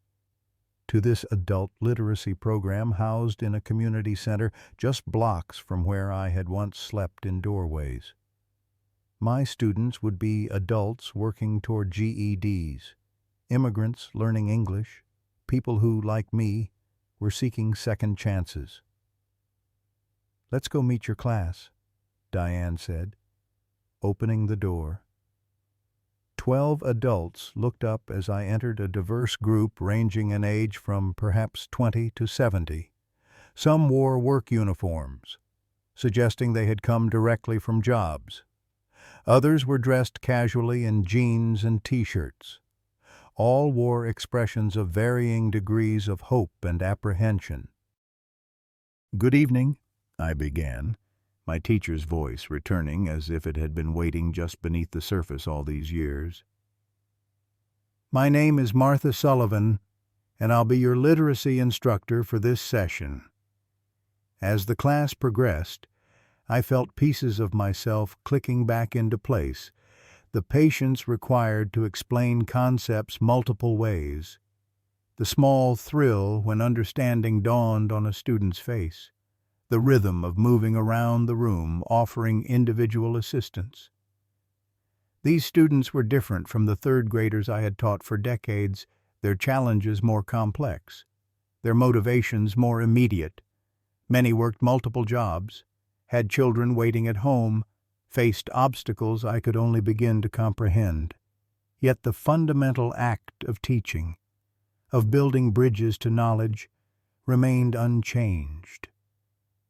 to this adult literacy program housed in a community center just blocks from where I had once slept in doorways. My students would be adults working toward GEDs, immigrants learning English, people who, like me, were seeking second chances. "Let's go meet your class," Diane said, opening the door. 12 adults looked up as I entered a diverse group ranging in age from perhaps 20 to 70. Some wore work uniforms, suggesting they had come directly from jobs. Others were dressed casually in jeans and T-shirts. All wore expressions of varying degrees of hope and apprehension. "Good evening," I began, my teacher's voice returning as if it had been waiting just beneath the surface all these years. "My name is Martha Sullivan, and I'll be your literacy instructor for this session." As the class progressed, I felt pieces of myself clicking back into place, the patience required to explain concepts multiple ways, the small thrill when understanding dawned on a student's face, the rhythm of moving around the room offering individual assistance. These students were different from the third graders I had taught for decades, their challenges more complex, their motivations more immediate. Many worked multiple jobs, had children waiting at home, faced obstacles I could only begin to comprehend. Yet the fundamental act of teaching, of building bridges to knowledge, remained unchanged.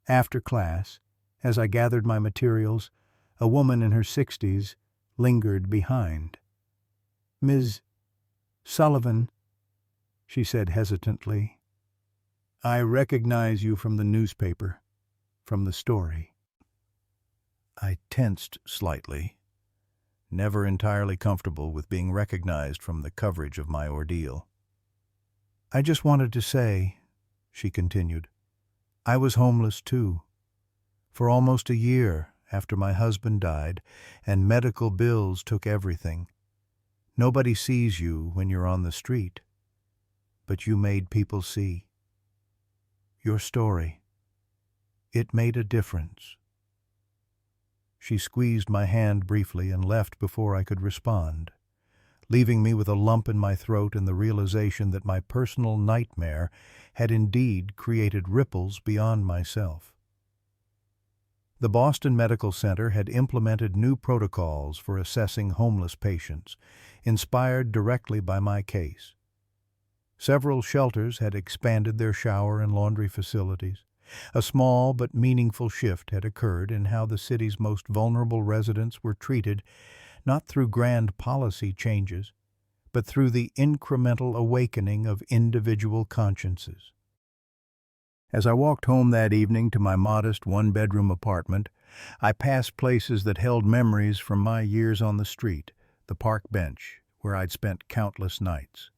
After class, as I gathered my materials, a woman in her 60s lingered behind. "Ms. Sullivan," she said hesitantly, "I recognize you from the newspaper, from the story." I tensed slightly, never entirely comfortable with being recognized from the coverage of my ordeal. "I just wanted to say," she continued, "I was homeless too, for almost a year after my husband died and medical bills took everything. Nobody sees you when you're on the street, but you made people see. Your story, it made a difference." She squeezed my hand briefly and left before I could respond, leaving me with a lump in my throat and the realization that my personal nightmare had indeed created ripples beyond myself. The Boston Medical Center had implemented new protocols for assessing homeless patients, inspired directly by my case. Several shelters had expanded their shower and laundry facilities. A small but meaningful shift had occurred in how the city's most vulnerable residents were treated, not through grand policy changes, but through the incremental awakening of individual consciences. As I walked home that evening to my modest one-bedroom apartment, I passed places that held memories from my years on the street, the park bench, where I'd spent countless nights,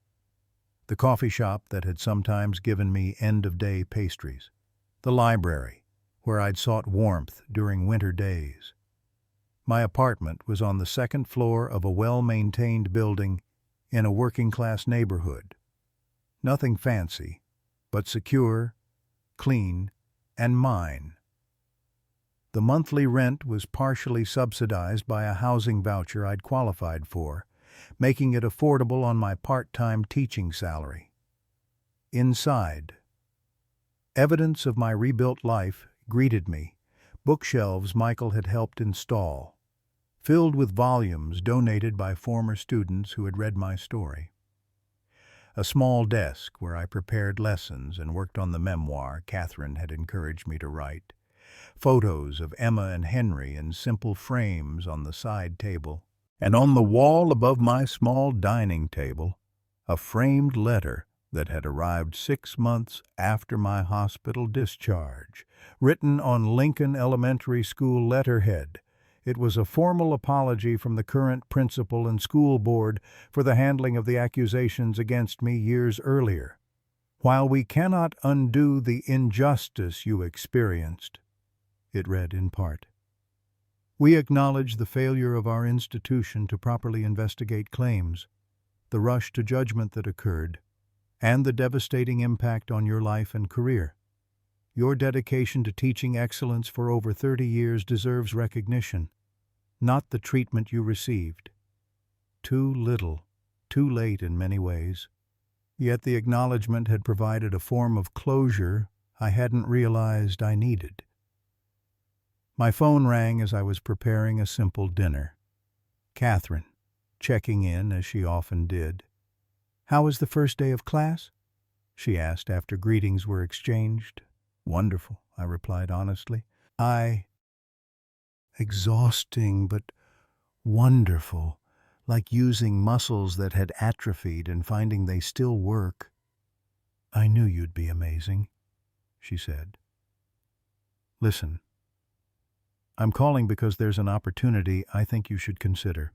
the coffee shop that had sometimes given me end-of-day pastries, the library, where I'd sought warmth during winter days. My apartment was on the second floor of a well-maintained building in a working-class neighborhood. Nothing fancy, but secure, clean, and mine. The monthly rent was partially subsidized by a housing voucher I'd qualified for, making it affordable on my part-time teaching salary. Inside, evidence of my rebuilt life greeted me, bookshelves Michael had helped install, filled with volumes donated by former students who had read my story. A small desk where I prepared lessons and worked on the memoir Catherine had encouraged me to write. Photos of Emma and Henry in simple frames on the side table. And on the wall above my small dining table, a framed letter that had arrived 6 months after my hospital discharge, written on Lincoln Elementary School letterhead. It was a formal apology from the current principal and school board for the handling of the accusations against me years earlier. While we cannot undo the injustice you experienced, it read in part, we acknowledge the failure of our institution to properly investigate claims, the rush to judgment that occurred, and the devastating impact on your life and career. Your dedication to teaching excellence for over 30 years deserves recognition, not the treatment you received. Too little, too late in many ways. Yet the acknowledgement had provided a form of closure I hadn't realized I needed. My phone rang as I was preparing a simple dinner. Catherine, checking in as she often did. "How was the first day of class?" she asked after greetings were exchanged. "Wonderful," I replied honestly. Exhausting, but wonderful, like using muscles that had atrophied and finding they still work. "I knew you'd be amazing," she said. "Listen, I'm calling because there's an opportunity I think you should consider.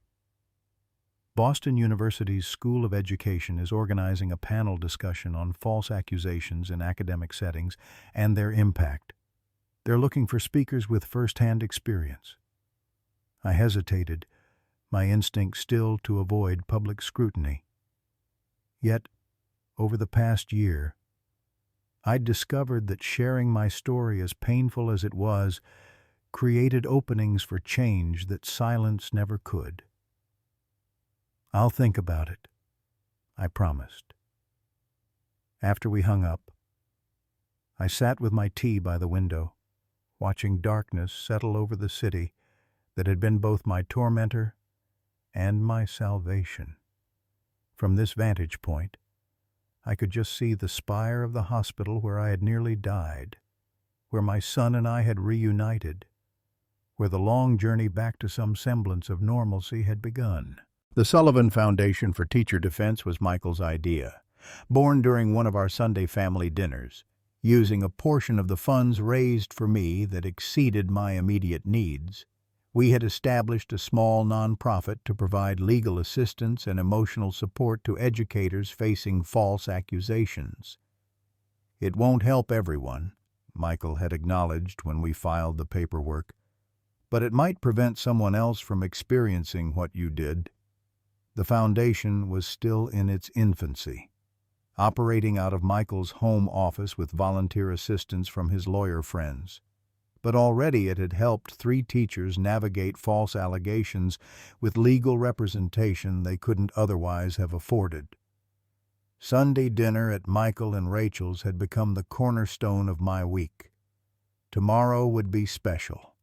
Boston University's School of Education is organizing a panel discussion on false accusations in academic settings and their impact. They're looking for speakers with first-hand experience." I hesitated, my instinct still to avoid public scrutiny. Yet, over the past year, I'd discovered that sharing my story, as painful as it was, created openings for change that silence never could. "I'll think about it," I promised. After we hung up, I sat with my tea by the window, watching darkness settle over the city that had been both my tormentor and my salvation. From this vantage point, I could just see the spire of the hospital where I had nearly died, where my son and I had reunited, where the long journey back to some semblance of normalcy had begun. The Sullivan Foundation for Teacher Defense was Michael's idea, born during one of our Sunday family dinners. Using a portion of the funds raised for me that exceeded my immediate needs, we had established a small nonprofit to provide legal assistance and emotional support to educators facing false accusations. "It won't help everyone," Michael had acknowledged when we filed the paperwork, "but it might prevent someone else from experiencing what you did." The foundation was still in its infancy, operating out of Michael's home office with volunteer assistance from his lawyer friends. but already it had helped 3 teachers navigate false allegations with legal representation they couldn't otherwise have afforded. Sunday dinner at Michael and Rachel's had become the cornerstone of my week. Tomorrow would be special.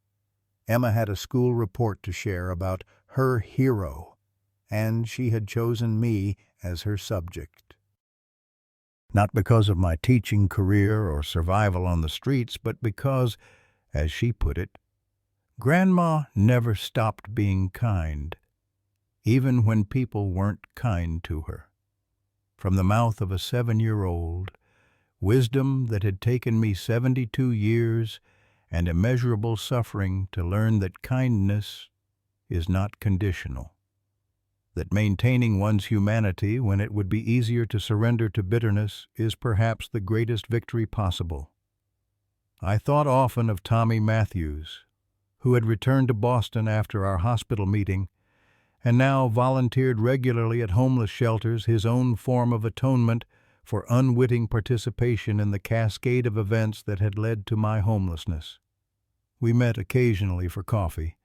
Emma had a school report to share about her hero, and she had chosen me as her subject. Not because of my teaching career or survival on the streets, but because, as she put it, Grandma never stopped being kind, even when people weren't kind to her. From the mouth of a 7-year-old, wisdom that had taken me 72 years and immeasurable suffering to learn that kindness is not conditional, that maintaining one's humanity when it would be easier to surrender to bitterness is perhaps the greatest victory possible. I thought often of Tommy Matthews, who had returned to Boston after our hospital meeting and now volunteered regularly at homeless shelters, his own form of atonement for unwitting participation in the cascade of events that had led to my homelessness. We met occasionally for coffee,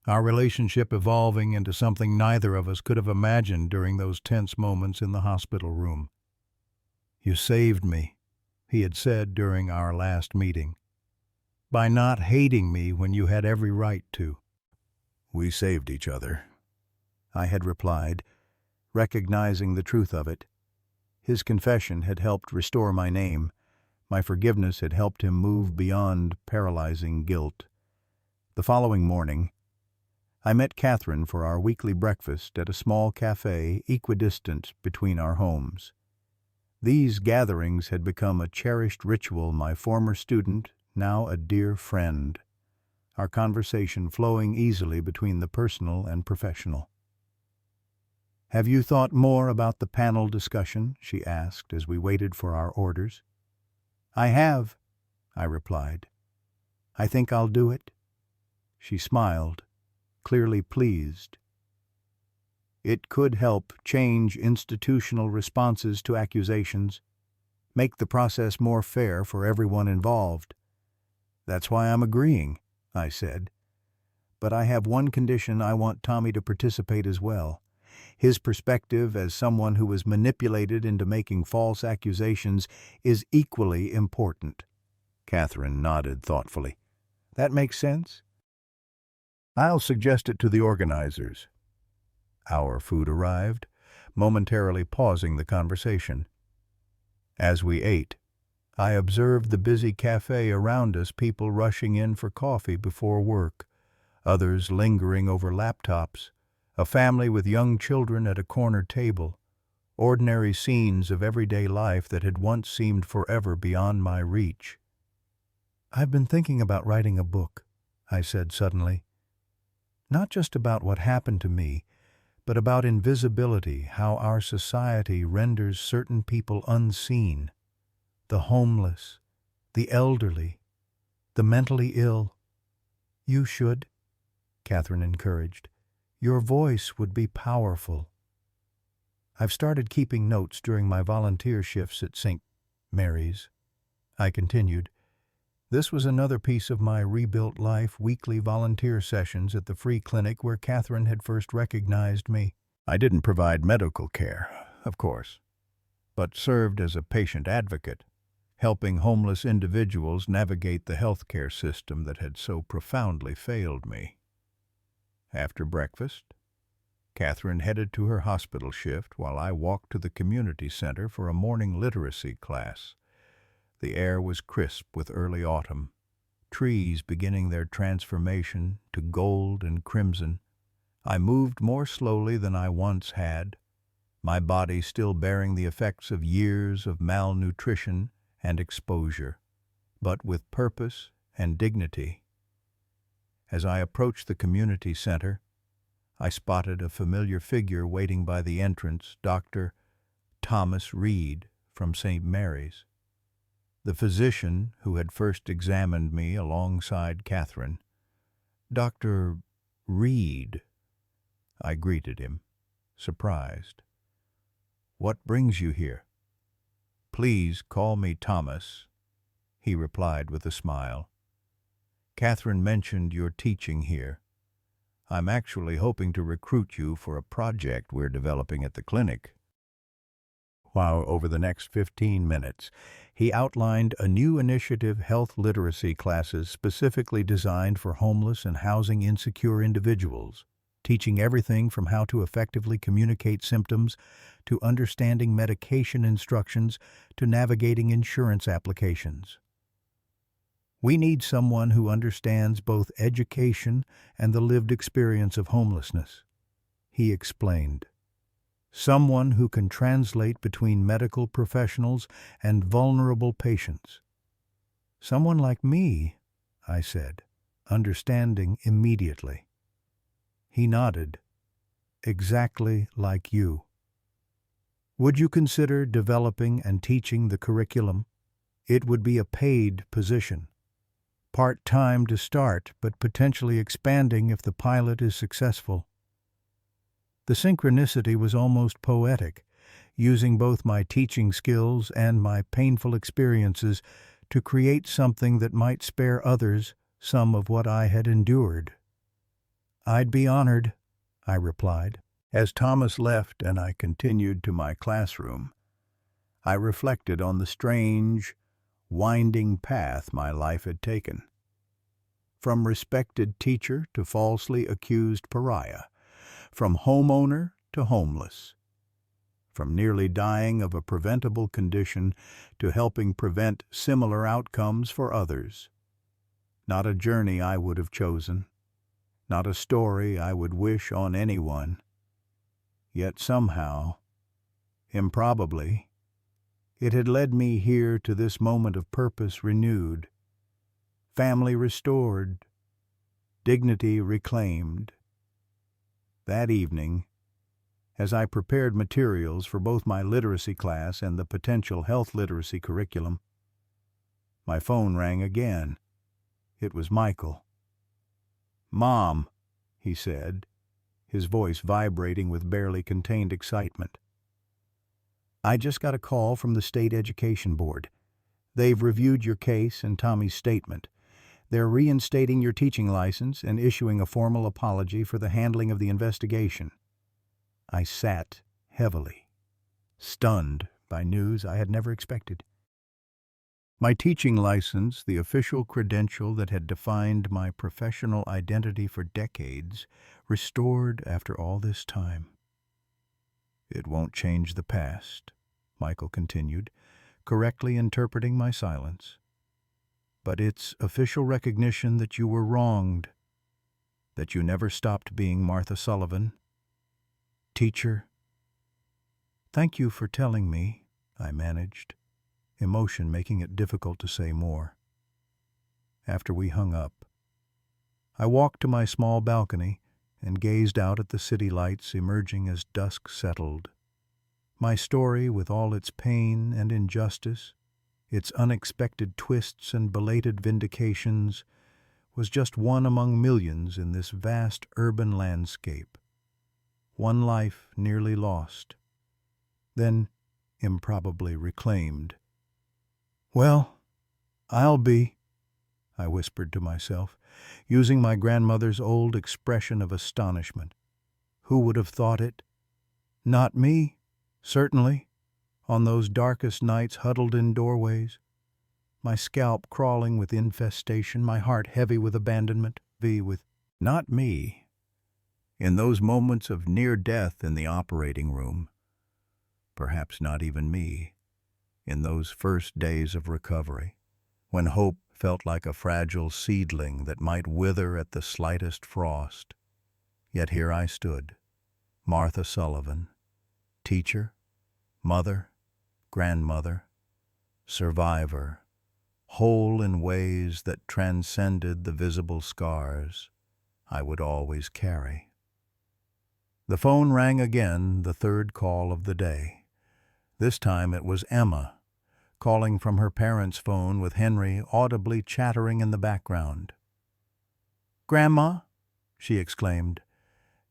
our relationship evolving into something neither of us could have imagined during those tense moments in the hospital room. "You saved me," he had said during our last meeting, "by not hating me when you had every right to." "We saved each other," I had replied, recognizing the truth of it. His confession had helped restore my name. My forgiveness had helped him move beyond paralyzing guilt. The following morning, I met Catherine for our weekly breakfast at a small cafe equidistant between our homes. These gatherings had become a cherished ritual, my former student, now a dear friend, our conversation flowing easily between the personal and professional. "Have you thought more about the panel discussion?" she asked as we waited for our orders. "I have," I replied. "I think I'll do it." She smiled, clearly pleased. It could help change institutional responses to accusations, make the process more fair for everyone involved. "That's why I'm agreeing," I said. "But I have one condition: I want Tommy to participate as well. His perspective as someone who was manipulated into making false accusations is equally important." Catherine nodded thoughtfully. "That makes sense. I'll suggest it to the organizers." Our food arrived, momentarily pausing the conversation. As we ate, I observed the busy cafe around us, people rushing in for coffee before work, others lingering over laptops, a family with young children at a corner table, ordinary scenes of everyday life that had once seemed forever beyond my reach. "I've been thinking about writing a book," I said suddenly. "Not just about what happened to me, but about invisibility, how our society renders certain people unseen. The homeless, the elderly, the mentally ill." "You should," Catherine encouraged. "Your voice would be powerful." "I've started keeping notes during my volunteer shifts at St. Mary's," I continued. This was another piece of my rebuilt life, weekly volunteer sessions at the free clinic where Catherine had first recognized me. I didn't provide medical care, of course, but served as a patient advocate, helping homeless individuals navigate the healthcare system that had so profoundly failed me. After breakfast, Catherine headed to her hospital shift while I walked to the community center for a morning literacy class. The air was crisp with early autumn, trees beginning their transformation to gold and crimson. I moved more slowly than I once had, my body still bearing the effects of years of malnutrition and exposure, but with purpose and dignity. As I approached the community center, I spotted a familiar figure waiting by the entrance, Dr. Thomas Reed from St. Mary's, the physician who had first examined me alongside Catherine. "Dr. Reed," I greeted him, surprised. "What brings you here?" "Please call me Thomas," he replied with a smile. Catherine mentioned your teaching here. I'm actually hoping to recruit you for a project we're developing at the clinic." While over the next 15 minutes, he outlined a new initiative, health literacy classes specifically designed for homeless and housing insecure individuals, teaching everything from how to effectively communicate symptoms to understanding medication instructions to navigating insurance applications. "We need someone who understands both education and the lived experience of homelessness," he explained. "Someone who can translate between medical professionals and vulnerable patients." "Someone like me," I said, understanding immediately. He nodded. "Exactly like you." "Would you consider developing and teaching the curriculum? It would be a paid position. Part-time to start, but potentially expanding if the pilot is successful." The synchronicity was almost poetic, using both my teaching skills and my painful experiences to create something that might spare others some of what I had endured. "I'd be honored," I replied. As Thomas left and I continued to my classroom, I reflected on the strange, winding path my life had taken. From respected teacher to falsely accused pariah, from homeowner to homeless, from nearly dying of a preventable condition to helping prevent similar outcomes for others. Not a journey I would have chosen, not a story I would wish on anyone. Yet somehow, improbably, it had led me here to this moment of purpose renewed, family restored, dignity reclaimed. That evening, as I prepared materials for both my literacy class and the potential health literacy curriculum, my phone rang again. It was Michael. "Mom," he said, his voice vibrating with barely contained excitement. "I just got a call from the State Education Board. They've reviewed your case and Tommy's statement. They're reinstating your teaching license and issuing a formal apology for the handling of the investigation." I sat heavily, stunned by news I had never expected. My teaching license, the official credential that had defined my professional identity for decades, restored after all this time. "It won't change the past," Michael continued, correctly interpreting my silence. "But it's official recognition that you were wronged, that you never stopped being Martha Sullivan. Teacher." "Thank you for telling me," I managed, emotion making it difficult to say more. After we hung up, I walked to my small balcony and gazed out at the city lights emerging as dusk settled. My story, with all its pain and injustice, its unexpected twists and belated vindications, was just one among millions in this vast urban landscape. One life nearly lost, then improbably reclaimed. "Well, I'll be," I whispered to myself, using my grandmother's old expression of astonishment. Who would have thought it? Not me, certainly, on those darkest nights huddled in doorways, my scalp crawling with infestation, my heart heavy with abandonment, not me, in those moments of near death in the operating room, perhaps not even me, in those first days of recovery, when hope felt like a fragile seedling that might wither at the slightest frost. Yet here I stood, Martha Sullivan, teacher, mother, grandmother, survivor, whole in ways that transcended the visible scars I would always carry. The phone rang again, the third call of the day. This time it was Emma, calling from her parents' phone with Henry audibly chattering in the background. "Grandma," she exclaimed,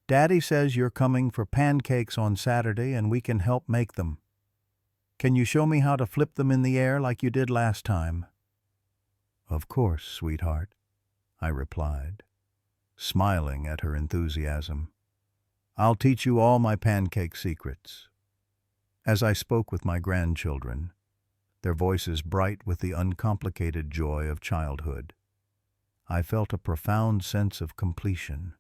"Daddy says you're coming for pancakes on Saturday and we can help make them. Can you show me how to flip them in the air like you did last time?" "Of course, sweetheart," I replied, smiling at her enthusiasm. "I'll teach you all my pancake secrets." As I spoke with my grandchildren, their voices bright with the uncomplicated joy of childhood, I felt a profound sense of completion.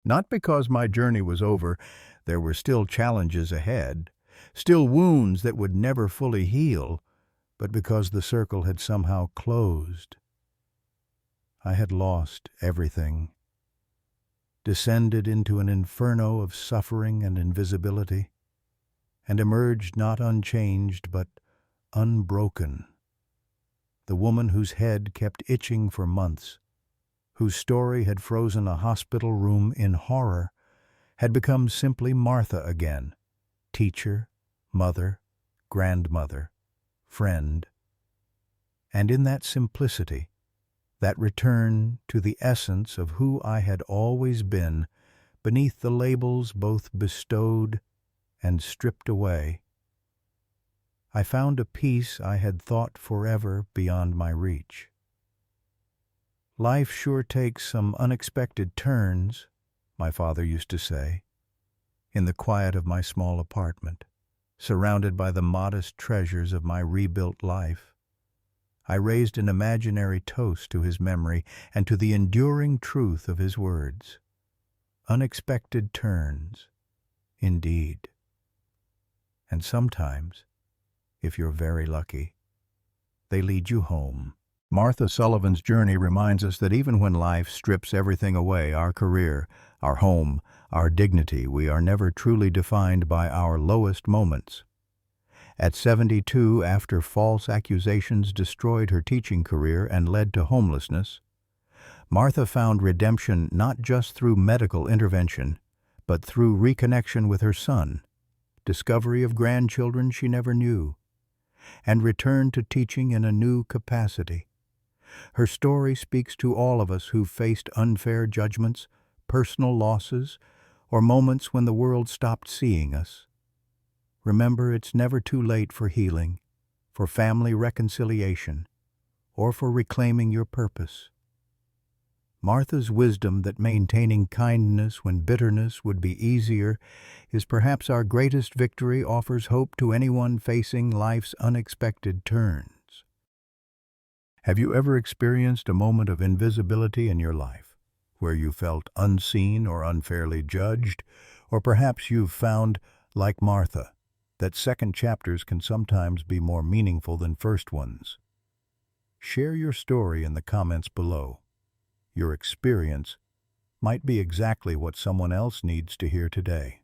Not because my journey was over, there were still challenges ahead, still wounds that would never fully heal, but because the circle had somehow closed. I had lost everything, descended into an inferno of suffering and invisibility, and emerged not unchanged but unbroken. The woman whose head kept itching for months, whose story had frozen a hospital room in horror, had become simply Martha again, teacher, mother, grandmother, friend. And in that simplicity, that return to the essence of who I had always been, beneath the labels both bestowed and stripped away, I found a peace I had thought forever beyond my reach. "Life sure takes some unexpected turns," my father used to say, in the quiet of my small apartment, surrounded by the modest treasures of my rebuilt life. I raised an imaginary toast to his memory and to the enduring truth of his words. Unexpected turns, indeed. And sometimes, if you're very lucky, they lead you home. Martha Sullivan's journey reminds us that even when life strips everything away, our career, our home, our dignity, we are never truly defined by our lowest moments. At 72, after false accusations destroyed her teaching career and led to homelessness, Martha found redemption not just through medical intervention, but through reconnection with her son, discovery of grandchildren she never knew, and return to teaching in a new capacity. Her story speaks to all of us who've faced unfair judgments, personal losses, or moments when the world stopped seeing us. Remember, it's never too late for healing, for family reconciliation, or for reclaiming your purpose. Martha's wisdom that maintaining kindness when bitterness would be easier is perhaps our greatest victory, offers hope to anyone facing life's unexpected turns. Have you ever experienced a moment of invisibility in your life, where you felt unseen or unfairly judged? Or perhaps you've found, like Martha, that second chapters can sometimes be more meaningful than first ones. Share your story in the comments below. Your experience might be exactly what someone else needs to hear today.